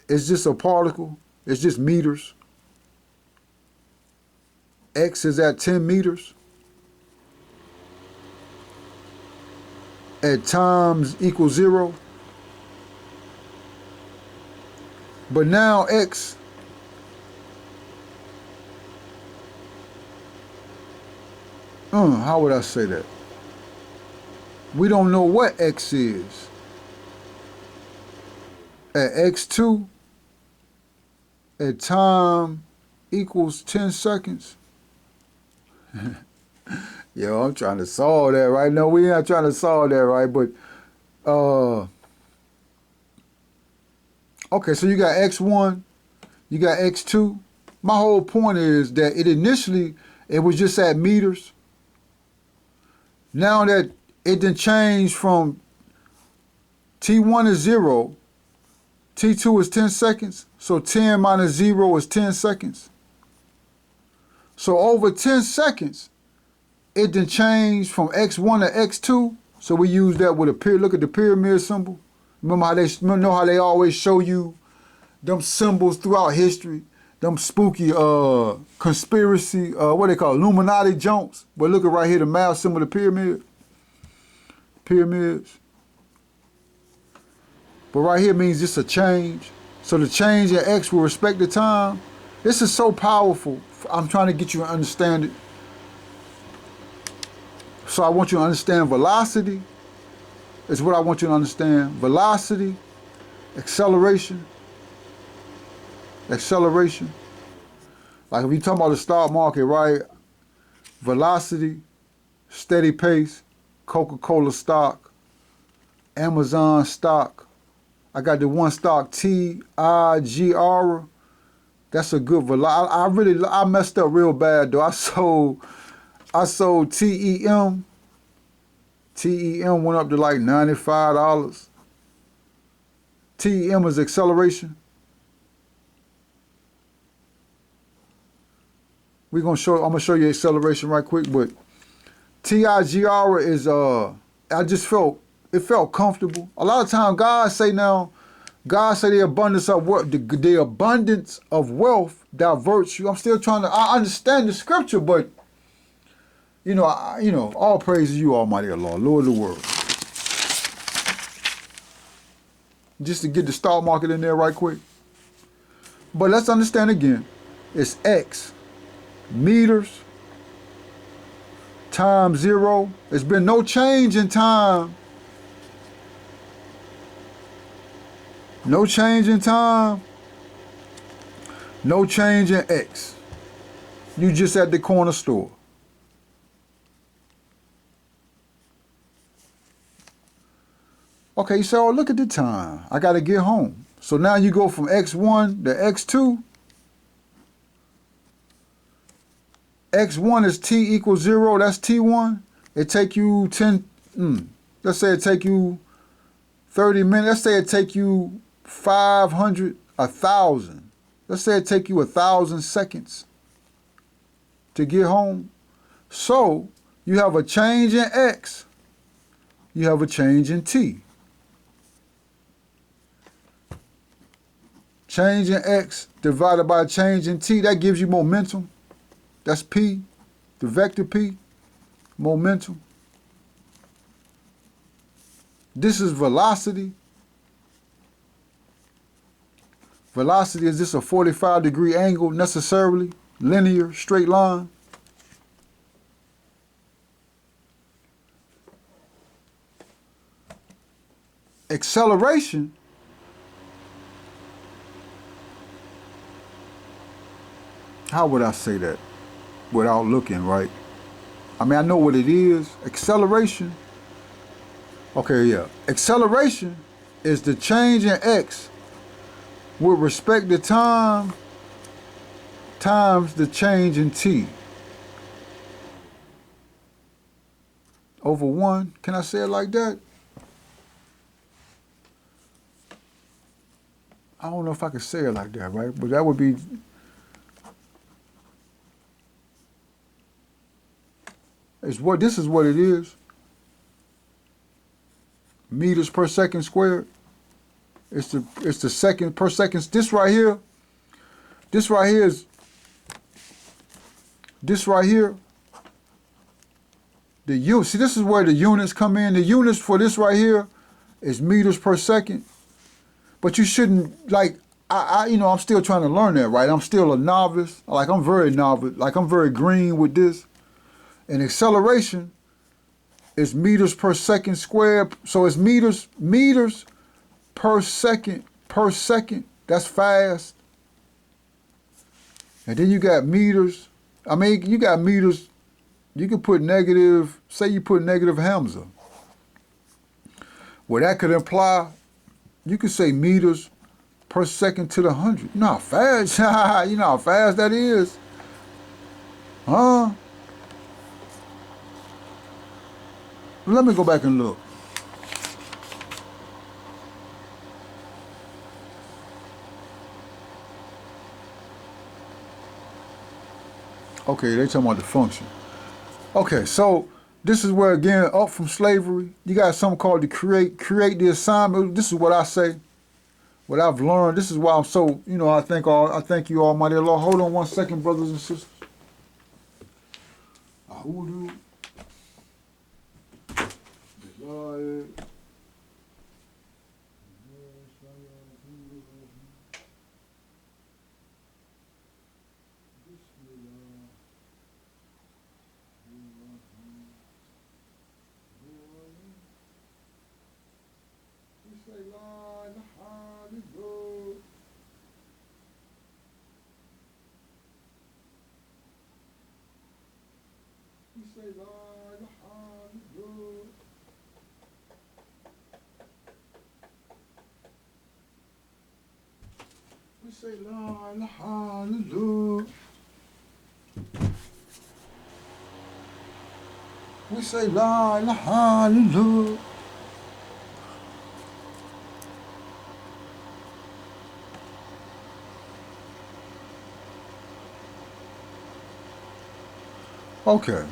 It's just a particle. It's just meters. X is at 10 meters. At times equals 0. But now X how would I say that? We don't know what X is. At X2, at time equals 10 seconds. Yo, I'm trying to solve that right now. We're not trying to solve that, right? But okay, so you got X1, you got X2. My whole point is that it was just at meters. Now that it done changed from T1 is 0, T2 is 10 seconds, so 10 minus 0 is 10 seconds. So over 10 seconds, it done changed from X1 to X2, so we use that with a pyramid. Look at the pyramid symbol. Remember how they always show you them symbols throughout history, them spooky conspiracy, what they call Illuminati jumps. But look at right here, the math symbol of the pyramid. Pyramids. But right here means just a change. So the change in X with respect to time, this is so powerful. I'm trying to get you to understand it. So I want you to understand velocity. Is what I want you to understand. Velocity, acceleration. Like if we talk about the stock market, right? Velocity, steady pace, Coca-Cola stock, Amazon stock. I got the one stock, TIGR. That's a good velocity. I messed up real bad though. I sold TEM. TEM went up to like $95. TEM is acceleration. I'm gonna show you acceleration right quick, but TIGR is it felt comfortable. A lot of times God say the abundance of wealth diverts you. I'm still I understand the scripture, but all praise to you, Almighty Allah, Lord of the world. Just to get the stock market in there right quick. But let's understand again. It's X, meters, times 0. There's been no change in time. No change in time. No change in X. You just at the corner store. Okay, so look at the time. I got to get home. So now you go from X1 to X2. X1 is T equals 0. That's T1. It take you 10, let's say it take you 30 minutes. Let's say it take you 500, 1,000. Let's say it take you 1,000 seconds to get home. So you have a change in X. You have a change in T. Change in X divided by change in T, that gives you momentum. That's P, the vector P, momentum. This is velocity. Velocity is just a 45-degree angle necessarily, linear, straight line. Acceleration how would I say that without looking, right? I mean, I know what it is. Acceleration. Okay, yeah. Acceleration is the change in X with respect to time times the change in T. Over 1. Can I say it like that? I don't know if I could say it like that, right? But that would be... This is what it is. Meters per second squared. It's the second per second. This right here is the unit. See, this is where the units come in. The units for this right here is meters per second. But you shouldn't, like, I'm still trying to learn that, right? I'm still a novice. Like, I'm very novice. Like, I'm very green with this. And acceleration is meters per second squared. So it's meters per second. That's fast. And then you got meters. I mean, you got meters. You could put negative, say you put negative Hamza. Well, that could imply, you could say meters per second to the 100. You know how fast, you know how fast that is? Huh? Let me go back and look. Okay, they talking about the function. Okay, so this is where, again, up from slavery, you got something called to create the assignment. This is what I say, what I've learned. This is why I'm so, I thank you, Almighty Allah. Hold on 1 second, brothers and sisters. Ahudu. We say la ilaha illallah. We say la ilaha illallah. Okay.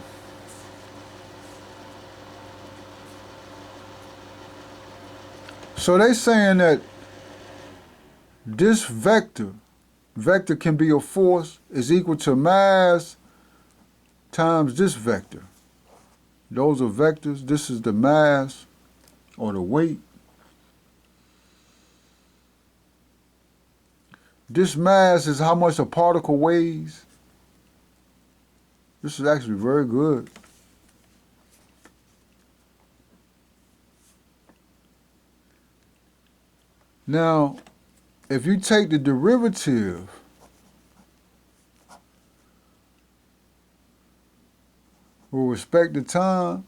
So they saying that this vector can be a force is equal to mass times this vector. Those are vectors. This is the mass or the weight. This mass is how much a particle weighs. This is actually very good. Now, if you take the derivative will respect the time.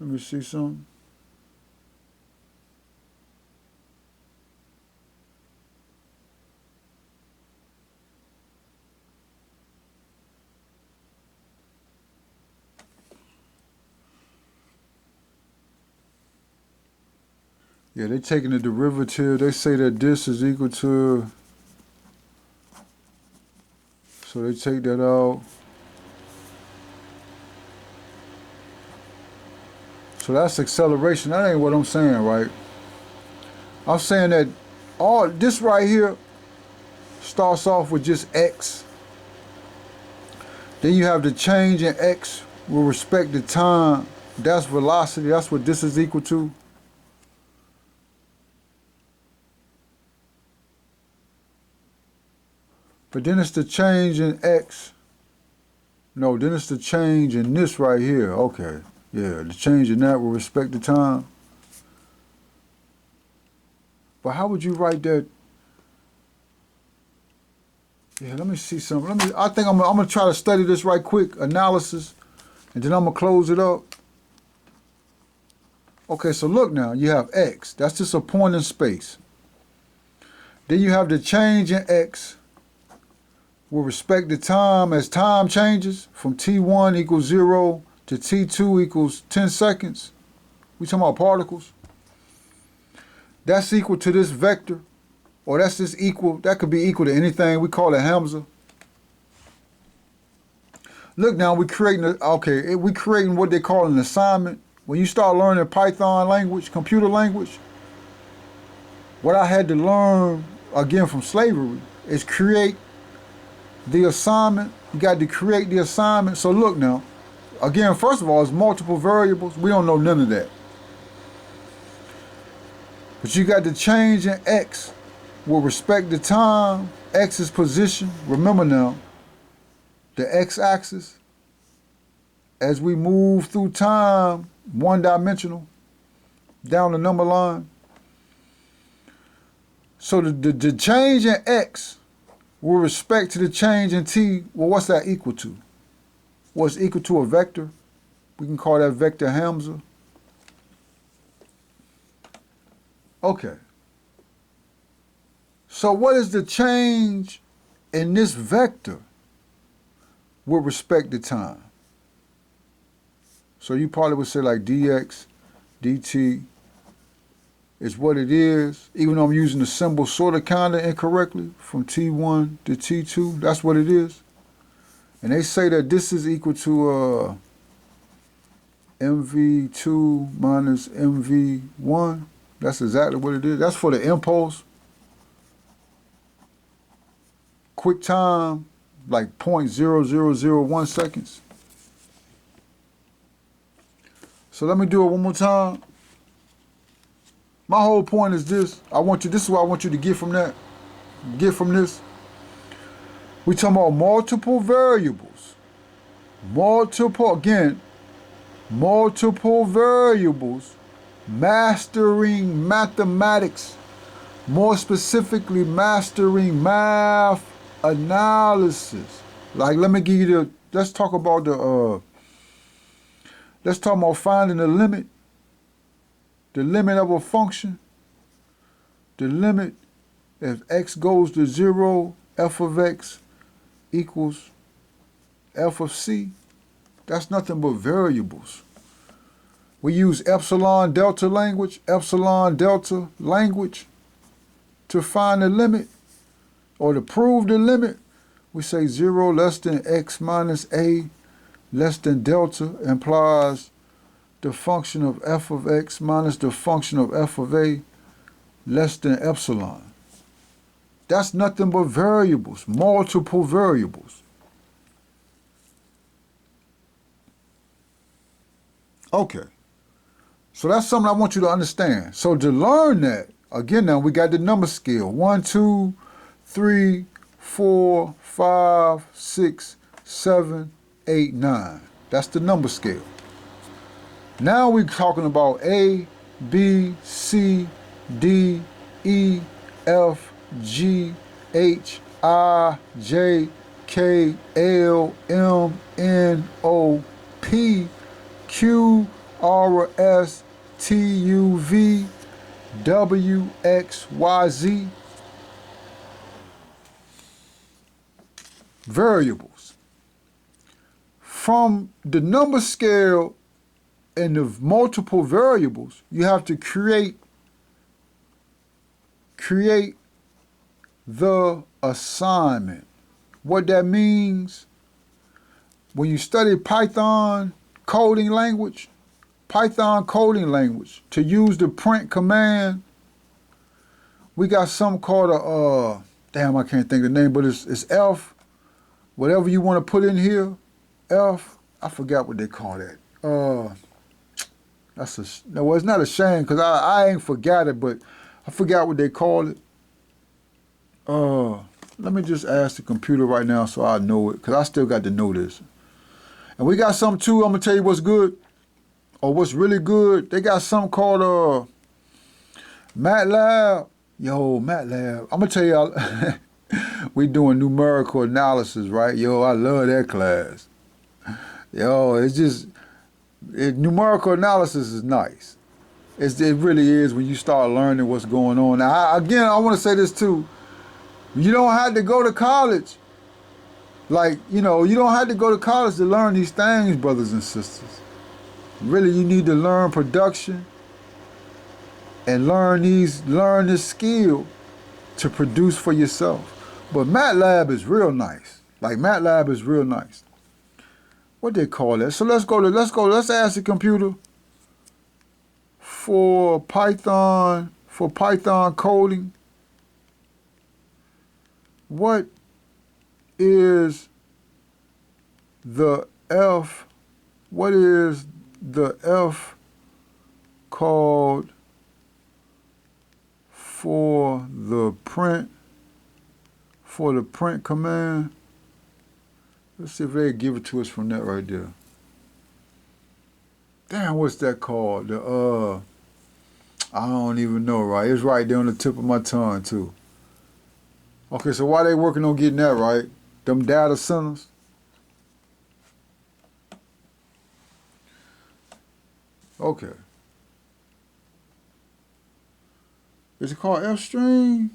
Let me see something. Yeah, they're taking the derivative. They say that this is equal to, so they take that out. So that's acceleration. That ain't what I'm saying, right? I'm saying that all this right here starts off with just x. Then you have the change in x with respect to time. That's velocity. That's what this is equal to. But then it's the change in x. No, then it's the change in this right here. Okay. Yeah, the change in that with respect to time. But how would you write that? Yeah, let me see something. I think I'm gonna try to study this right quick, analysis, and then I'm gonna close it up. Okay, so look now, you have x. That's just a point in space. Then you have the change in x with respect to time as time changes from t1 equals 0 to t2 equals 10 seconds. We talking about particles. That's equal to this vector, or that's just equal, that could be equal to anything. We call it Hamza. Look now, we're creating what they call an assignment. When you start learning Python language, computer language, what I had to learn, again from slavery, is create the assignment. You got to create the assignment. So look now, again, first of all, it's multiple variables. We don't know none of that. But you got the change in x with respect to time, x's position. Remember now, the x-axis, as we move through time, one-dimensional, down the number line. So the change in x with respect to the change in t, well, what's that equal to? Well, it's equal to a vector. We can call that vector Hamza. Okay. So what is the change in this vector with respect to time? So you probably would say like dx, dt is what it is, even though I'm using the symbol sort of kind of incorrectly from t1 to t2, that's what it is. And they say that this is equal to mv2 minus mv1. That's exactly what it is. That's for the impulse. Quick time, like 0.0001 seconds. So let me do it one more time. My whole point is this. This is what I want you to get from that. Get from this. We're talking about multiple variables. Multiple variables. Mastering mathematics. More specifically, mastering math analysis. Like, let me give you let's talk about finding the limit. The limit of a function. The limit, if x goes to 0, f of x equals f of c. That's nothing but variables. We use epsilon delta language to find the limit, or to prove the limit. We say 0 less than x minus a less than delta implies the function of f of x minus the function of f of a less than epsilon. That's nothing but variables, multiple variables. Okay. So that's something I want you to understand. So to learn that, again now we got the number scale. 1, 2, 3, 4, 5, 6, 7, 8, 9. That's the number scale. Now we're talking about A, B, C, D, E, F, G, H, I J K L M N O P Q R S T U V W X Y Z. Variables. From the number scale and the multiple variables, you have to create the assignment. What that means, when you study Python coding language, to use the print command, we got something called a, damn, I can't think of the name, but it's F, whatever you want to put in here, F, I forgot what they call that. No, it's not a shame, because I ain't forgot it, but I forgot what they call it. Let me just ask the computer right now so I know it, because I still got to know this. And we got something too, I'm going to tell you what's good, or what's really good. They got something called MATLAB. Yo, MATLAB. I'm going to tell y'all, we doing numerical analysis, right? Yo, I love that class. Yo, it's just, numerical analysis is nice. It really is when you start learning what's going on. Now, I want to say this too. You don't have to go to college. Like, you don't have to go to college to learn these things, brothers and sisters. Really, you need to learn production and learn this skill to produce for yourself. But MATLAB is real nice. Like, MATLAB is real nice. What they call that? So let's ask the computer for Python coding. What is the F called for the print command? Let's see if they give it to us from that right there. Damn, what's that called? I don't even know, right? It's right there on the tip of my tongue too. Okay, so why they working on getting that right? Them data centers. Okay. Is it called F-string?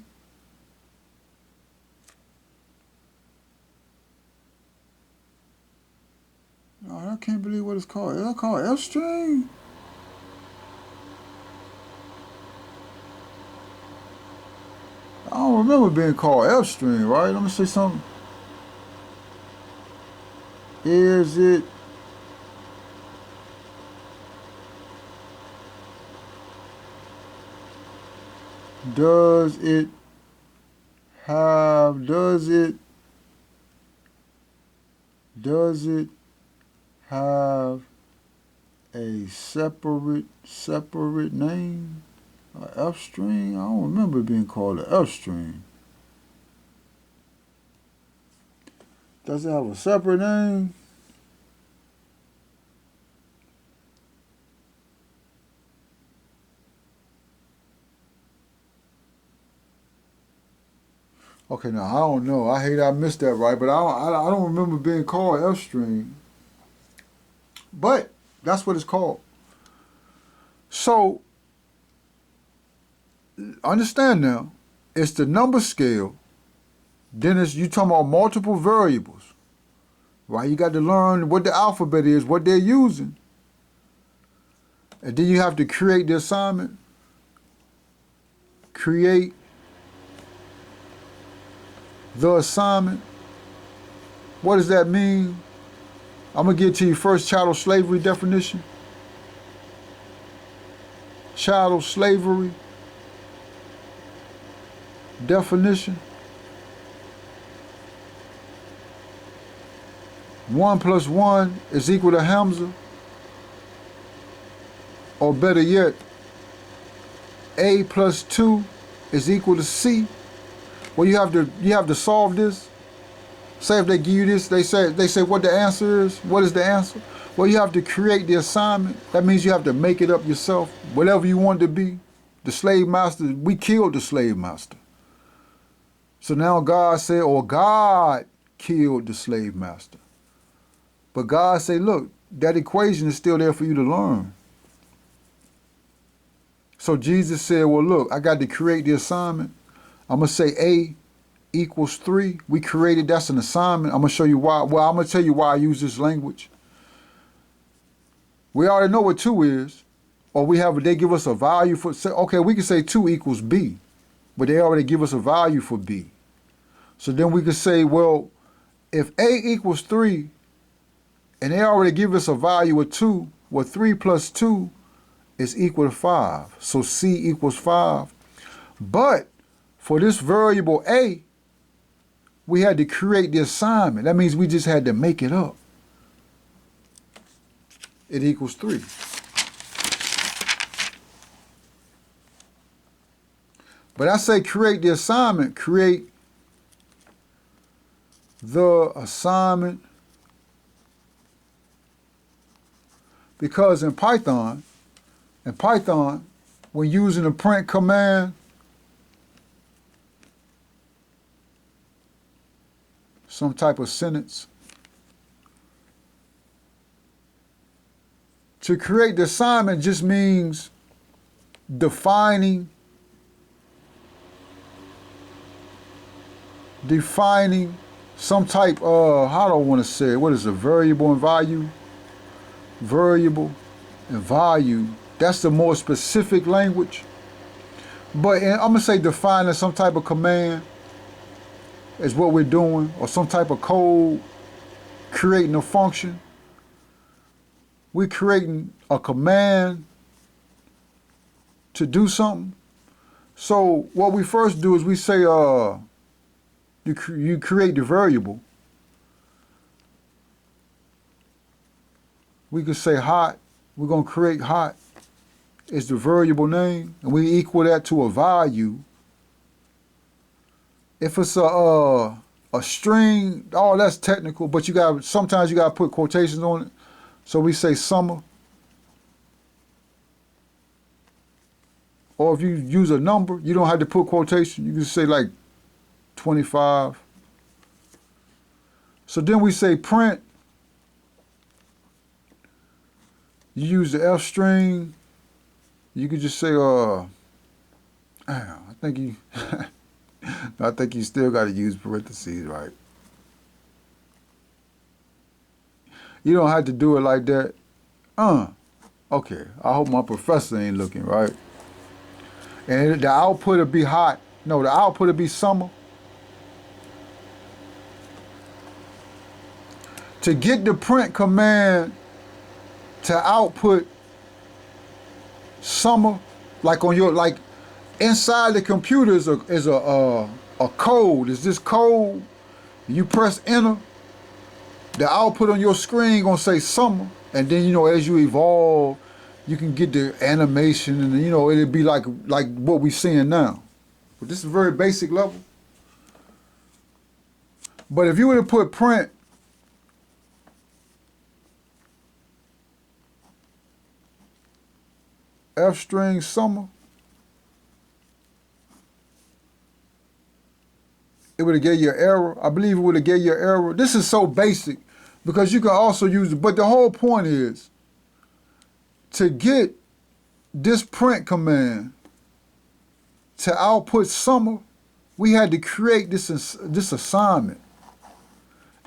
No, I can't believe what it's called. Is it called F-string? I don't remember being called F-string, right? Let me say something. Is it? Does it have a separate name? F-string? I don't remember being called an F-string. Does it have a separate name? Okay, now I don't know. I hate I missed that, right? But I don't remember being called F-string. But that's what it's called. So understand now, it's the number scale. Then you talking about multiple variables, right? You got to learn what the alphabet is, what they're using. And then you have to create the assignment. Create the assignment. What does that mean? I'm going to get to you first chattel slavery definition. Chattel slavery definition. 1 + 1 is equal to Hamza. Or better yet, A + 2 is equal to C. Well, you have to solve this. Say if they give you this, they say what the answer is. What is the answer? Well, you have to create the assignment. That means you have to make it up yourself, whatever you want it to be. The slave master, we killed the slave master. So now God said, or God killed the slave master. But God said, look, that equation is still there for you to learn. So Jesus said, well, look, I got to create the assignment. I'm going to say A equals 3. We created, that's an assignment. I'm going to show you why. Well, I'm going to tell you why I use this language. We already know what 2 is. Or they give us a value for, okay, we can say 2 equals B. But they already give us a value for B. So then we could say, well, if A equals 3, and they already give us a value of 2, well, 3 plus 2 is equal to 5. So C equals 5. But for this variable A, we had to create the assignment. That means we just had to make it up. It equals 3. But I say create the assignment, create the assignment, because in Python, when using the print command, some type of sentence, to create the assignment just means defining some type of, how do I want to say it? What is a variable and value? Variable and value. That's the more specific language. But I'm going to say defining some type of command is what we're doing, or some type of code, creating a function. We're creating a command to do something. So what we first do is we say, you create the variable. We could say hot. We're going to create hot. It's the variable name, and we equal that to a value. If it's a string, oh, that's technical, but sometimes you got to put quotations on it. So we say summer. Or if you use a number, you don't have to put quotation. You can say like 25. So then we say print. You use the F string. You could just say, I think you still got to use parentheses, right? You don't have to do it like that. Okay, I hope my professor ain't looking, right? And the output will be hot. No, the output will be summer. To get the print command to output summer, like on your, like inside the computer is a code. Is this code? You press enter, the output on your screen gonna say summer, and then as you evolve, you can get the animation, and it'll be like what we seeing now. But this is a very basic level. But if you were to put print F string summer, it would have gave you an error. I believe it would have gave you an error. This is so basic because you can also use it. But the whole point is to get this print command to output summer, we had to create this assignment.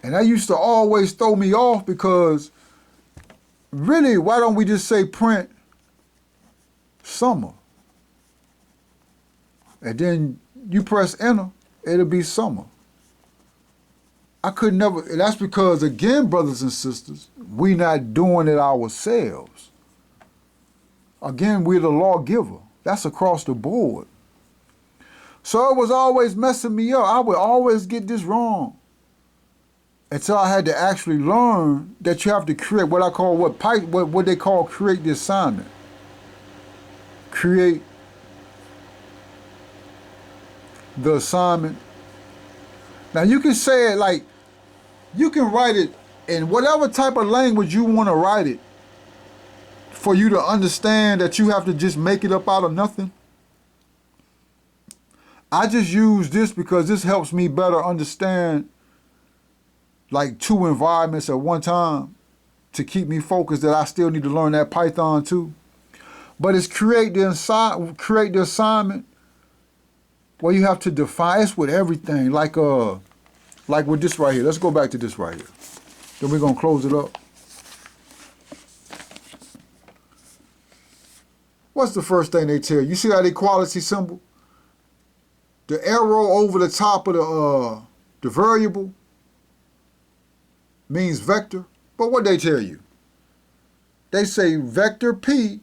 And that used to always throw me off because really, why don't we just say print summer? And then you press enter, it'll be summer. I could never, that's because again, brothers and sisters, we not doing it ourselves. Again, we're the lawgiver. That's across the board. So it was always messing me up. I would always get this wrong. Until I had to actually learn that you have to create what I call, what they call create the assignment. Create the assignment. Now you can say it like, you can write it in whatever type of language you want to write it for you to understand that you have to just make it up out of nothing. I just use this because this helps me better understand like 2 environments at one time to keep me focused that I still need to learn that Python too. But it's create the assignment where you have to define. It's with everything, like with this right here. Let's go back to this right here. Then we're gonna close it up. What's the first thing they tell you? You see that equality symbol? The arrow over the top of the variable means vector. But what they tell you? They say vector P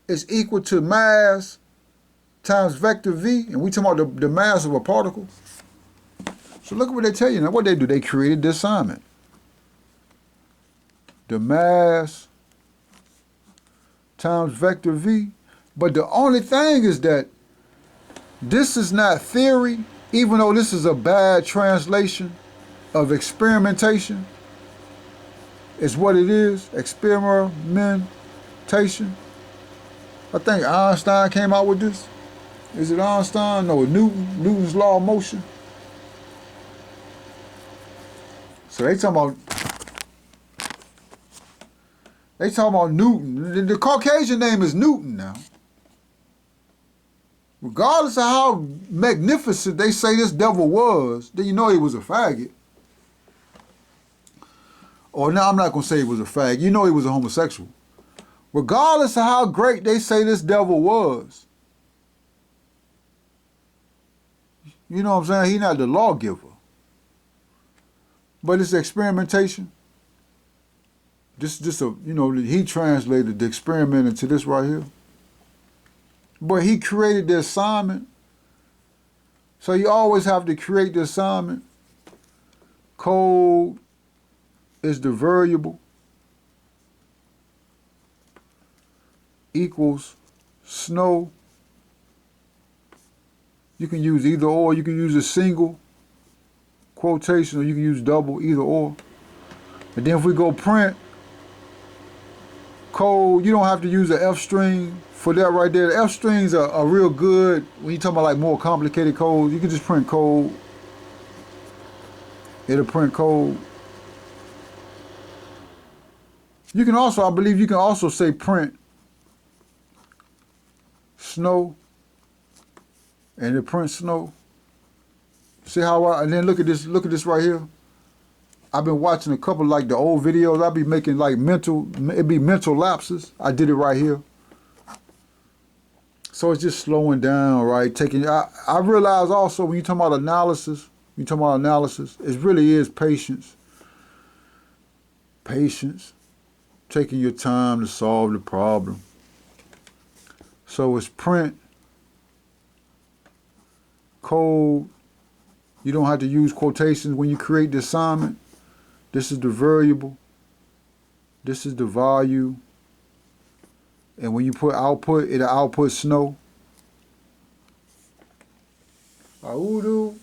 is equal to mass times vector V, and we talking about the mass of a particle. So look at what they tell you now. What they do? They created the assignment. The mass times vector V. But the only thing is that this is not theory, even though this is a bad translation of experimentation. It's what it is, experimentation. I think Einstein came out with this. Is it Einstein? No, Newton's law of motion. So they talking about Newton. The Caucasian name is Newton now. Regardless of how magnificent they say this devil was, then you know he was a faggot. Or no, I'm not going to say he was a faggot. You know he was a homosexual. Regardless of how great they say this devil was, you know what I'm saying? He's not the lawgiver. But it's experimentation. He translated the experiment into this right here. But he created the assignment. So you always have to create the assignment. Code is the variable equals snow. You can use either or. You can use a single quotation or you can use double, either or. And then if we go print code, you don't have to use an F string for that right there. The F strings are real good when you're talking about like more complicated codes. You can just print code. It'll print code. You can also, I believe you can also say print snow, and it prints snow. See how and then look at this right here. I've been watching a couple like the old videos. I'll be making like it'd be mental lapses. I did it right here. So it's just slowing down, right? I realize also when you're talking about analysis, it really is patience. Patience. Taking your time to solve the problem. So it's print, code. You don't have to use quotations when you create the assignment. This is the variable. This is the value. And when you put output, it'll output snow. Audu.